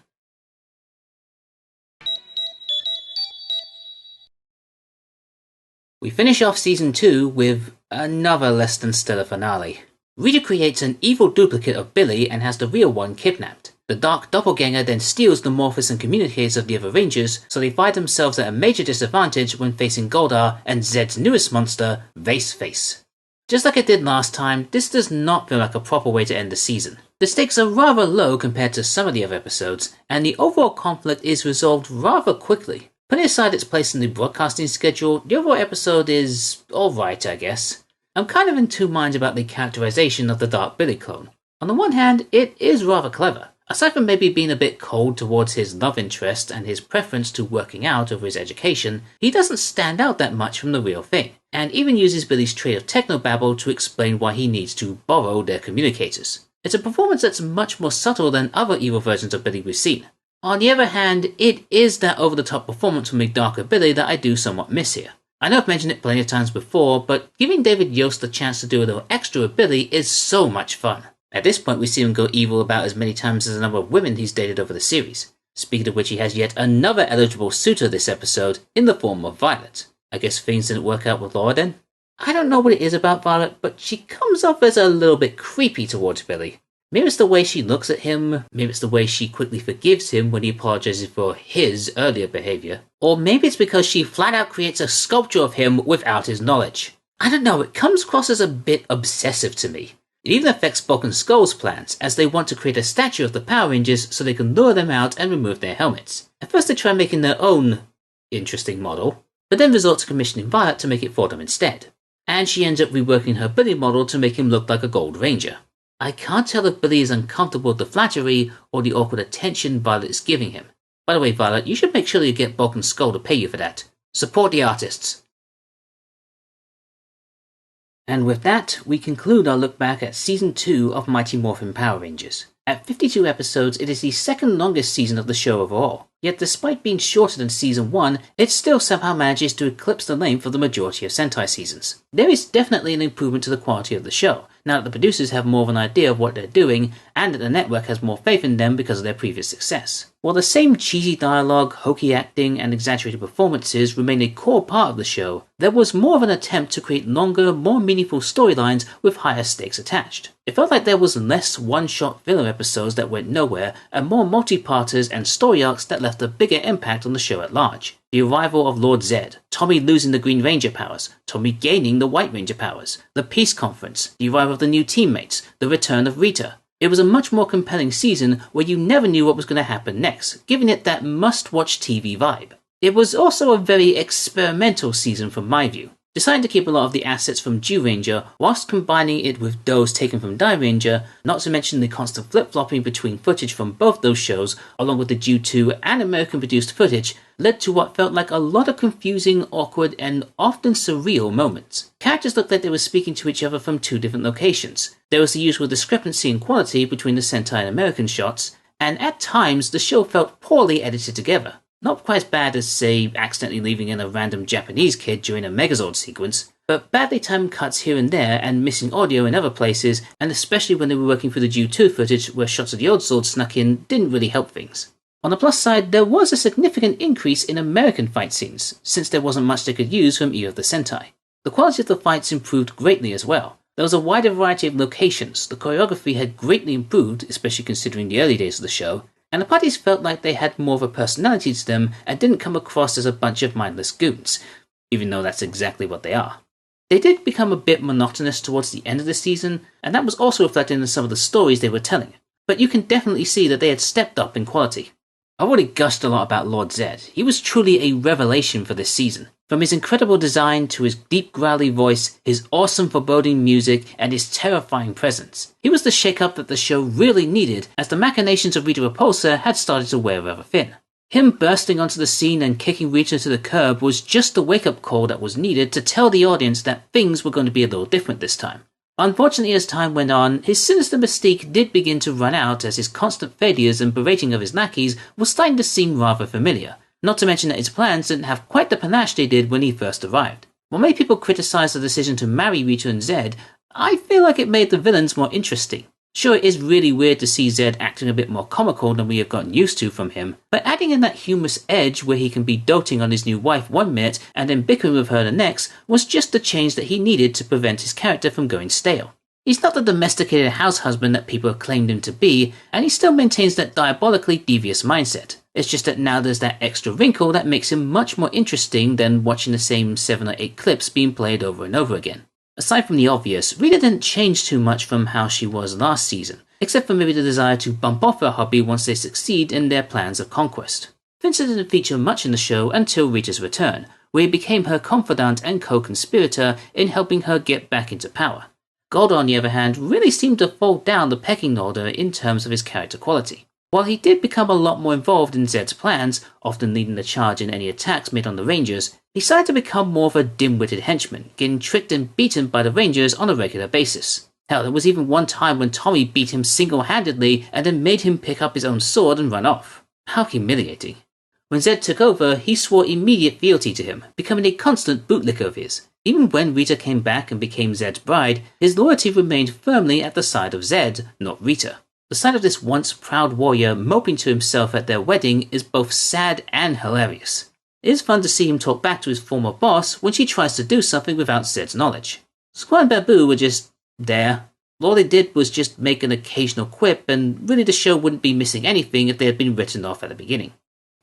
we finish off Season 2 with another less than stellar finale. Rita creates an evil duplicate of Billy and has the real one kidnapped. The Dark Doppelganger then steals the morphers and communicators of the other Rangers, so they find themselves at a major disadvantage when facing Goldar and Zedd's newest monster, Face. Just like it did last time, this does not feel like a proper way to end the season. The stakes are rather low compared to some of the other episodes, and the overall conflict is resolved rather quickly. Putting aside its place in the broadcasting schedule, the overall episode is alright, I guess. I'm kind of in two minds about the characterization of the Dark Billy clone. On the one hand, it is rather clever. Aside from maybe being a bit cold towards his love interest and his preference to working out over his education, he doesn't stand out that much from the real thing, and even uses Billy's trait of technobabble to explain why he needs to borrow their communicators. It's a performance that's much more subtle than other evil versions of Billy we've seen. On the other hand, it is that over-the-top performance from a darker Billy that I do somewhat miss here. I know I've mentioned it plenty of times before, but giving David Yost the chance to do a little extra with Billy is so much fun. At this point, we see him go evil about as many times as the number of women he's dated over the series. Speaking of which, he has yet another eligible suitor this episode, in the form of Violet. I guess things didn't work out with Laura then? I don't know what it is about Violet, but she comes off as a little bit creepy towards Billy. Maybe it's the way she looks at him, maybe it's the way she quickly forgives him when he apologizes for his earlier behavior, or maybe it's because she flat out creates a sculpture of him without his knowledge. I don't know, it comes across as a bit obsessive to me. It even affects Bulk and Skull's plans, as they want to create a statue of the Power Rangers so they can lure them out and remove their helmets. At first they try making their own interesting model, but then resort to commissioning Violet to make it for them instead. And she ends up reworking her Billy model to make him look like a Gold Ranger. I can't tell if Billy is uncomfortable with the flattery or the awkward attention Violet is giving him. By the way, Violet, you should make sure you get Bulk and Skull to pay you for that. Support the artists. And with that, we conclude our look back at Season 2 of Mighty Morphin Power Rangers. At 52 episodes, it is the second longest season of the show overall. Yet despite being shorter than Season 1, it still somehow manages to eclipse the length of the majority of Sentai seasons. There is definitely an improvement to the quality of the show, now that the producers have more of an idea of what they're doing, and that the network has more faith in them because of their previous success. While the same cheesy dialogue, hokey acting, and exaggerated performances remain a core part of the show, there was more of an attempt to create longer, more meaningful storylines with higher stakes attached. It felt like there was less one-shot filler episodes that went nowhere, and more multi-parters and story arcs that left a bigger impact on the show at large. The arrival of Lord Zedd, Tommy losing the Green Ranger powers, Tommy gaining the White Ranger powers, the peace conference, the arrival of the new teammates, the return of Rita. It was a much more compelling season where you never knew what was going to happen next, giving it that must-watch TV vibe. It was also a very experimental season from my view, deciding to keep a lot of the assets from Zyuranger whilst combining it with those taken from Dairanger, not to mention the constant flip-flopping between footage from both those shows, along with the Ju 2 and American-produced footage, led to what felt like a lot of confusing, awkward, and often surreal moments. Characters looked like they were speaking to each other from two different locations. There was the usual discrepancy in quality between the Sentai and American shots, and at times the show felt poorly edited together. Not quite as bad as, say, accidentally leaving in a random Japanese kid during a Megazord sequence, but badly timed cuts here and there and missing audio in other places, and especially when they were working through the Ju 2 footage where shots of the old sword snuck in, didn't really help things. On the plus side, there was a significant increase in American fight scenes, since there wasn't much they could use from either of the Sentai. The quality of the fights improved greatly as well. There was a wider variety of locations, the choreography had greatly improved, especially considering the early days of the show, and the parties felt like they had more of a personality to them and didn't come across as a bunch of mindless goons, even though that's exactly what they are. They did become a bit monotonous towards the end of the season, and that was also reflected in some of the stories they were telling, but you can definitely see that they had stepped up in quality. I've already gushed a lot about Lord Zedd. He was truly a revelation for this season. From his incredible design to his deep growly voice, his awesome foreboding music, and his terrifying presence. He was the shake-up that the show really needed, as the machinations of Rita Repulsa had started to wear rather thin. Him bursting onto the scene and kicking Rita to the curb was just the wake-up call that was needed to tell the audience that things were going to be a little different this time. Unfortunately, as time went on, his sinister mystique did begin to run out as his constant failures and berating of his lackeys was starting to seem rather familiar, not to mention that his plans didn't have quite the panache they did when he first arrived. While many people criticized the decision to marry Rita and Zedd, I feel like it made the villains more interesting. Sure, it is really weird to see Zedd acting a bit more comical than we have gotten used to from him, but adding in that humorous edge where he can be doting on his new wife one minute and then bickering with her the next was just the change that he needed to prevent his character from going stale. He's not the domesticated house husband that people have claimed him to be, and he still maintains that diabolically devious mindset. It's just that now there's that extra wrinkle that makes him much more interesting than watching the same 7 or 8 clips being played over and over again. Aside from the obvious, Rita didn't change too much from how she was last season, except for maybe the desire to bump off her hobby once they succeed in their plans of conquest. Vincent didn't feature much in the show until Rita's return, where he became her confidant and co-conspirator in helping her get back into power. Goldar, on the other hand, really seemed to fall down the pecking order in terms of his character quality. While he did become a lot more involved in Zedd's plans, often leading the charge in any attacks made on the Rangers, he started to become more of a dim-witted henchman, getting tricked and beaten by the Rangers on a regular basis. Hell, there was even one time when Tommy beat him single-handedly and then made him pick up his own sword and run off. How humiliating. When Zedd took over, he swore immediate fealty to him, becoming a constant bootlicker of his. Even when Rita came back and became Zedd's bride, his loyalty remained firmly at the side of Zedd, not Rita. The sight of this once proud warrior moping to himself at their wedding is both sad and hilarious. It is fun to see him talk back to his former boss when she tries to do something without Zedd's knowledge. Squall and Babu were just there. All they did was just make an occasional quip, and really the show wouldn't be missing anything if they had been written off at the beginning.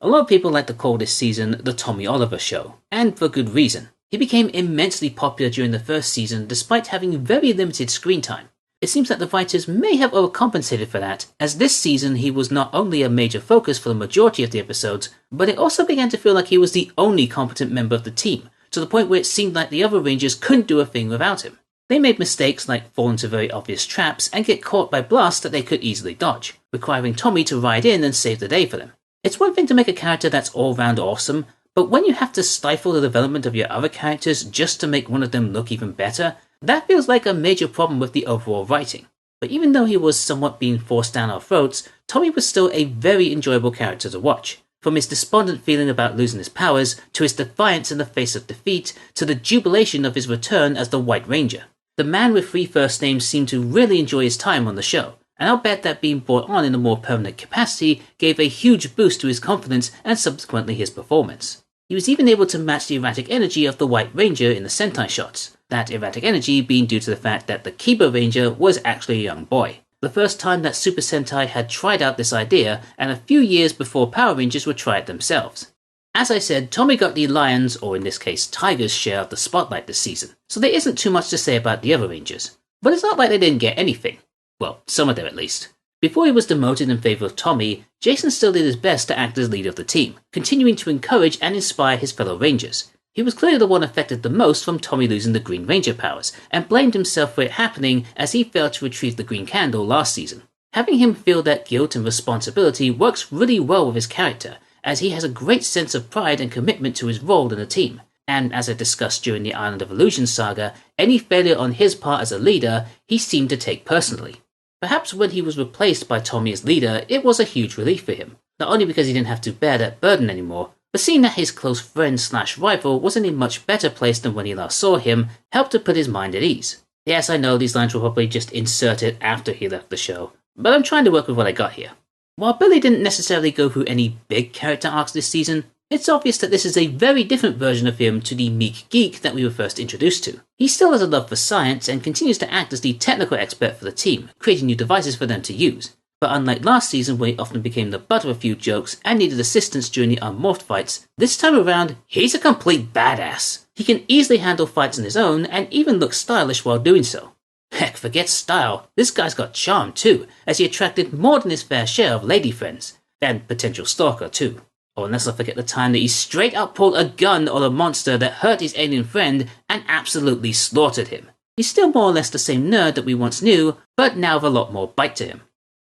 A lot of people like to call this season the Tommy Oliver Show, and for good reason. He became immensely popular during the first season despite having very limited screen time. It seems that the writers may have overcompensated for that, as this season he was not only a major focus for the majority of the episodes, but it also began to feel like he was the only competent member of the team, to the point where it seemed like the other Rangers couldn't do a thing without him. They made mistakes like fall into very obvious traps and get caught by blasts that they could easily dodge, requiring Tommy to ride in and save the day for them. It's one thing to make a character that's all-round awesome, but when you have to stifle the development of your other characters just to make one of them look even better, that feels like a major problem with the overall writing. But even though he was somewhat being forced down our throats, Tommy was still a very enjoyable character to watch. From his despondent feeling about losing his powers, to his defiance in the face of defeat, to the jubilation of his return as the White Ranger. The man with 3 first names seemed to really enjoy his time on the show, and I'll bet that being brought on in a more permanent capacity gave a huge boost to his confidence and subsequently his performance. He was even able to match the erratic energy of the White Ranger in the Sentai shots, that erratic energy being due to the fact that the Kiba Ranger was actually a young boy. The first time that Super Sentai had tried out this idea, and a few years before Power Rangers would try it themselves. As I said, Tommy got the Lions, or in this case Tigers' share of the spotlight this season, so there isn't too much to say about the other Rangers. But it's not like they didn't get anything. Well, some of them at least. Before he was demoted in favour of Tommy, Jason still did his best to act as leader of the team, continuing to encourage and inspire his fellow Rangers. He was clearly the one affected the most from Tommy losing the Green Ranger powers, and blamed himself for it happening as he failed to retrieve the Green Candle last season. Having him feel that guilt and responsibility works really well with his character, as he has a great sense of pride and commitment to his role in the team. And as I discussed during the Island of Illusion saga, any failure on his part as a leader, he seemed to take personally. Perhaps when he was replaced by Tommy as leader, it was a huge relief for him, not only because he didn't have to bear that burden anymore, but seeing that his close friend/rival was in a much better place than when he last saw him, helped to put his mind at ease. Yes, I know these lines were probably just inserted after he left the show, but I'm trying to work with what I got here. While Billy didn't necessarily go through any big character arcs this season, it's obvious that this is a very different version of him to the meek geek that we were first introduced to. He still has a love for science and continues to act as the technical expert for the team, creating new devices for them to use. But unlike last season where he often became the butt of a few jokes and needed assistance during the unmorphed fights, this time around, he's a complete badass. He can easily handle fights on his own and even look stylish while doing so. Heck, forget style, this guy's got charm too, as he attracted more than his fair share of lady friends, and potential stalker too. Or unless I forget the time that he straight up pulled a gun on a monster that hurt his alien friend and absolutely slaughtered him. He's still more or less the same nerd that we once knew, but now with a lot more bite to him.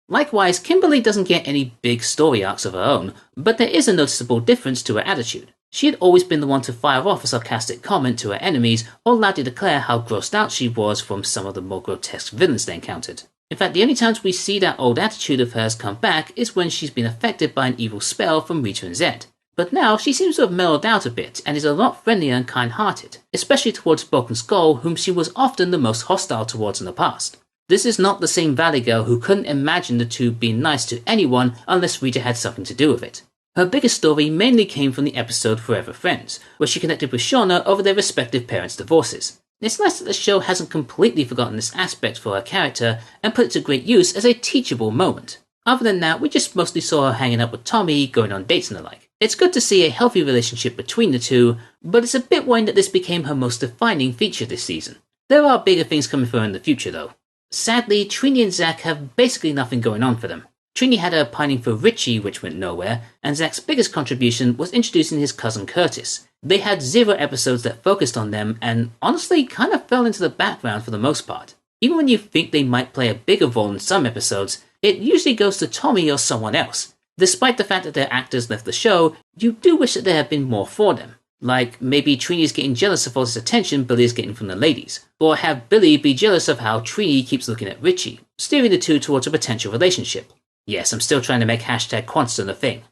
Likewise, Kimberly doesn't get any big story arcs of her own, but there is a noticeable difference to her attitude. She had always been the one to fire off a sarcastic comment to her enemies, or loudly declare how grossed out she was from some of the more grotesque villains they encountered. In fact, the only times we see that old attitude of hers come back is when she's been affected by an evil spell from Rita and Zedd. But now she seems to have mellowed out a bit and is a lot friendlier and kind-hearted, especially towards Broken Skull, whom she was often the most hostile towards in the past. This is not the same Valley Girl who couldn't imagine the two being nice to anyone unless Rita had something to do with it. Her biggest story mainly came from the episode Forever Friends, where she connected with Shauna over their respective parents' divorces. It's nice that the show hasn't completely forgotten this aspect for her character and put it to great use as a teachable moment. Other than that, we just mostly saw her hanging out with Tommy, going on dates and the like. It's good to see a healthy relationship between the two, but it's a bit worrying that this became her most defining feature this season. There are bigger things coming for her in the future though. Sadly, Trini and Zach have basically nothing going on for them. Trini had her pining for Richie, which went nowhere, and Zach's biggest contribution was introducing his cousin Curtis. They had 0 episodes that focused on them, and honestly kind of fell into the background for the most part. Even when you think they might play a bigger role in some episodes, it usually goes to Tommy or someone else. Despite the fact that their actors left the show, you do wish that there had been more for them. Like, maybe Trini's getting jealous of all this attention Billy is getting from the ladies. Or have Billy be jealous of how Trini keeps looking at Richie, steering the two towards a potential relationship. Yes, I'm still trying to make hashtag Quanston a thing.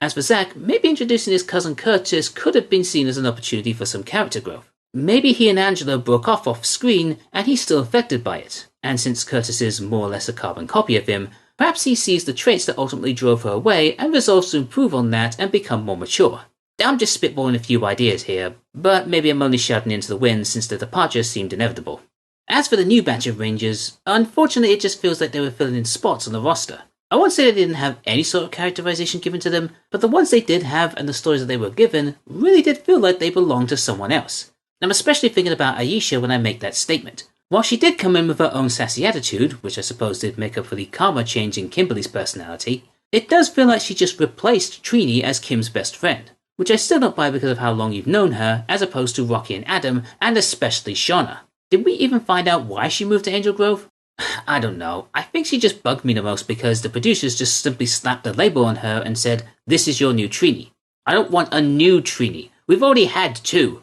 As for Zach, maybe introducing his cousin Curtis could have been seen as an opportunity for some character growth. Maybe he and Angela broke off screen and he's still affected by it. And since Curtis is more or less a carbon copy of him, perhaps he sees the traits that ultimately drove her away and resolves to improve on that and become more mature. I'm just spitballing a few ideas here, but maybe I'm only shouting into the wind since the departure seemed inevitable. As for the new batch of Rangers, unfortunately it just feels like they were filling in spots on the roster. I won't say they didn't have any sort of characterization given to them, but the ones they did have and the stories that they were given really did feel like they belonged to someone else. I'm especially thinking about Aisha when I make that statement. While she did come in with her own sassy attitude, which I suppose did make up for the karma change in Kimberly's personality, it does feel like she just replaced Trini as Kim's best friend, which I still don't buy because of how long you've known her, as opposed to Rocky and Adam, and especially Shauna. Did we even find out why she moved to Angel Grove? I don't know. I think she just bugged me the most because the producers just simply slapped a label on her and said, "This is your new Trini." I don't want a new Trini. We've already had two.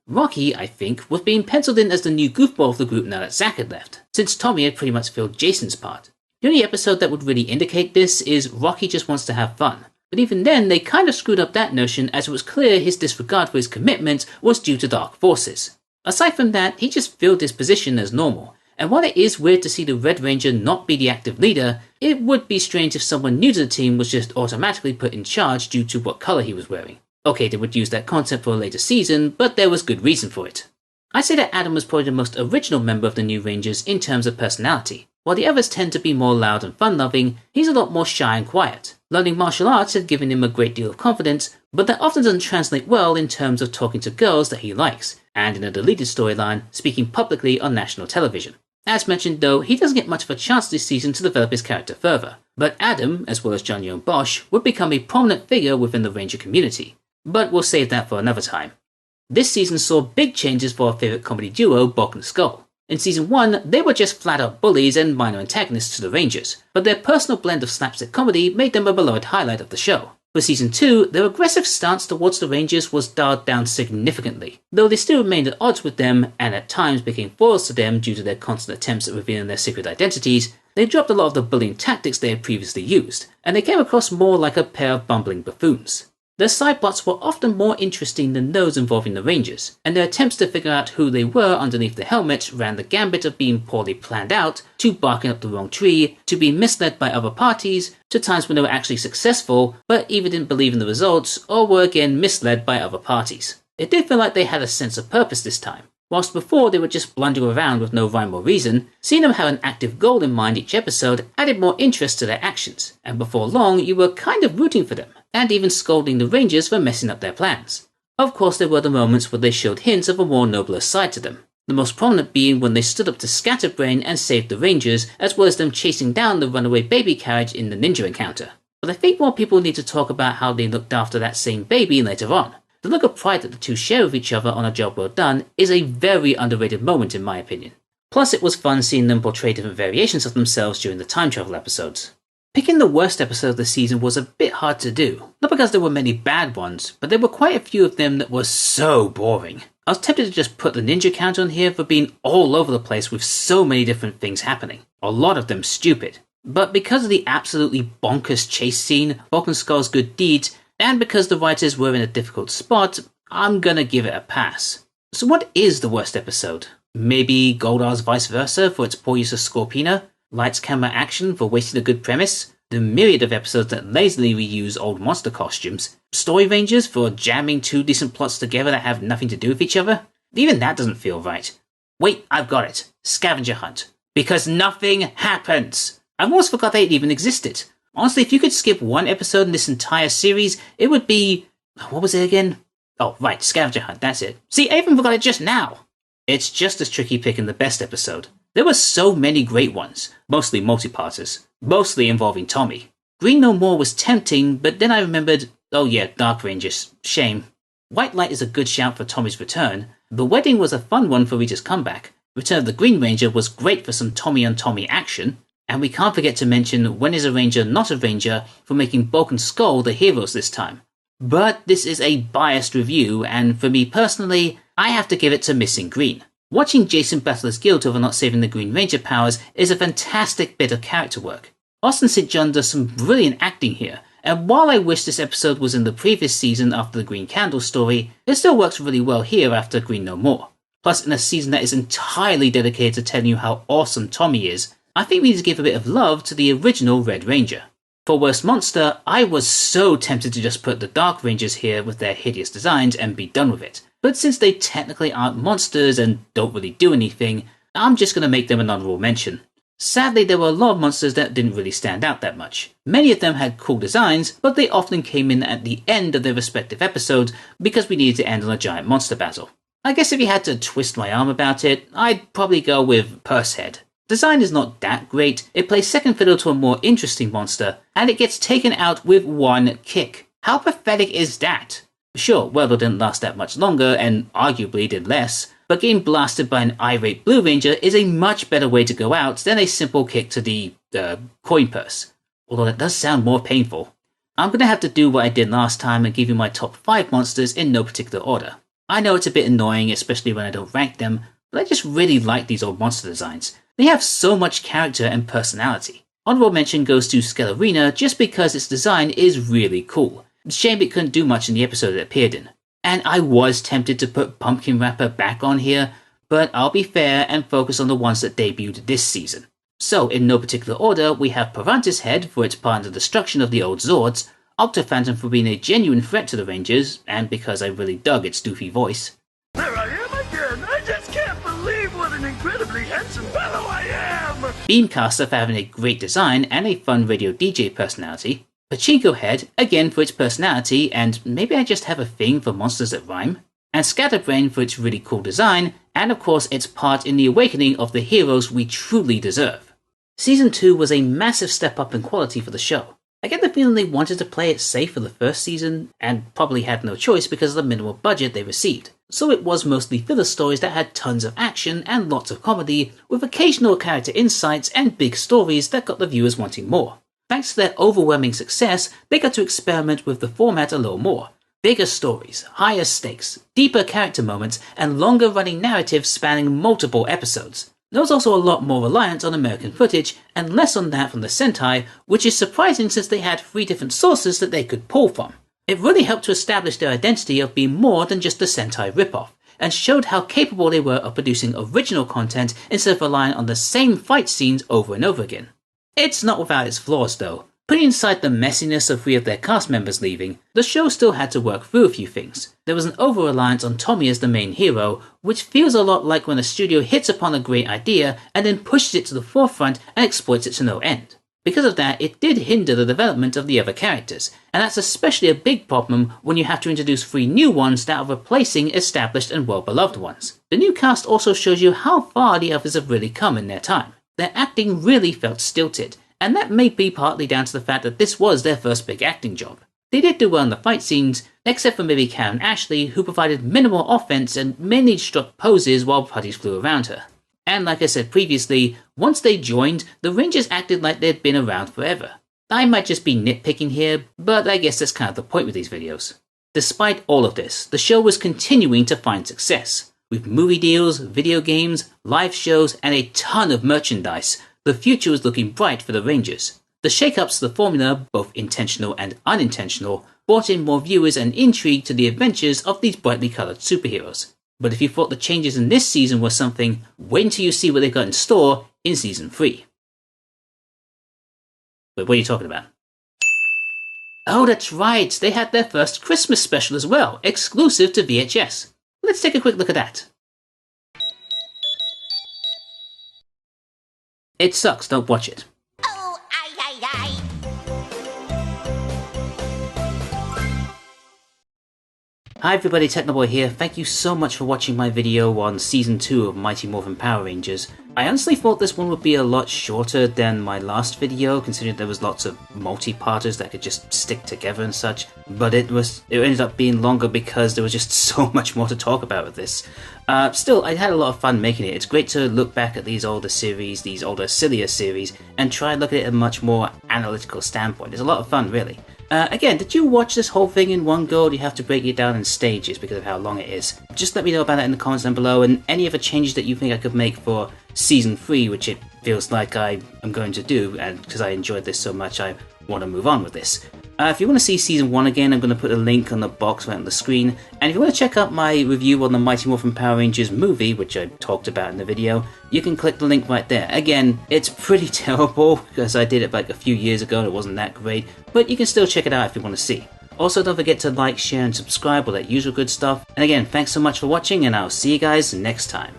Rocky, I think, was being penciled in as the new goofball of the group now that Zach had left, since Tommy had pretty much filled Jason's part. The only episode that would really indicate this is Rocky just wants to have fun. But even then, they kind of screwed up that notion as it was clear his disregard for his commitment was due to dark forces. Aside from that, he just filled his position as normal. And while it is weird to see the Red Ranger not be the active leader, it would be strange if someone new to the team was just automatically put in charge due to what color he was wearing. Okay, they would use that concept for a later season, but there was good reason for it. I say that Adam was probably the most original member of the New Rangers in terms of personality. While the others tend to be more loud and fun-loving, he's a lot more shy and quiet. Learning martial arts had given him a great deal of confidence, but that often doesn't translate well in terms of talking to girls that he likes, and in a deleted storyline, speaking publicly on national television. As mentioned though, he doesn't get much of a chance this season to develop his character further, but Adam, as well as John Young Bosch, would become a prominent figure within the Ranger community. But we'll save that for another time. This season saw big changes for our favourite comedy duo, Bulk and Skull. In Season 1, they were just flat-out bullies and minor antagonists to the Rangers, but their personal blend of slapstick comedy made them a beloved highlight of the show. For Season 2, their aggressive stance towards the Rangers was dialed down significantly, though they still remained at odds with them and at times became foils to them due to their constant attempts at revealing their secret identities. They dropped a lot of the bullying tactics they had previously used, and they came across more like a pair of bumbling buffoons. Their side plots were often more interesting than those involving the Rangers, and their attempts to figure out who they were underneath the helmet ran the gambit of being poorly planned out, to barking up the wrong tree, to being misled by other parties, to times when they were actually successful, but either didn't believe in the results, or were again misled by other parties. It did feel like they had a sense of purpose this time. Whilst before they would just blunder around with no rhyme or reason, seeing them have an active goal in mind each episode added more interest to their actions, and before long you were kind of rooting for them, and even scolding the Rangers for messing up their plans. Of course there were the moments where they showed hints of a more nobler side to them, the most prominent being when they stood up to Scatterbrain and saved the Rangers, as well as them chasing down the runaway baby carriage in the ninja encounter. But I think more people need to talk about how they looked after that same baby later on. The look of pride that the two share with each other on a job well done is a very underrated moment in my opinion. Plus it was fun seeing them portray different variations of themselves during the time travel episodes. Picking the worst episode of the season was a bit hard to do, not because there were many bad ones, but there were quite a few of them that were so boring. I was tempted to just put the ninja count on here for being all over the place with so many different things happening, a lot of them stupid. But because of the absolutely bonkers chase scene, Bulk and Skull's good deeds, and because the writers were in a difficult spot, I'm gonna give it a pass. So what is the worst episode? Maybe Goldar's Vice Versa for its poor use of Scorpina? Lights Camera Action for wasting a good premise? The myriad of episodes that lazily reuse old monster costumes? Story Rangers for jamming two decent plots together that have nothing to do with each other? Even that doesn't feel right. Wait, I've got it. Scavenger Hunt. Because nothing happens! I almost forgot they even existed. Honestly, if you could skip one episode in this entire series, it would be... what was it again? Oh, right, Scavenger Hunt, that's it. See, I even forgot it just now! It's just as tricky picking the best episode. There were so many great ones, mostly multi-parters, mostly involving Tommy. Green No More was tempting, but then I remembered, oh yeah, Dark Rangers, shame. White Light is a good shout for Tommy's return. The Wedding was a fun one for Rita's comeback. Return of the Green Ranger was great for some Tommy on Tommy action. And we can't forget to mention When Is a Ranger Not a Ranger for making Bulk and Skull the heroes this time. But this is a biased review, and for me personally, I have to give it to Missing Green. Watching Jason battle his guilt over not saving the Green Ranger powers is a fantastic bit of character work. Austin St. John does some brilliant acting here, and while I wish this episode was in the previous season after the Green Candle story, it still works really well here after Green No More. Plus, in a season that is entirely dedicated to telling you how awesome Tommy is, I think we need to give a bit of love to the original Red Ranger. For Worst Monster, I was so tempted to just put the Dark Rangers here with their hideous designs and be done with it. But since they technically aren't monsters and don't really do anything, I'm just going to make them an honorable mention. Sadly, there were a lot of monsters that didn't really stand out that much. Many of them had cool designs, but they often came in at the end of their respective episodes because we needed to end on a giant monster battle. I guess if you had to twist my arm about it, I'd probably go with Pursehead. Design is not that great, it plays second fiddle to a more interesting monster, and it gets taken out with one kick. How pathetic is that? Sure, Weldle didn't last that much longer, and arguably did less, but getting blasted by an irate Blue Ranger is a much better way to go out than a simple kick to the coin purse. Although that does sound more painful. I'm gonna have to do what I did last time and give you my top 5 monsters in no particular order. I know it's a bit annoying, especially when I don't rank them, but I just really like these old monster designs. They have so much character and personality. Honorable mention goes to Scalarina just because its design is really cool. It's a shame it couldn't do much in the episode it appeared in. And I was tempted to put Pumpkin Rapper back on here, but I'll be fair and focus on the ones that debuted this season. So, in no particular order, we have Parantis Head for its part in the destruction of the old Zords, Octophantom for being a genuine threat to the Rangers, and because I really dug its doofy voice. There I am again! I just can't believe what an incredibly handsome fellow I am! Beamcaster for having a great design and a fun radio DJ personality. Pachinko Head, again for its personality, and maybe I just have a thing for monsters that rhyme. And Scatterbrain for its really cool design, and of course its part in the awakening of the heroes we truly deserve. Season 2 was a massive step up in quality for the show. I get the feeling they wanted to play it safe for the first season, and probably had no choice because of the minimal budget they received. So it was mostly filler stories that had tons of action and lots of comedy, with occasional character insights and big stories that got the viewers wanting more. Thanks to their overwhelming success, they got to experiment with the format a little more. Bigger stories, higher stakes, deeper character moments, and longer running narratives spanning multiple episodes. There was also a lot more reliance on American footage, and less on that from the Sentai, which is surprising since they had 3 different sources that they could pull from. It really helped to establish their identity of being more than just a Sentai ripoff, and showed how capable they were of producing original content instead of relying on the same fight scenes over and over again. It's not without its flaws though. Putting aside the messiness of 3 of their cast members leaving, the show still had to work through a few things. There was an over-reliance on Tommy as the main hero, which feels a lot like when a studio hits upon a great idea and then pushes it to the forefront and exploits it to no end. Because of that, it did hinder the development of the other characters, and that's especially a big problem when you have to introduce 3 new ones that are replacing established and well-beloved ones. The new cast also shows you how far the others have really come in their time. Their acting really felt stilted, and that may be partly down to the fact that this was their first big acting job. They did do well in the fight scenes, except for maybe Karen Ashley, who provided minimal offense and mainly struck poses while putties flew around her. And like I said previously, once they joined, the Rangers acted like they'd been around forever. I might just be nitpicking here, but I guess that's kind of the point with these videos. Despite all of this, the show was continuing to find success. With movie deals, video games, live shows, and a ton of merchandise, the future was looking bright for the Rangers. The shake-ups to the formula, both intentional and unintentional, brought in more viewers and intrigue to the adventures of these brightly coloured superheroes. But if you thought the changes in this season were something, wait until you see what they've got in store in Season 3. Wait, what are you talking about? Oh, that's right, they had their first Christmas special as well, exclusive to VHS. Let's take a quick look at that. It sucks, don't watch it. Oh, aye. Hi everybody, TeknoBoy here. Thank you so much for watching my video on Season 2 of Mighty Morphin Power Rangers. I honestly thought this one would be a lot shorter than my last video, considering there was lots of multi-parters that could just stick together and such, but it ended up being longer because there was just so much more to talk about with this. Still, I had a lot of fun making it. It's great to look back at these older series, these older, sillier series, and try and look at it at a much more analytical standpoint. It's a lot of fun, really. Again, did you watch this whole thing in one go, or do you have to break it down in stages because of how long it is? Just let me know about that in the comments down below, and any other changes that you think I could make for Season 3, which it feels like I am going to do, and because I enjoyed this so much, I want to move on with this. If you want to see Season 1 again, I'm going to put a link on the box right on the screen, and if you want to check out my review on the Mighty Morphin Power Rangers movie, which I talked about in the video, you can click the link right there. Again, it's pretty terrible, because I did it like a few years ago and it wasn't that great, but you can still check it out if you want to see. Also, don't forget to like, share, and subscribe, all that usual good stuff. And again, thanks so much for watching, and I'll see you guys next time.